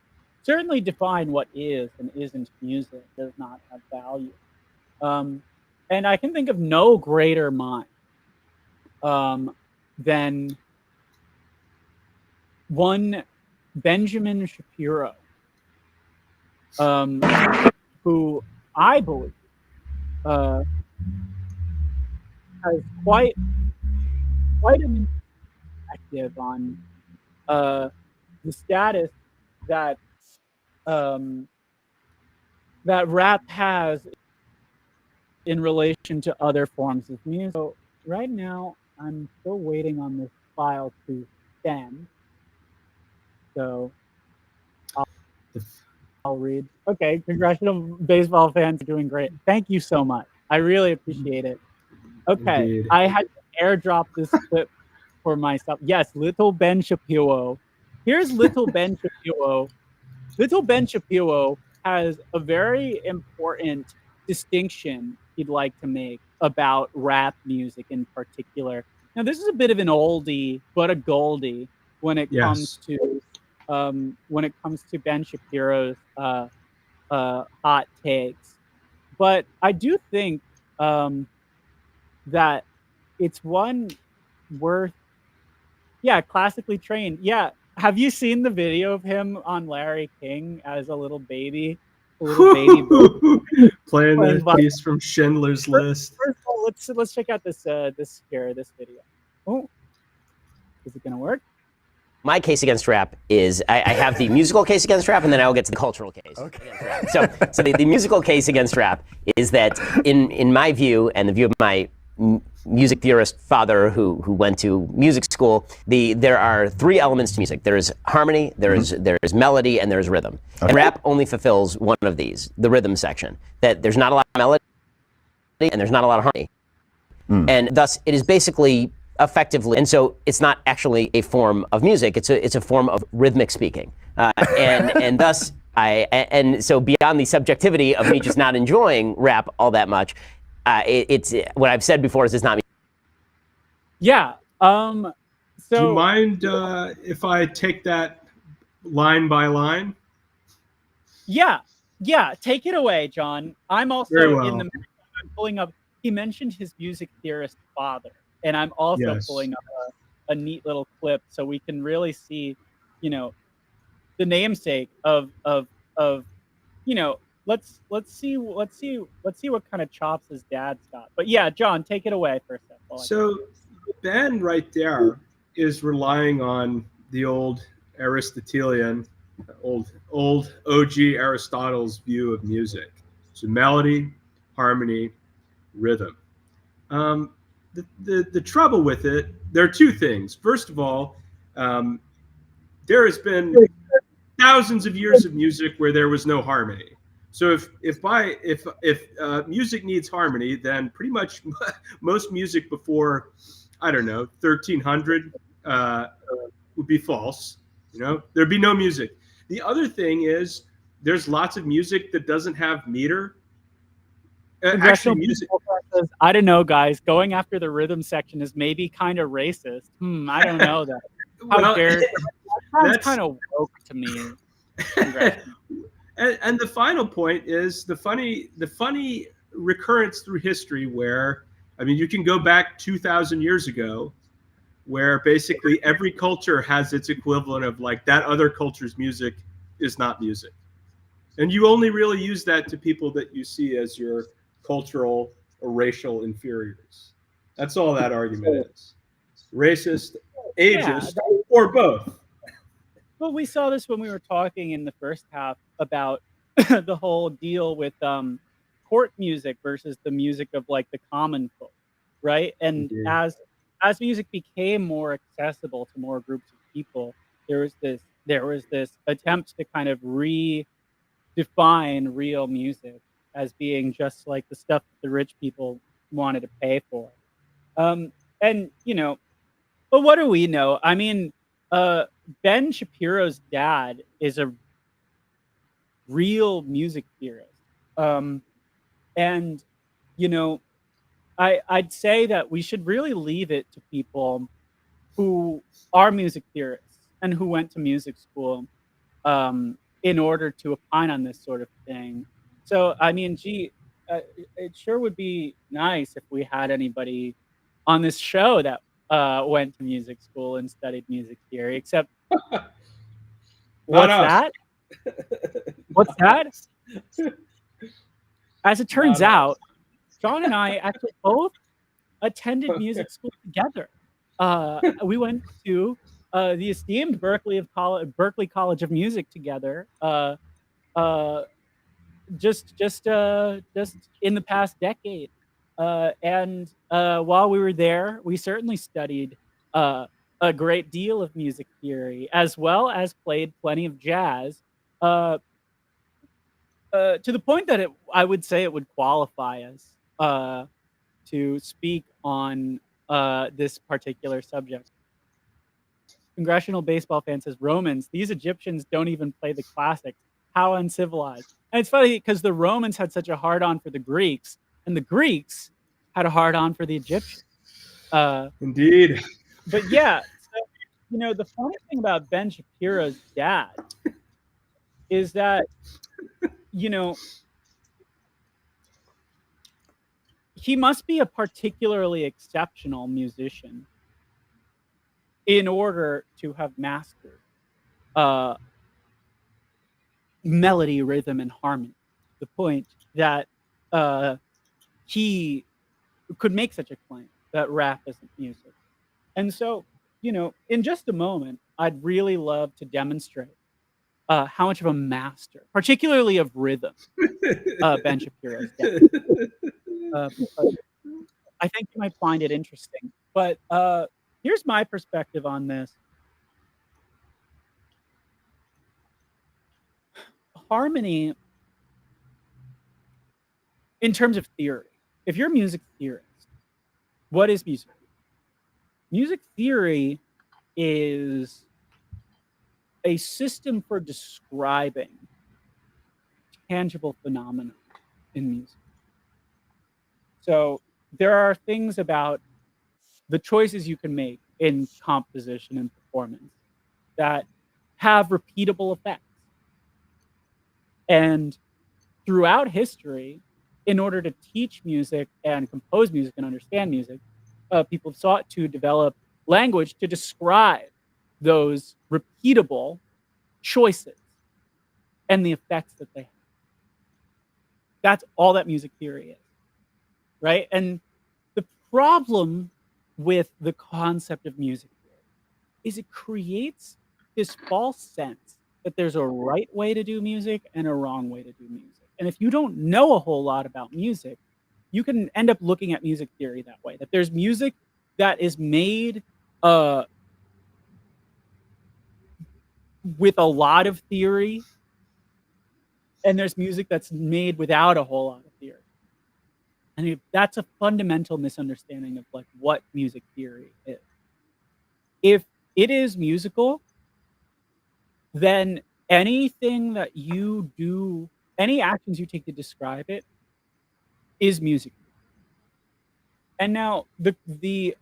certainly define what is and isn't music, does not have value. And I can think of no greater mind than one Benjamin Shapiro, who I believe has quite an perspective on the status that that rap has in relation to other forms of music. So right now, I'm still waiting on this file to send. So I'll read. Okay, congressional baseball fans are doing great. Thank you so much. I really appreciate it. Okay, indeed. I had to airdrop this clip for myself. Yes, little Ben Shapiro. Here's little Ben Shapiro. Little Ben Shapiro has a very important distinction he'd like to make about rap music in particular. Now, this is a bit of an oldie, but a goldie when it comes to when it comes to Ben Shapiro's hot takes. But I do think that it's one worth, yeah, classically trained. Yeah. Have you seen the video of him on Larry King as a little baby? A little baby boy Playing playing the violin. piece from Schindler's List. First of all, let's check out this this video. Oh, is it gonna work? My case against rap is I have the musical case against rap, and then I'll get to the cultural case against rap. So the musical case against rap is that, in my view, and the view of my music theorist father who went to music school, there are three elements to music. There's harmony, there's melody, and there's rhythm. Okay. And rap only fulfills one of these, the rhythm section. That there's not a lot of melody and there's not a lot of harmony. And thus it is basically effectively, and so it's not actually a form of music, it's a form of rhythmic speaking. And thus and so beyond the subjectivity of me just not enjoying rap all that much, it's what I've said before is it's not me. Yeah. Do you mind if I take that line by line? Yeah. Take it away, John. I'm also I'm pulling up. He mentioned his music theorist father, and I'm also pulling up a neat little clip so we can really see, the namesake of let's see what kind of chops his dad's got. But yeah, John, take it away for a second. So Ben right there is relying on the old Aristotelian, old OG Aristotle's view of music. So melody, harmony, rhythm. The trouble with it, there are two things. First of all, there has been thousands of years of music where there was no harmony. So if music needs harmony, then pretty much most music before, I don't know, 1300 would be false. There'd be no music. The other thing is there's lots of music that doesn't have meter. Actually, music. Says, I don't know, guys. Going after the rhythm section is maybe kind of racist. I don't know that. How dare? That's kind of woke to me. And the final point is the funny recurrence through history where, I mean, you can go back 2,000 years ago where basically every culture has its equivalent of like that other culture's music is not music. And you only really use that to people that you see as your cultural or racial inferiors. That's all that argument is. Racist, ageist, or both. Well, we saw this when we were talking in the first half about the whole deal with court music versus the music of like the common folk, right? And as music became more accessible to more groups of people, there was this attempt to kind of redefine real music as being just like the stuff that the rich people wanted to pay for. And but what do we know? I mean, Ben Shapiro's dad is a real music theorist. And I'd say that we should really leave it to people who are music theorists and who went to music school in order to opine on this sort of thing. So, I mean, it sure would be nice if we had anybody on this show that went to music school and studied music theory, except what's that? What's that? As it turns out, John and I actually both attended music school together. We went to the esteemed Berklee College of Music together. Just in the past decade, and while we were there, we certainly studied a great deal of music theory, as well as played plenty of jazz, to the point that I would say it would qualify us to speak on this particular subject. Congressional Baseball fan says, Romans, these Egyptians don't even play the classics. How uncivilized. And it's funny because the Romans had such a hard-on for the Greeks, and the Greeks had a hard-on for the Egyptians. Indeed. But yeah, The funny thing about Ben Shapiro's dad is that, you know, he must be a particularly exceptional musician in order to have mastered uh, melody, rhythm, and harmony. The point that uh, he could make such a claim that rap isn't music. And so, in just a moment, I'd really love to demonstrate how much of a master, particularly of rhythm, Ben Shapiro's dad. Because I think you might find it interesting. But here's my perspective on this. Harmony, in terms of theory, if you're a music theorist, what is music theory? Music theory is a system for describing tangible phenomena in music. So there are things about the choices you can make in composition and performance that have repeatable effects. And throughout history, in order to teach music and compose music and understand music, people sought to develop language to describe those repeatable choices and the effects that they have. That's all that music theory is, right? And the problem with the concept of music theory is it creates this false sense that there's a right way to do music and a wrong way to do music. And if you don't know a whole lot about music, you can end up looking at music theory that way. That there's music that is made with a lot of theory, and there's music that's made without a whole lot of theory. And that's a fundamental misunderstanding of like what music theory is. If it is musical, then anything that you do, any actions you take to describe it, is music. And now the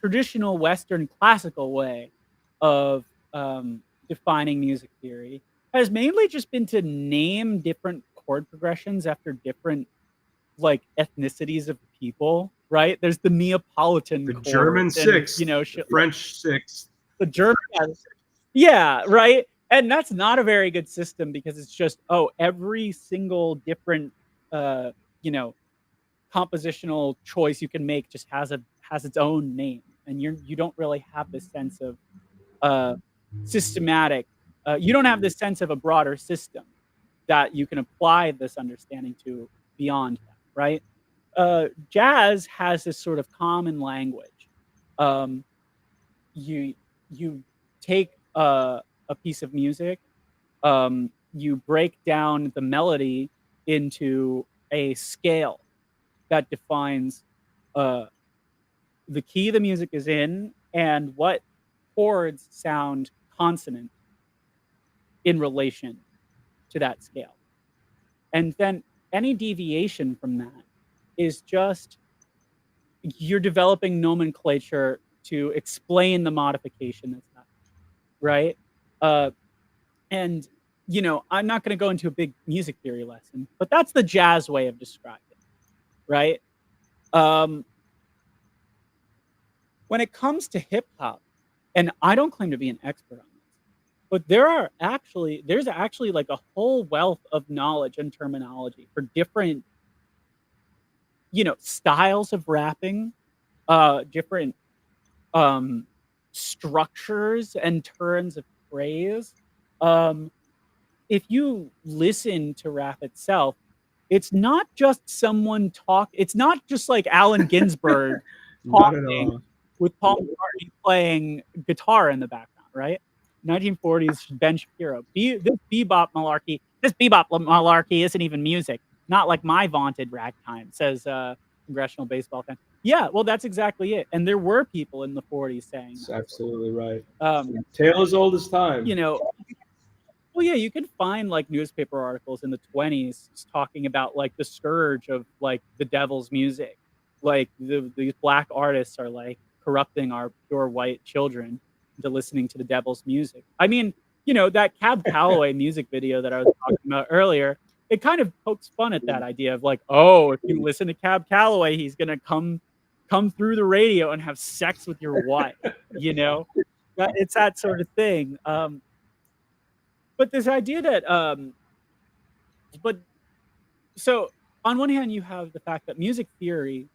traditional Western classical way of defining music theory has mainly just been to name different chord progressions after different like ethnicities of people, right? There's the Neapolitan The chord, German sixth, shit the French sixth. The German, yeah, right. And that's not a very good system because it's just every single different you know compositional choice you can make just has its own name, and you don't really have this sense of systematic. You don't have this sense of a broader system that you can apply this understanding to beyond that, right? Jazz has this sort of common language. Um, you you take a piece of music, you break down the melody into a scale that defines uh, the key the music is in and what chords sound consonant in relation to that scale. And then any deviation from that is just you're developing nomenclature to explain the modification that's happening, right? Uh, and I'm not going to go into a big music theory lesson, but that's the jazz way of describing it, right? Um, when it comes to hip hop, and I don't claim to be an expert on this, but there's actually like a whole wealth of knowledge and terminology for different, styles of rapping, different structures and turns of phrase. If you listen to rap itself, it's not just someone talk. It's not just like Allen Ginsberg Not at talking all. with Paul McCartney playing guitar in the background, right? 1940s Ben Shapiro. This bebop malarkey isn't even music. Not like my vaunted ragtime, says congressional baseball fan. Yeah, well, that's exactly it. And there were people in the 40s saying That's that. absolutely right. Tale as old as time. Well, yeah, you can find like newspaper articles in the 20s talking about like the scourge of like the devil's music. Like these black artists are like corrupting our pure white children into listening to the devil's music. I mean, that Cab Calloway music video that I was talking about earlier, it kind of pokes fun at that idea of like, oh, if you listen to Cab Calloway, he's gonna come through the radio and have sex with your wife. It's that sort of thing. But this idea that, but so on one hand, you have the fact that music theory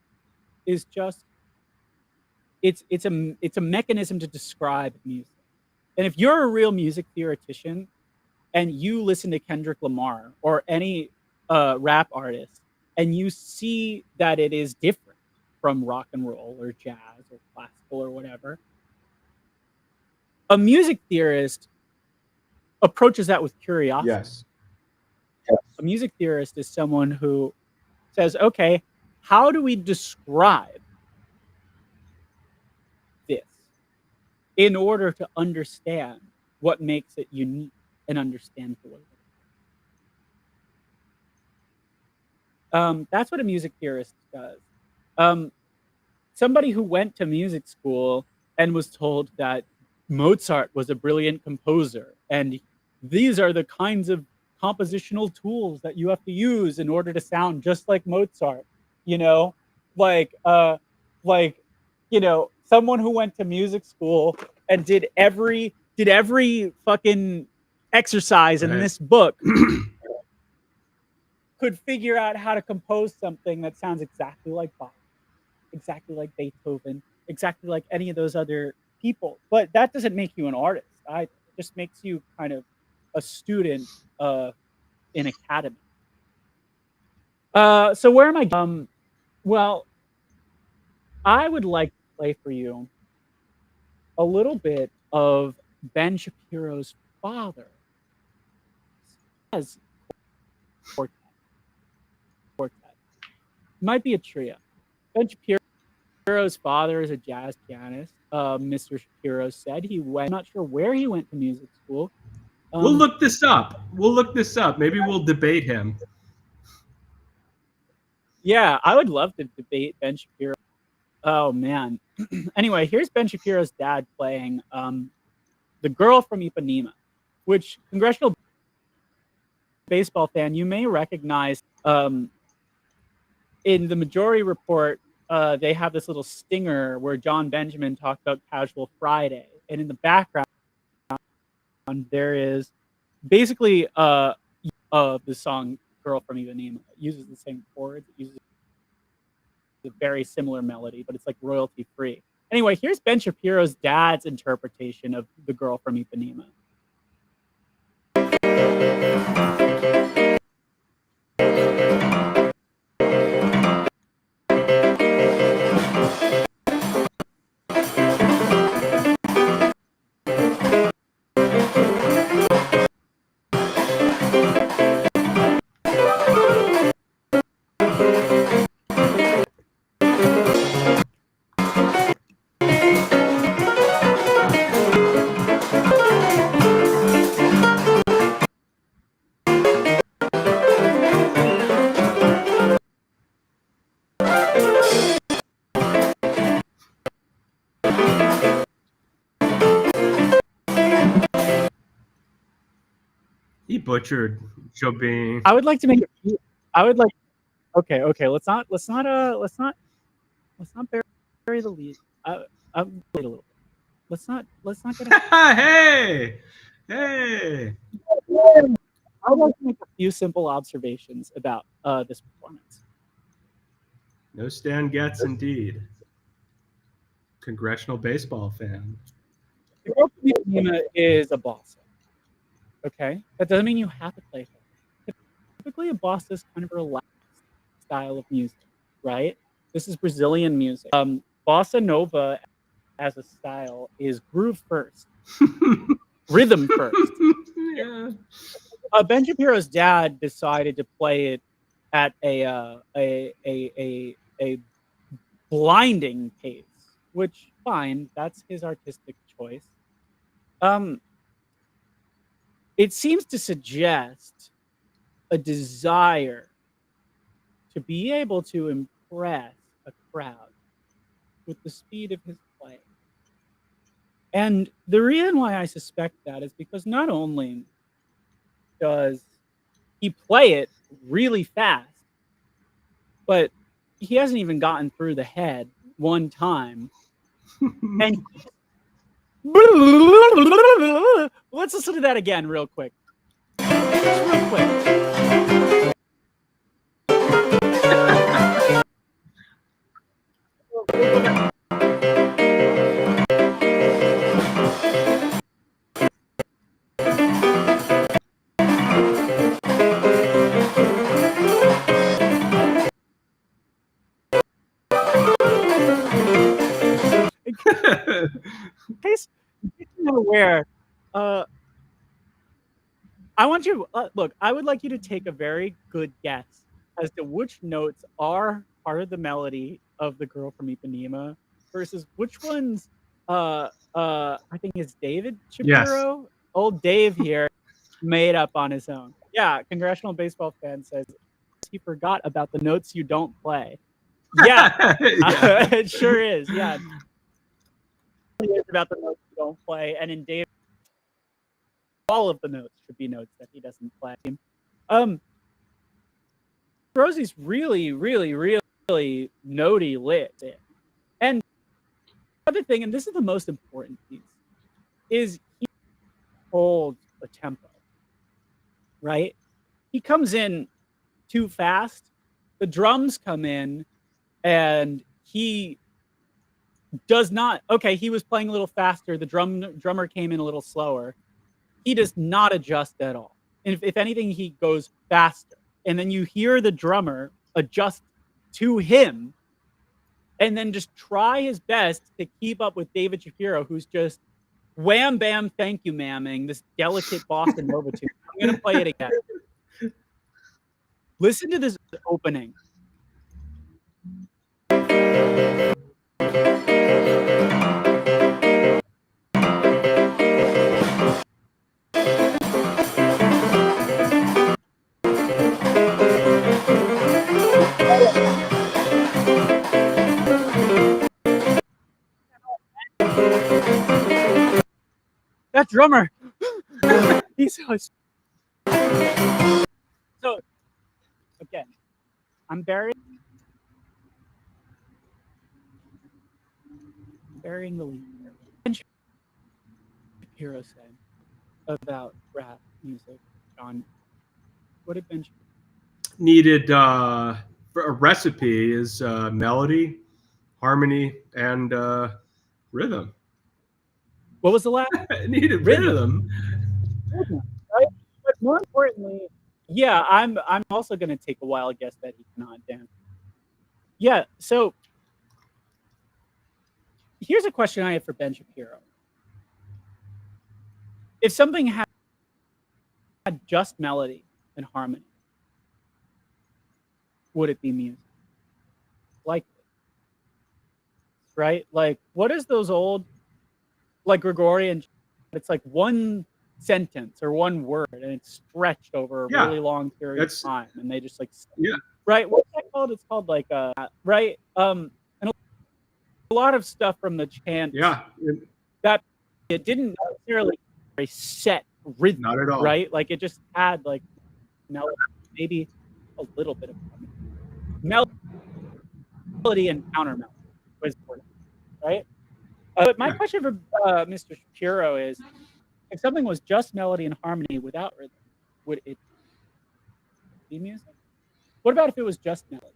is just it's a mechanism to describe music. And if you're a real music theoretician and you listen to Kendrick Lamar or any rap artist and you see that it is different from rock and roll or jazz or classical or whatever, a music theorist approaches that with curiosity. Yes. A music theorist is someone who says, okay, how do we describe this in order to understand what makes it unique and understand the way that's what a music theorist does. Somebody who went to music school and was told that Mozart was a brilliant composer and these are the kinds of compositional tools that you have to use in order to sound just like Mozart, like someone who went to music school and did every fucking exercise in this book could figure out how to compose something that sounds exactly like Bach, exactly like Beethoven, exactly like any of those other people. But that doesn't make you an artist. It just makes you kind of a student in academy. So where am I? Well, I would like to play for you a little bit of Ben Shapiro's father as quartet. Might be a trio. Ben Shapiro's father is a jazz pianist. Mr. Shapiro said he went. I'm not sure where he went to music school. We'll look this up. Maybe we'll debate him. Yeah, I would love to debate Ben Shapiro. Oh man. Anyway, here's Ben Shapiro's dad playing "The Girl from Ipanema," which congressional baseball fan you may recognize. In the Majority Report, they have this little stinger where John Benjamin talked about Casual Friday, and in the background there is basically the song "Girl from Ipanema." It uses the same chords. It uses a very similar melody, but it's like royalty free. Anyway, here's Ben Shapiro's dad's interpretation of "The Girl from Ipanema." He butchered Jobin. I would like to make it. I would like. Okay. Let's not bury the lead. Wait a little bit. Let's not get. Hey. I would like to make a few simple observations about this performance. No Stan Getz, indeed. Congressional baseball fan. The Girl from Ipanema is a bossa. Okay, that doesn't mean you have to play her. Typically, a bossa is kind of a relaxed style of music, right? This is Brazilian music. Bossa nova, as a style, is groove first, rhythm first. Yeah. Ben Shapiro's dad decided to play it at a blinding pace, which fine, that's his artistic choice. It seems to suggest a desire to be able to impress a crowd with the speed of his play. And the reason why I suspect that is because not only does he play it really fast, but he hasn't even gotten through the head one time. And let's listen to that again real quick. Just real quick. In case you're not aware, I want you look, I would like you to take a very good guess as to which notes are part of the melody of The Girl from Ipanema versus which ones, I think it's David Yes. Shapiro? Old Dave here made up on his own. Yeah, Congressional Baseball Fan says he forgot about the notes you don't play. Yeah, Yeah. it sure is, yeah. It is about the notes you don't play, and in Dave all of the notes should be notes that he doesn't play. Rosie's really, really, really notey lit. And the other thing, and this is the most important piece, is he holds a tempo, right? He comes in too fast. The drums come in, and he does not. Okay, he was playing a little faster. The drummer came in a little slower. He does not adjust at all. And if anything, he goes faster. And then you hear the drummer adjust to him and then just try his best to keep up with David Shapiro, who's just wham bam, thank you, mamming this delicate Boston Nova tune. I'm gonna play it again. Listen to this opening. That drummer, he's so again. I'm burying the lead here. Ben Shapiro said about rap music, John. What did Ben? Needed for a recipe is melody, harmony, and rhythm. What was the last? It needed rhythm. Right? But more importantly, yeah, I'm also gonna take a wild guess that he cannot dance. Yeah, so here's a question I have for Ben Shapiro. If something had just melody and harmony, would it be music? Likely. Right? Like, what is those old, like Gregorian, it's like one sentence or one word and it's stretched over a really long period of time and they just like, right? What's that called? It's called like, right? And a lot of stuff from the chant. That it didn't necessarily a set rhythm. Not at all. Right? Like it just had like melody, maybe a little bit of melody and counter melody was important, right? But my question for Mr. Shapiro is, if something was just melody and harmony without rhythm, would it be music? What about if it was just melody?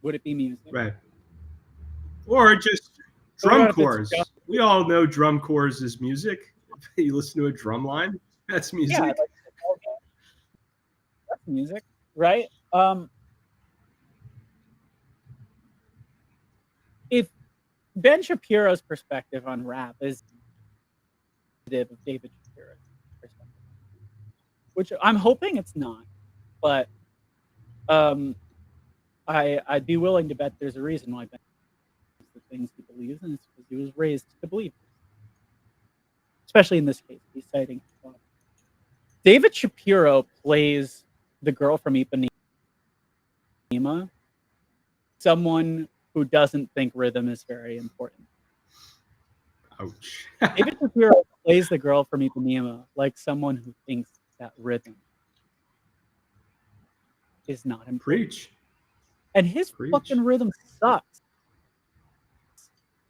Would it be music? Right. Or just drum corps. We all know drum corps is music. If you listen to a drum line, that's music. Yeah, that's music, right? If Ben Shapiro's perspective on rap is of David Shapiro's perspective, which I'm hoping it's not, but I'd be willing to bet there's a reason why Ben believes the things he believes, and it's because he was raised to believe. Especially in this case, he's citing David Shapiro plays the girl from Ipanema, someone who doesn't think rhythm is very important. Ouch. David Shapiro plays the girl from Ipanema like someone who thinks that rhythm is not important. Preach. And his Preach. fucking rhythm sucks.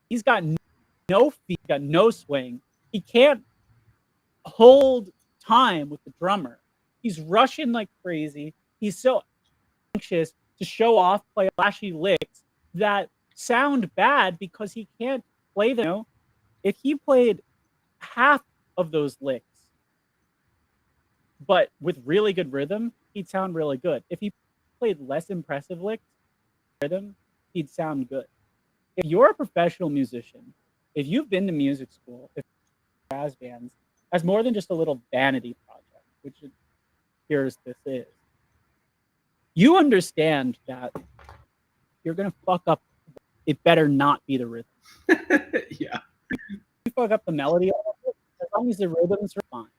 He's got no feet, got no swing. He can't hold time with the drummer. He's rushing like crazy. He's so anxious to show off, play flashy licks that sound bad because he can't play them. You know? If he played half of those licks, but with really good rhythm, he'd sound really good. If he played less impressive licks, rhythm, he'd sound good. If you're a professional musician, if you've been to music school, if jazz bands, as more than just a little vanity project, which it appears this is, you understand that you're gonna fuck up. It better not be the rhythm. Yeah. You fuck up the melody, as long as the rhythms are fine,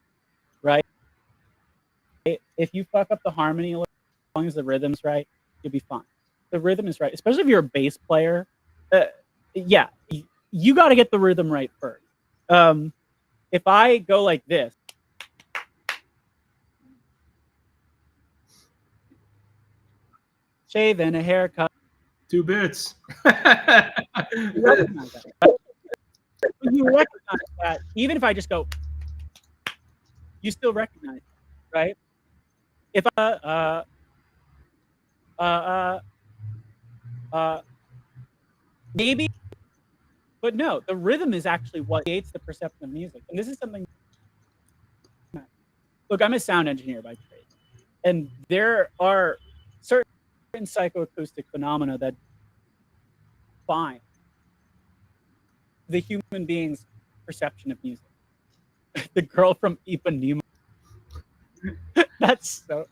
right? If you fuck up the harmony, as long as the rhythm's right, you'll be fine. The rhythm is right, especially if you're a bass player. Yeah, you got to get the rhythm right first. If I go like this, shave and a haircut, 2 bits. you recognize that. Right? You recognize that even if I just go, you still recognize it, right? If maybe, but no, the rhythm is actually what creates the perception of music. And this is something. Look, I'm a sound engineer by trade, and there are certain psychoacoustic phenomena that define the human being's perception of music. The girl from Ipanema. That's so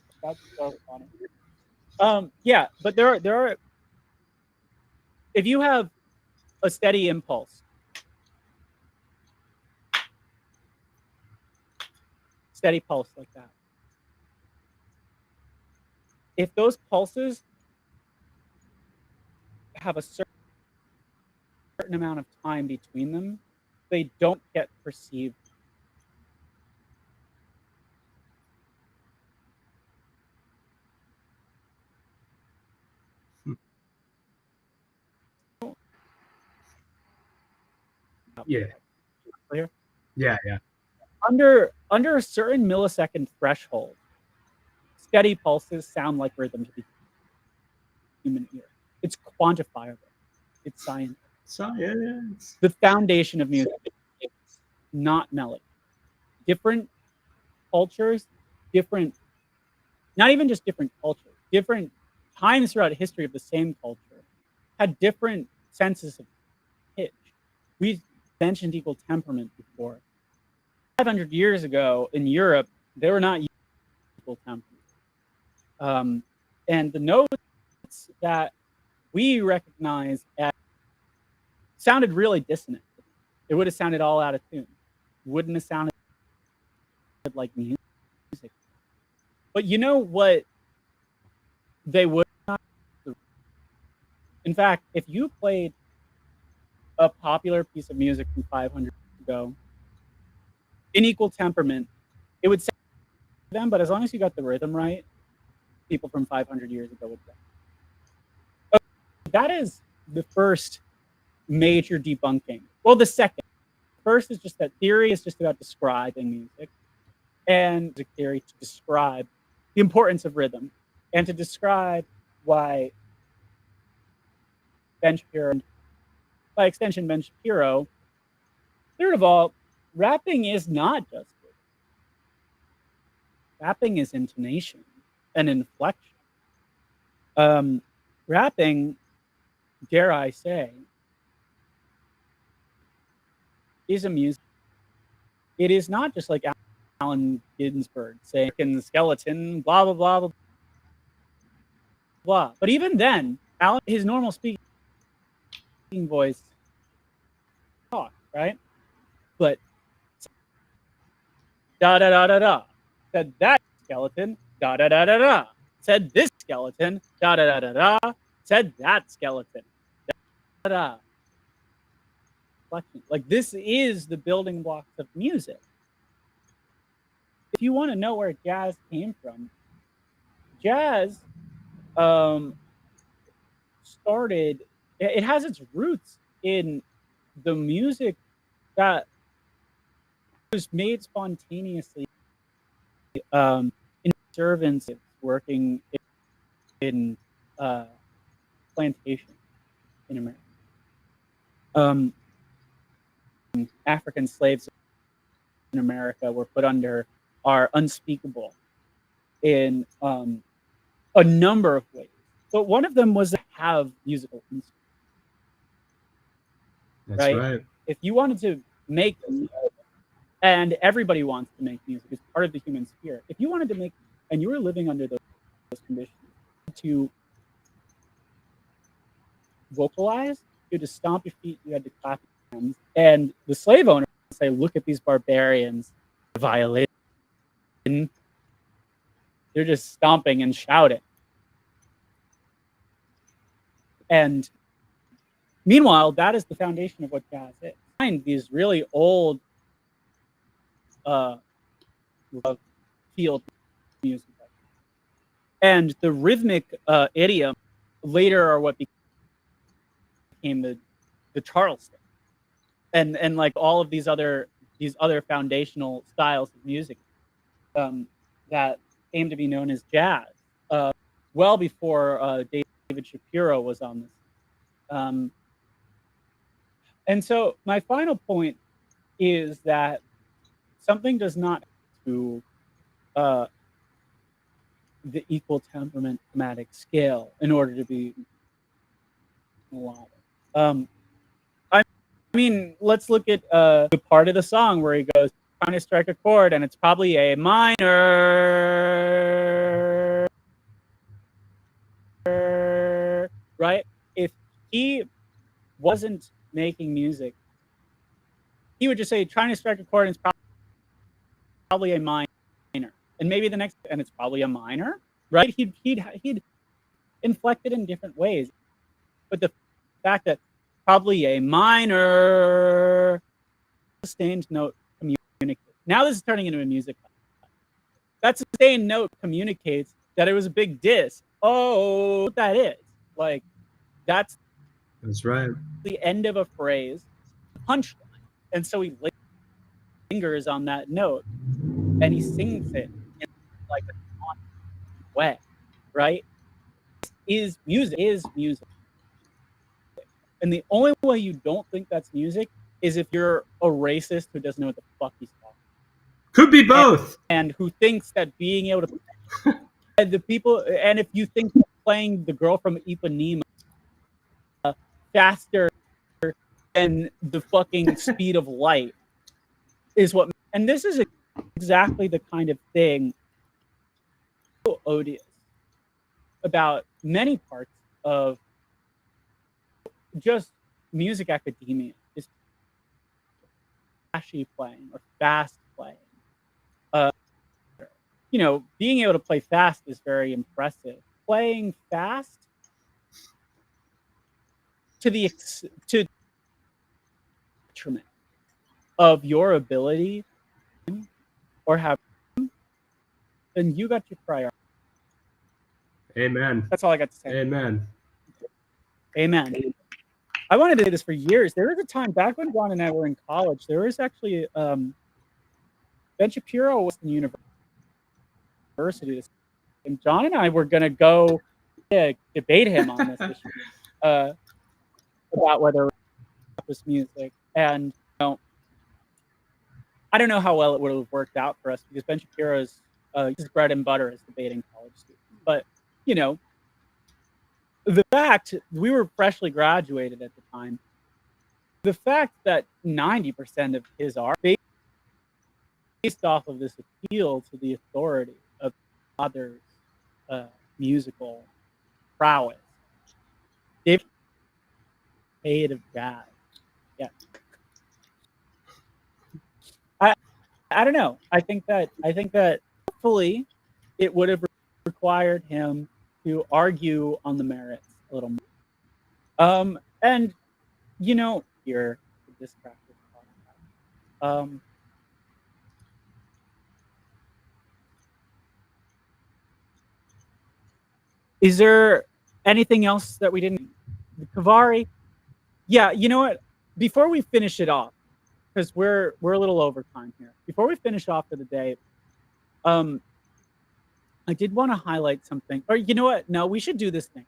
funny. Yeah, but there are. If you have a steady impulse, steady pulse like that, if those pulses have a certain amount of time between them, they don't get perceived. Yeah. Clear? Yeah. Under a certain millisecond threshold, steady pulses sound like rhythm to the human ear. It's quantifiable. It's science. Science. The foundation of music is not melody. Different cultures, not even just different cultures, different times throughout history of the same culture had different senses of pitch. We mentioned equal temperament before. 500 years ago in Europe, they were not equal temperament. And the notes that we recognize as sounded really dissonant. It would have sounded all out of tune. Wouldn't have sounded like music. But you know what they would not? In fact, if you played a popular piece of music from 500 years ago in equal temperament, it would sound them, but as long as you got the rhythm right, people from 500 years ago would get. That is the first major debunking. Well, the second. First is just that theory is just about describing music, and music theory to describe the importance of rhythm, and to describe why Ben Shapiro, and by extension Ben Shapiro. Third of all, rapping is not just rhythm. Rapping is intonation and inflection. Rapping, dare I say, is a music. It is not just like Allen Ginsberg saying skeleton, blah, blah, blah, blah, blah. But even then, his normal speaking voice, talk, right? But da da da da da, said that skeleton, da da da da da, said this skeleton, da da da da da, said that skeleton, da da da. reflection. Like, this is the building blocks of music. If you want to know where jazz came from, jazz started. It has its roots in the music that was made spontaneously in servants working in plantations in America. African slaves in America were put under are unspeakable in a number of ways. But one of them was to have musical instruments. That's Right? right. If you wanted to make music, and everybody wants to make music, it's part of the human spirit. If you wanted to make, and you were living under those conditions, to vocalize, you had to stomp your feet, you had to clap your hands, and the slave owner would say, "Look at these barbarians, the violin, they're just stomping and shouting." And meanwhile, that is the foundation of what jazz is. Find these really old field music, and the rhythmic idiom later are what became the Charleston, and like all of these other foundational styles of music that came to be known as jazz, well before David Shapiro was on this. And so my final point is that something does not to the equal temperament thematic scale in order to be melodic. I mean, let's look at the part of the song where he goes trying to strike a chord, and it's probably a minor, right? If he wasn't making music, he would just say trying to strike a chord, and it's probably a minor, and maybe the next, and it's probably a minor, right? He'd inflect it in different ways, but the fact that probably a minor sustained note communicates. Now this is turning into a music class. That sustained note communicates that it was a big diss. Oh, what that is. Like, that's right. the end of a phrase, punchline. And so he lingers on that note and he sings it in like a way, right? Is music. And the only way you don't think that's music is if you're a racist who doesn't know what the fuck he's talking. Could be both. And who thinks that being able to and the people, and if you think that playing the girl from Ipanema faster than the fucking speed of light is what, and this is exactly the kind of thing so odious about many parts of just music academia is flashy playing or fast playing. You know, being able to play fast is very impressive. Playing fast to the detriment of your ability or have, then you got your priority. Amen. That's all I got to say. Amen. Amen. I wanted to do this for years. There was a time back when John and I were in college. There was actually Ben Shapiro was in university, and John and I were going to go debate him on this issue about whether it was music. And I don't know how well it would have worked out for us because Ben Shapiro's his bread and butter is debating college students. But the fact we were freshly graduated at the time, the fact that 90% of his art based off of this appeal to the authority of others' musical prowess, they've paid of jazz. Yeah, I don't know. I think that hopefully it would have required him to argue on the merits a little more. And here Disc Trackers podcast. Is there anything else that we didn't? The Kavari? Yeah, you know what? Before we finish it off, because we're a little over time here. Before we finish off for the day, um, I did want to highlight something. Or you know what? No, we should do this thing.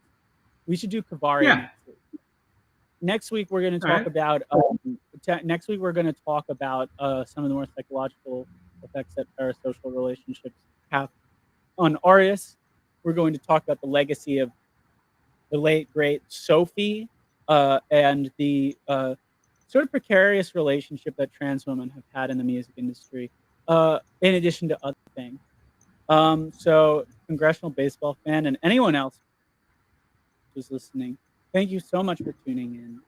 We should do Kavari Yeah. next week. Next week we're going to All talk right. about. Next week we're going to talk about some of the more psychological effects that parasocial relationships have on artists. We're going to talk about the legacy of the late great Sophie and the sort of precarious relationship that trans women have had in the music industry, in addition to other things. So, congressional baseball fan and anyone else who's listening, thank you so much for tuning in.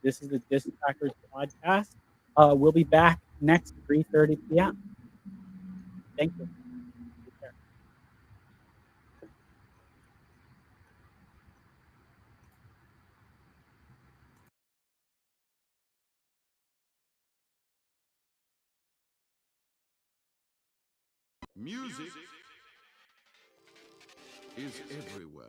This is the Disc Trackers podcast. We'll be back next 3:30 p.m. Thank you. Take care. Music is everywhere.